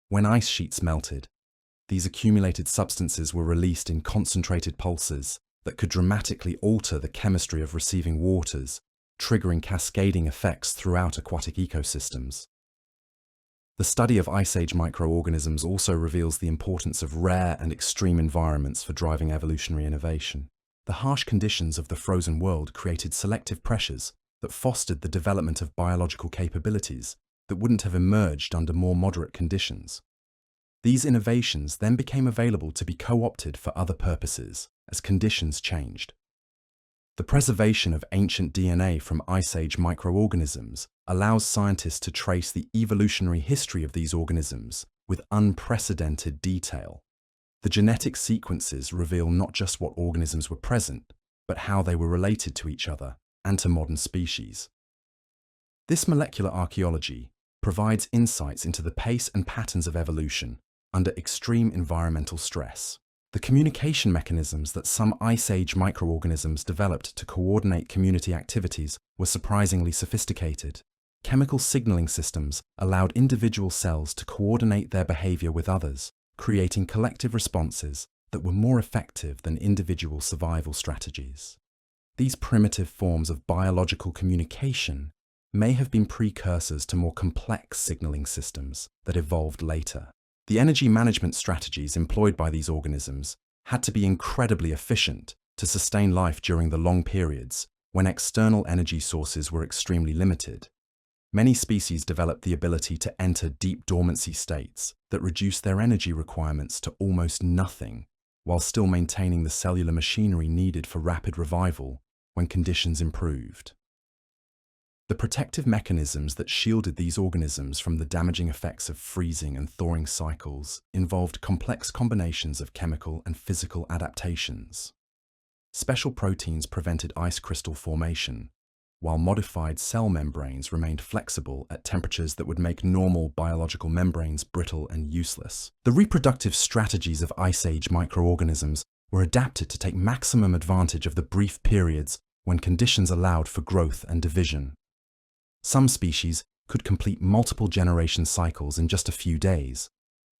When ice sheets melted, these accumulated substances were released in concentrated pulses that could dramatically alter the chemistry of receiving waters, triggering cascading effects throughout aquatic ecosystems. The study of Ice Age microorganisms also reveals the importance of rare and extreme environments for driving evolutionary innovation. The harsh conditions of the frozen world created selective pressures that fostered the development of biological capabilities that wouldn't have emerged under more moderate conditions. These innovations then became available to be co-opted for other purposes as conditions changed. The preservation of ancient DNA from Ice Age microorganisms allows scientists to trace the evolutionary history of these organisms with unprecedented detail. The genetic sequences reveal not just what organisms were present, but how they were related to each other and to modern species. This molecular archaeology provides insights into the pace and patterns of evolution under extreme environmental stress. The communication mechanisms that some Ice Age microorganisms developed to coordinate community activities were surprisingly sophisticated. Chemical signaling systems allowed individual cells to coordinate their behavior with others, creating collective responses that were more effective than individual survival strategies. These primitive forms of biological communication may have been precursors to more complex signaling systems that evolved later. The energy management strategies employed by these organisms had to be incredibly efficient to sustain life during the long periods when external energy sources were extremely limited. Many species developed the ability to enter deep dormancy states that reduced their energy requirements to almost nothing, while still maintaining the cellular machinery needed for rapid revival when conditions improved. The protective mechanisms that shielded these organisms from the damaging effects of freezing and thawing cycles involved complex combinations of chemical and physical adaptations. Special proteins prevented ice crystal formation, while modified cell membranes remained flexible at temperatures that would make normal biological membranes brittle and useless. The reproductive strategies of Ice Age microorganisms were adapted to take maximum advantage of the brief periods when conditions allowed for growth and division. Some species could complete multiple generation cycles in just a few days,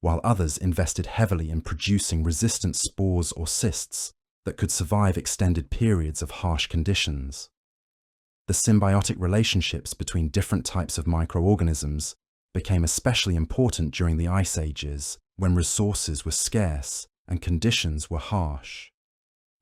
while others invested heavily in producing resistant spores or cysts that could survive extended periods of harsh conditions. The symbiotic relationships between different types of microorganisms became especially important during the Ice Ages, when resources were scarce and conditions were harsh.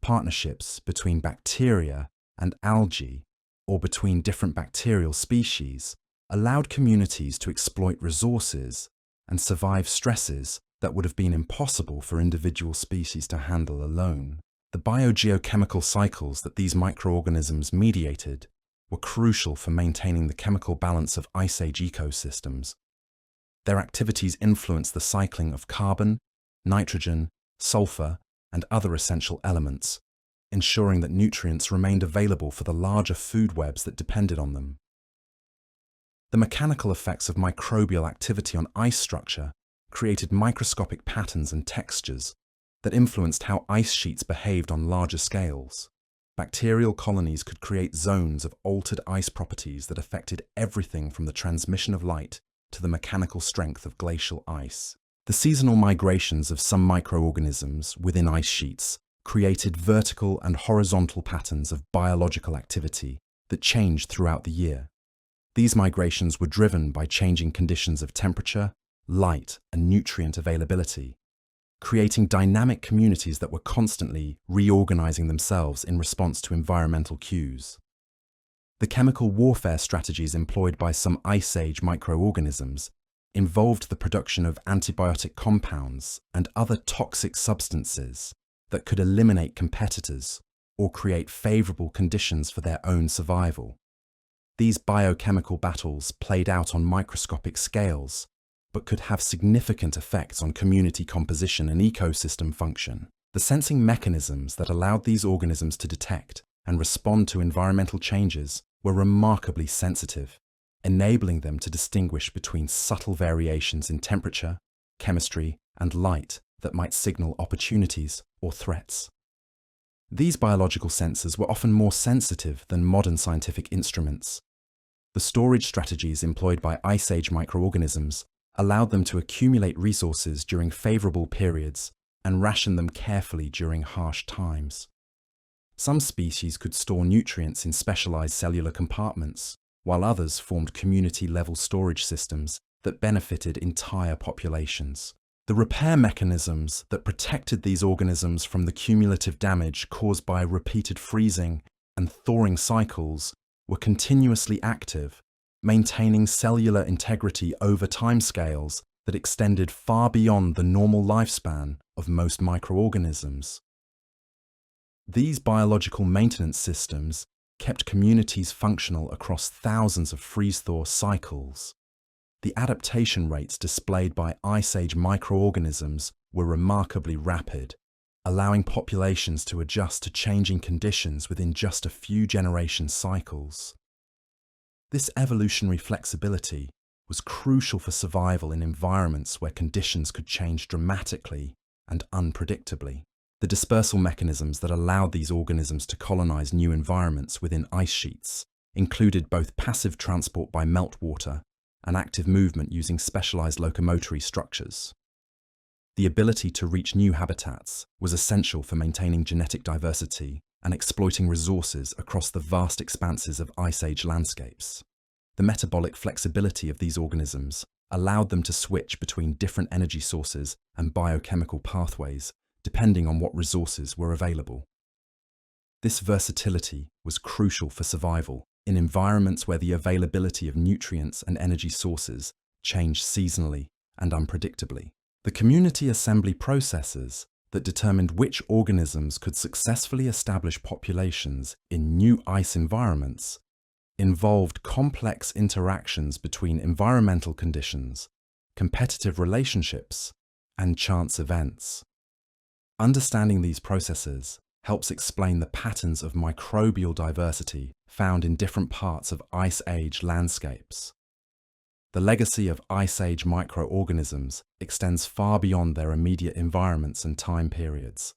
Partnerships between bacteria and algae, or between different bacterial species, allowed communities to exploit resources and survive stresses that would have been impossible for individual species to handle alone. The biogeochemical cycles that these microorganisms mediated were crucial for maintaining the chemical balance of Ice Age ecosystems. Their activities influenced the cycling of carbon, nitrogen, sulfur, and other essential elements, ensuring that nutrients remained available for the larger food webs that depended on them. The mechanical effects of microbial activity on ice structure created microscopic patterns and textures that influenced how ice sheets behaved on larger scales. Bacterial colonies could create zones of altered ice properties that affected everything from the transmission of light to the mechanical strength of glacial ice. The seasonal migrations of some microorganisms within ice sheets created vertical and horizontal patterns of biological activity that changed throughout the year. These migrations were driven by changing conditions of temperature, light, and nutrient availability, creating dynamic communities that were constantly reorganizing themselves in response to environmental cues. The chemical warfare strategies employed by some Ice Age microorganisms involved the production of antibiotic compounds and other toxic substances that could eliminate competitors or create favorable conditions for their own survival. These biochemical battles played out on microscopic scales, but could have significant effects on community composition and ecosystem function. The sensing mechanisms that allowed these organisms to detect and respond to environmental changes were remarkably sensitive, enabling them to distinguish between subtle variations in temperature, chemistry, and light that might signal opportunities or threats. These biological sensors were often more sensitive than modern scientific instruments. The storage strategies employed by Ice Age microorganisms allowed them to accumulate resources during favorable periods and ration them carefully during harsh times. Some species could store nutrients in specialized cellular compartments, while others formed community-level storage systems that benefited entire populations. The repair mechanisms that protected these organisms from the cumulative damage caused by repeated freezing and thawing cycles were continuously active, maintaining cellular integrity over timescales that extended far beyond the normal lifespan of most microorganisms. These biological maintenance systems kept communities functional across thousands of freeze-thaw cycles. The adaptation rates displayed by Ice Age microorganisms were remarkably rapid, allowing populations to adjust to changing conditions within just a few generation cycles. This evolutionary flexibility was crucial for survival in environments where conditions could change dramatically and unpredictably. The dispersal mechanisms that allowed these organisms to colonize new environments within ice sheets included both passive transport by meltwater and active movement using specialized locomotory structures. The ability to reach new habitats was essential for maintaining genetic diversity and exploiting resources across the vast expanses of Ice Age landscapes. The metabolic flexibility of these organisms allowed them to switch between different energy sources and biochemical pathways depending on what resources were available. This versatility was crucial for survival in environments where the availability of nutrients and energy sources changed seasonally and unpredictably. The community assembly processes that determined which organisms could successfully establish populations in new ice environments involved complex interactions between environmental conditions, competitive relationships, and chance events. Understanding these processes helps explain the patterns of microbial diversity found in different parts of Ice Age landscapes. The legacy of Ice Age microorganisms extends far beyond their immediate environments and time periods.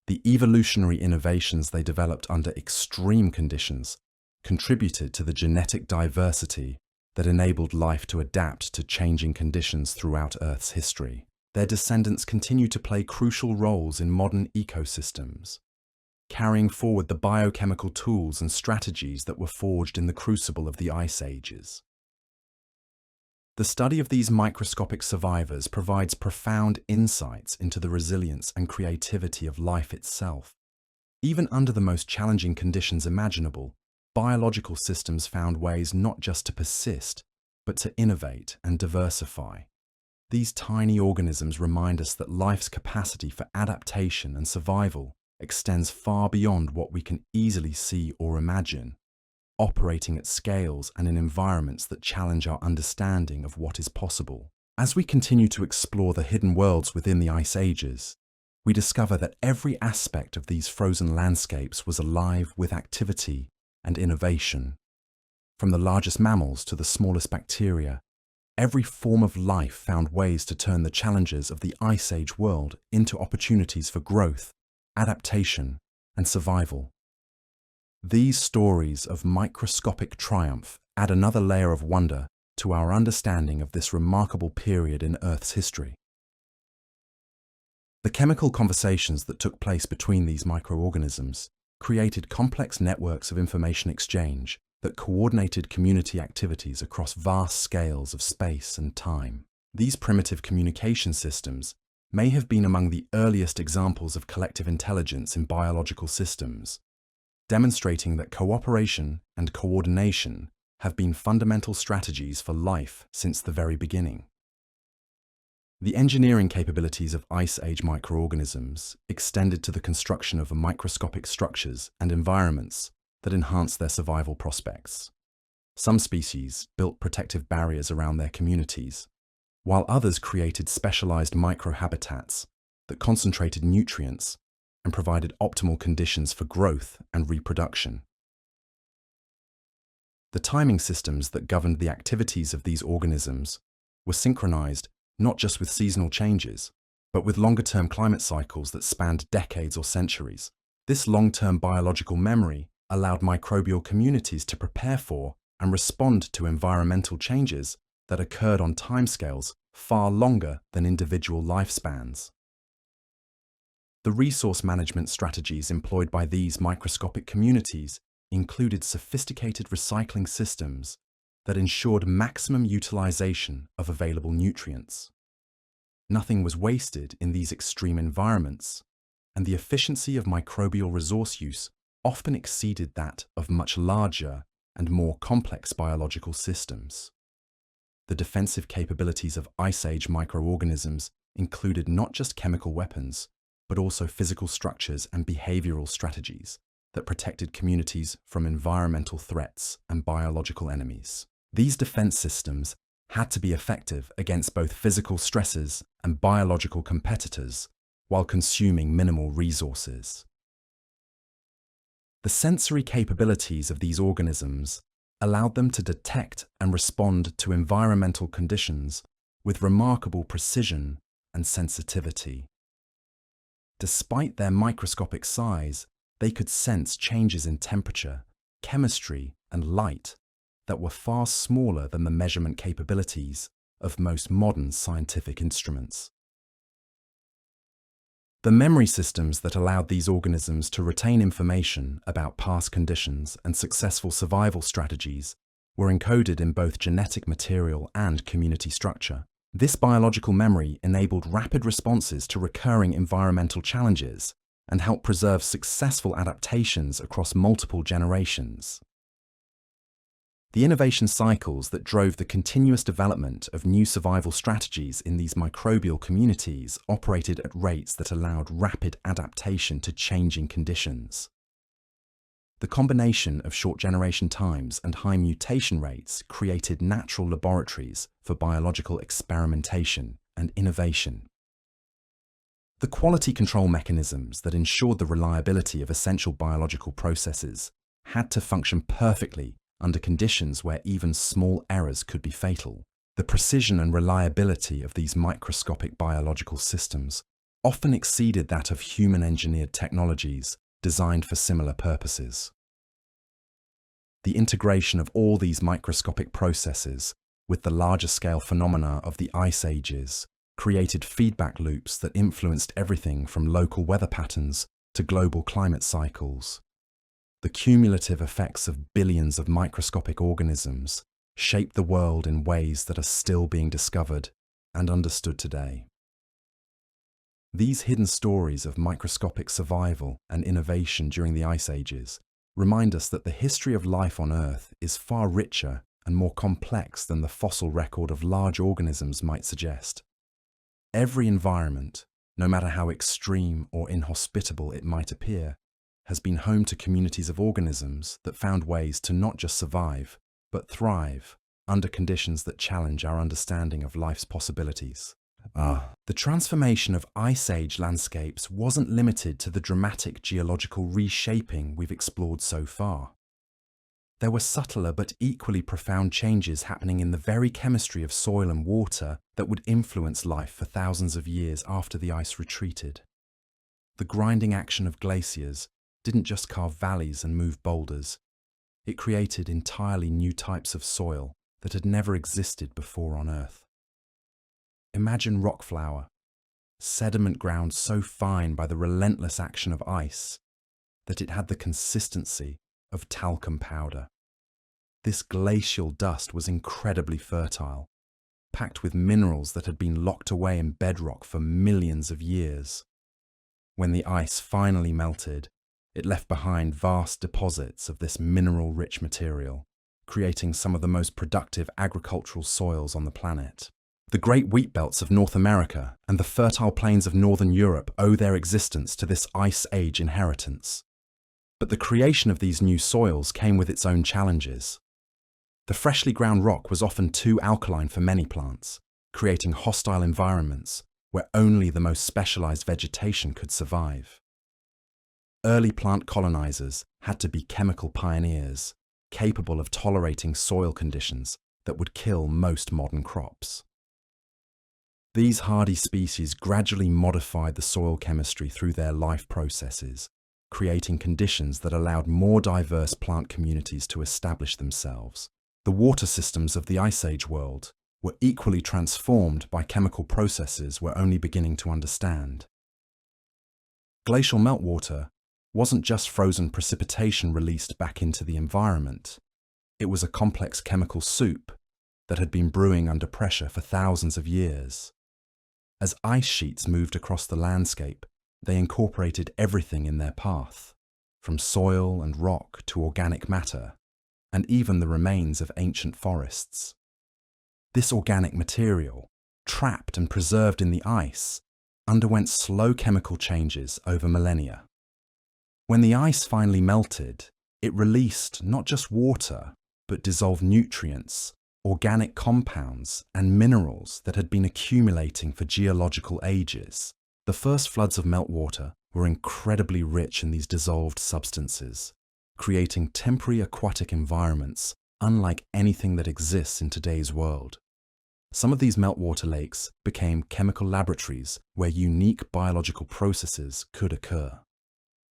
The evolutionary innovations they developed under extreme conditions contributed to the genetic diversity that enabled life to adapt to changing conditions throughout Earth's history. Their descendants continue to play crucial roles in modern ecosystems, carrying forward the biochemical tools and strategies that were forged in the crucible of the Ice Ages. The study of these microscopic survivors provides profound insights into the resilience and creativity of life itself. Even under the most challenging conditions imaginable, biological systems found ways not just to persist, but to innovate and diversify. These tiny organisms remind us that life's capacity for adaptation and survival extends far beyond what we can easily see or imagine, operating at scales and in environments that challenge our understanding of what is possible. As we continue to explore the hidden worlds within the Ice Ages, we discover that every aspect of these frozen landscapes was alive with activity and innovation. From the largest mammals to the smallest bacteria, every form of life found ways to turn the challenges of the Ice Age world into opportunities for growth, adaptation, and survival. These stories of microscopic triumph add another layer of wonder to our understanding of this remarkable period in Earth's history. The chemical conversations that took place between these microorganisms created complex networks of information exchange that coordinated community activities across vast scales of space and time. These primitive communication systems may have been among the earliest examples of collective intelligence in biological systems, demonstrating that cooperation and coordination have been fundamental strategies for life since the very beginning. The engineering capabilities of Ice Age microorganisms extended to the construction of microscopic structures and environments that enhanced their survival prospects. Some species built protective barriers around their communities, while others created specialized microhabitats that concentrated nutrients and provided optimal conditions for growth and reproduction. The timing systems that governed the activities of these organisms were synchronized not just with seasonal changes, but with longer-term climate cycles that spanned decades or centuries. This long-term biological memory allowed microbial communities to prepare for and respond to environmental changes that occurred on timescales far longer than individual lifespans. The resource management strategies employed by these microscopic communities included sophisticated recycling systems that ensured maximum utilization of available nutrients. Nothing was wasted in these extreme environments, and the efficiency of microbial resource use often exceeded that of much larger and more complex biological systems. The defensive capabilities of Ice Age microorganisms included not just chemical weapons, but also physical structures and behavioral strategies that protected communities from environmental threats and biological enemies. These defense systems had to be effective against both physical stresses and biological competitors while consuming minimal resources. The sensory capabilities of these organisms allowed them to detect and respond to environmental conditions with remarkable precision and sensitivity. Despite their microscopic size, they could sense changes in temperature, chemistry, and light that were far smaller than the measurement capabilities of most modern scientific instruments. The memory systems that allowed these organisms to retain information about past conditions and successful survival strategies were encoded in both genetic material and community structure. This biological memory enabled rapid responses to recurring environmental challenges and helped preserve successful adaptations across multiple generations. The innovation cycles that drove the continuous development of new survival strategies in these microbial communities operated at rates that allowed rapid adaptation to changing conditions. The combination of short generation times and high mutation rates created natural laboratories for biological experimentation and innovation. The quality control mechanisms that ensured the reliability of essential biological processes had to function perfectly under conditions where even small errors could be fatal. The precision and reliability of these microscopic biological systems often exceeded that of human-engineered technologies designed for similar purposes. The integration of all these microscopic processes with the larger-scale phenomena of the Ice Ages created feedback loops that influenced everything from local weather patterns to global climate cycles. The cumulative effects of billions of microscopic organisms shaped the world in ways that are still being discovered and understood today. These hidden stories of microscopic survival and innovation during the Ice Ages remind us that the history of life on Earth is far richer and more complex than the fossil record of large organisms might suggest. Every environment, no matter how extreme or inhospitable it might appear, has been home to communities of organisms that found ways to not just survive, but thrive under conditions that challenge our understanding of life's possibilities. The transformation of Ice Age landscapes wasn't limited to the dramatic geological reshaping we've explored so far. There were subtler but equally profound changes happening in the very chemistry of soil and water that would influence life for thousands of years after the ice retreated. The grinding action of glaciers didn't just carve valleys and move boulders. It created entirely new types of soil that had never existed before on Earth. Imagine rock flour, sediment ground so fine by the relentless action of ice that it had the consistency of talcum powder. This glacial dust was incredibly fertile, packed with minerals that had been locked away in bedrock for millions of years. When the ice finally melted, it left behind vast deposits of this mineral-rich material, creating some of the most productive agricultural soils on the planet. The great wheat belts of North America and the fertile plains of Northern Europe owe their existence to this Ice Age inheritance. But the creation of these new soils came with its own challenges. The freshly ground rock was often too alkaline for many plants, creating hostile environments where only the most specialized vegetation could survive. Early plant colonizers had to be chemical pioneers, capable of tolerating soil conditions that would kill most modern crops. These hardy species gradually modified the soil chemistry through their life processes, creating conditions that allowed more diverse plant communities to establish themselves. The water systems of the Ice Age world were equally transformed by chemical processes we're only beginning to understand. Glacial meltwater wasn't just frozen precipitation released back into the environment. It was a complex chemical soup that had been brewing under pressure for thousands of years. As ice sheets moved across the landscape, they incorporated everything in their path, from soil and rock to organic matter, and even the remains of ancient forests. This organic material, trapped and preserved in the ice, underwent slow chemical changes over millennia. When the ice finally melted, it released not just water, but dissolved nutrients, organic compounds, and minerals that had been accumulating for geological ages. The first floods of meltwater were incredibly rich in these dissolved substances, creating temporary aquatic environments unlike anything that exists in today's world. Some of these meltwater lakes became chemical laboratories where unique biological processes could occur.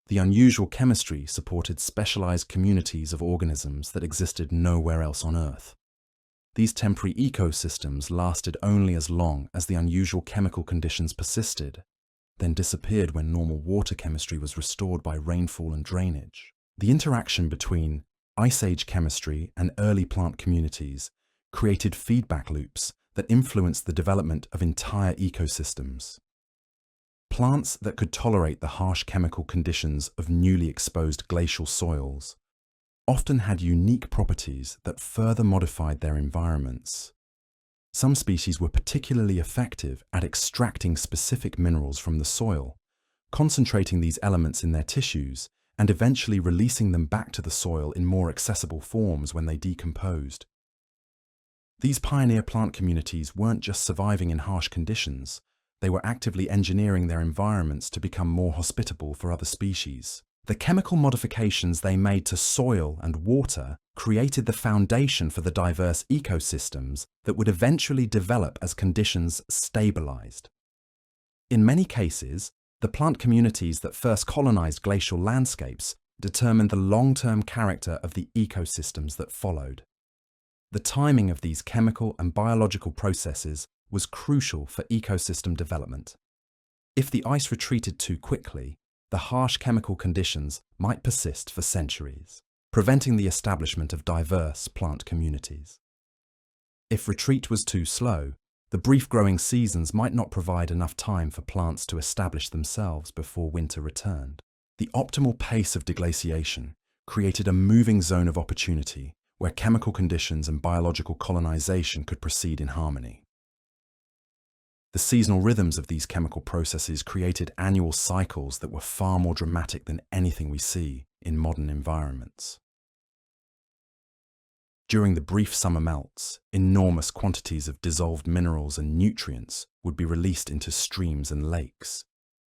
The unusual chemistry supported specialized communities of organisms that existed nowhere else on Earth. These temporary ecosystems lasted only as long as the unusual chemical conditions persisted, then disappeared when normal water chemistry was restored by rainfall and drainage. The interaction between Ice Age chemistry and early plant communities created feedback loops that influenced the development of entire ecosystems. Plants that could tolerate the harsh chemical conditions of newly exposed glacial soils often had unique properties that further modified their environments. Some species were particularly effective at extracting specific minerals from the soil, concentrating these elements in their tissues, and eventually releasing them back to the soil in more accessible forms when they decomposed. These pioneer plant communities weren't just surviving in harsh conditions, they were actively engineering their environments to become more hospitable for other species. The chemical modifications they made to soil and water created the foundation for the diverse ecosystems that would eventually develop as conditions stabilized. In many cases, the plant communities that first colonized glacial landscapes determined the long-term character of the ecosystems that followed. The timing of these chemical and biological processes was crucial for ecosystem development. If the ice retreated too quickly, the harsh chemical conditions might persist for centuries, preventing the establishment of diverse plant communities. If retreat was too slow, the brief growing seasons might not provide enough time for plants to establish themselves before winter returned. The optimal pace of deglaciation created a moving zone of opportunity where chemical conditions and biological colonization could proceed in harmony. The seasonal rhythms of these chemical processes created annual cycles that were far more dramatic than anything we see in modern environments. During the brief summer melts, enormous quantities of dissolved minerals and nutrients would be released into streams and lakes,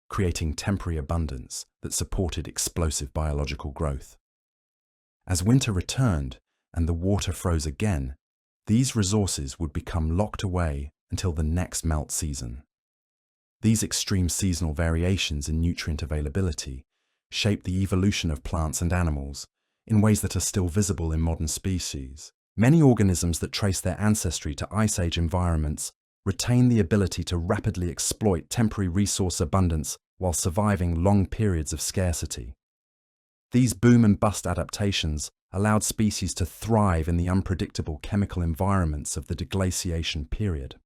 creating temporary abundance that supported explosive biological growth. As winter returned and the water froze again, these resources would become locked away until the next melt season. These extreme seasonal variations in nutrient availability shape the evolution of plants and animals in ways that are still visible in modern species. Many organisms that trace their ancestry to Ice Age environments retain the ability to rapidly exploit temporary resource abundance while surviving long periods of scarcity. These boom and bust adaptations allowed species to thrive in the unpredictable chemical environments of the deglaciation period.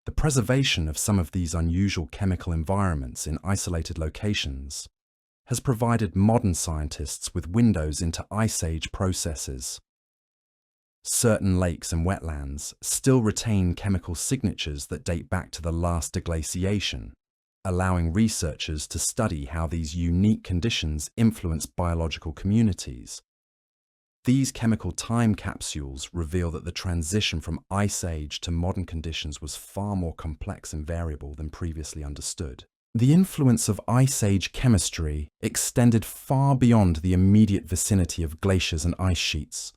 The preservation of some of these unusual chemical environments in isolated locations has provided modern scientists with windows into Ice Age processes. Certain lakes and wetlands still retain chemical signatures that date back to the last deglaciation, allowing researchers to study how these unique conditions influence biological communities. These chemical time capsules reveal that the transition from Ice Age to modern conditions was far more complex and variable than previously understood. The influence of Ice Age chemistry extended far beyond the immediate vicinity of glaciers and ice sheets.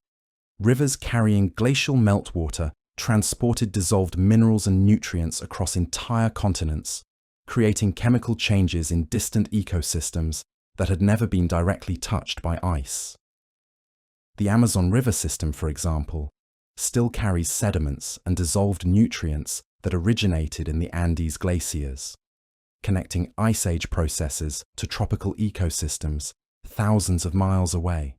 Rivers carrying glacial meltwater transported dissolved minerals and nutrients across entire continents, creating chemical changes in distant ecosystems that had never been directly touched by ice. The Amazon River system, for example, still carries sediments and dissolved nutrients that originated in the Andes glaciers, connecting Ice Age processes to tropical ecosystems thousands of miles away.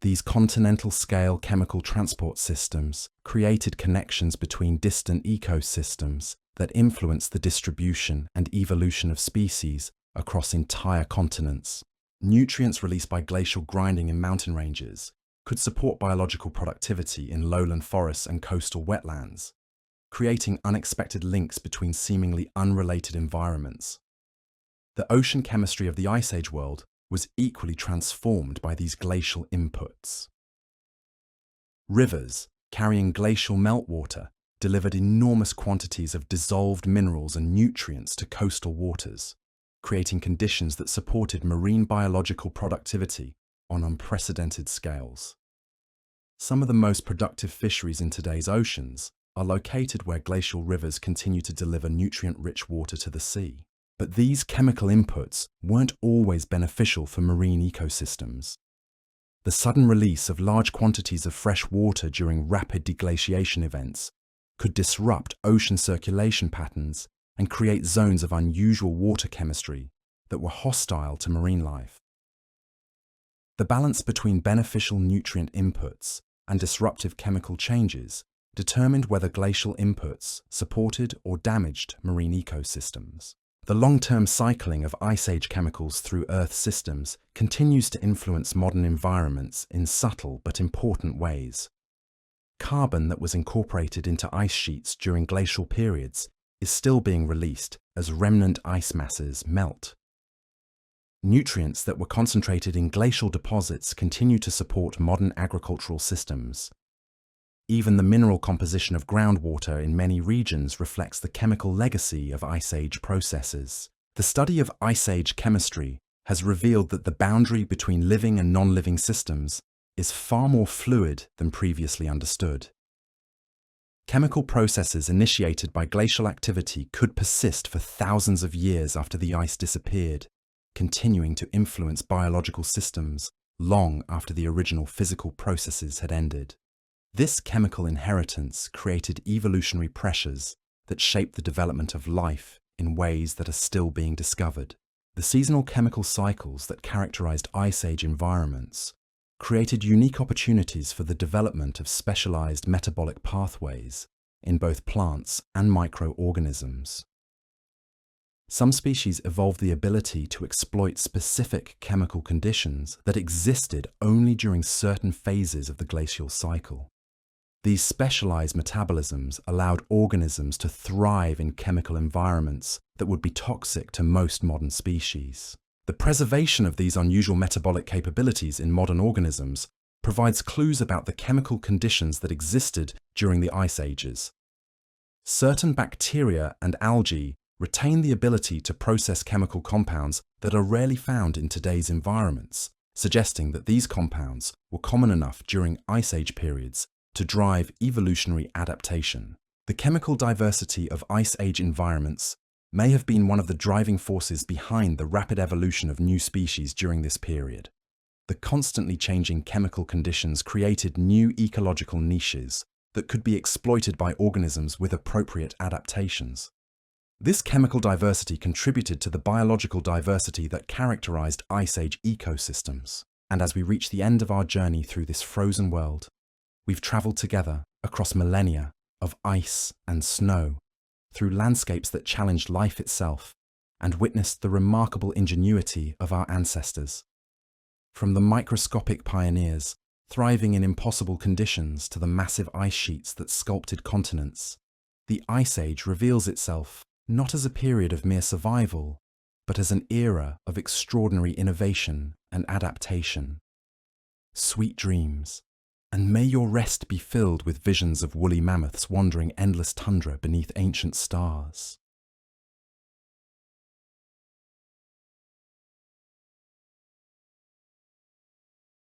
These continental-scale chemical transport systems created connections between distant ecosystems that influenced the distribution and evolution of species across entire continents. Nutrients released by glacial grinding in mountain ranges could support biological productivity in lowland forests and coastal wetlands, creating unexpected links between seemingly unrelated environments. The ocean chemistry of the Ice Age world was equally transformed by these glacial inputs. Rivers, carrying glacial meltwater, delivered enormous quantities of dissolved minerals and nutrients to coastal waters, creating conditions that supported marine biological productivity on unprecedented scales. Some of the most productive fisheries in today's oceans are located where glacial rivers continue to deliver nutrient-rich water to the sea. But these chemical inputs weren't always beneficial for marine ecosystems. The sudden release of large quantities of fresh water during rapid deglaciation events could disrupt ocean circulation patterns and create zones of unusual water chemistry that were hostile to marine life. The balance between beneficial nutrient inputs and disruptive chemical changes determined whether glacial inputs supported or damaged marine ecosystems. The long-term cycling of Ice Age chemicals through Earth's systems continues to influence modern environments in subtle but important ways. Carbon that was incorporated into ice sheets during glacial periods is still being released as remnant ice masses melt. Nutrients that were concentrated in glacial deposits continue to support modern agricultural systems. Even the mineral composition of groundwater in many regions reflects the chemical legacy of Ice Age processes. The study of Ice Age chemistry has revealed that the boundary between living and non-living systems is far more fluid than previously understood. Chemical processes initiated by glacial activity could persist for thousands of years after the ice disappeared, continuing to influence biological systems long after the original physical processes had ended. This chemical inheritance created evolutionary pressures that shaped the development of life in ways that are still being discovered. The seasonal chemical cycles that characterized Ice Age environments created unique opportunities for the development of specialized metabolic pathways in both plants and microorganisms. Some species evolved the ability to exploit specific chemical conditions that existed only during certain phases of the glacial cycle. These specialized metabolisms allowed organisms to thrive in chemical environments that would be toxic to most modern species. The preservation of these unusual metabolic capabilities in modern organisms provides clues about the chemical conditions that existed during the Ice Ages. Certain bacteria and algae retain the ability to process chemical compounds that are rarely found in today's environments, suggesting that these compounds were common enough during Ice Age periods to drive evolutionary adaptation. The chemical diversity of Ice Age environments may have been one of the driving forces behind the rapid evolution of new species during this period. The constantly changing chemical conditions created new ecological niches that could be exploited by organisms with appropriate adaptations. This chemical diversity contributed to the biological diversity that characterized Ice Age ecosystems. And as we reach the end of our journey through this frozen world, we've traveled together across millennia of ice and snow, through landscapes that challenged life itself, and witnessed the remarkable ingenuity of our ancestors. From the microscopic pioneers, thriving in impossible conditions, to the massive ice sheets that sculpted continents, the Ice Age reveals itself not as a period of mere survival, but as an era of extraordinary innovation and adaptation. Sweet dreams, and may your rest be filled with visions of woolly mammoths wandering endless tundra beneath ancient stars.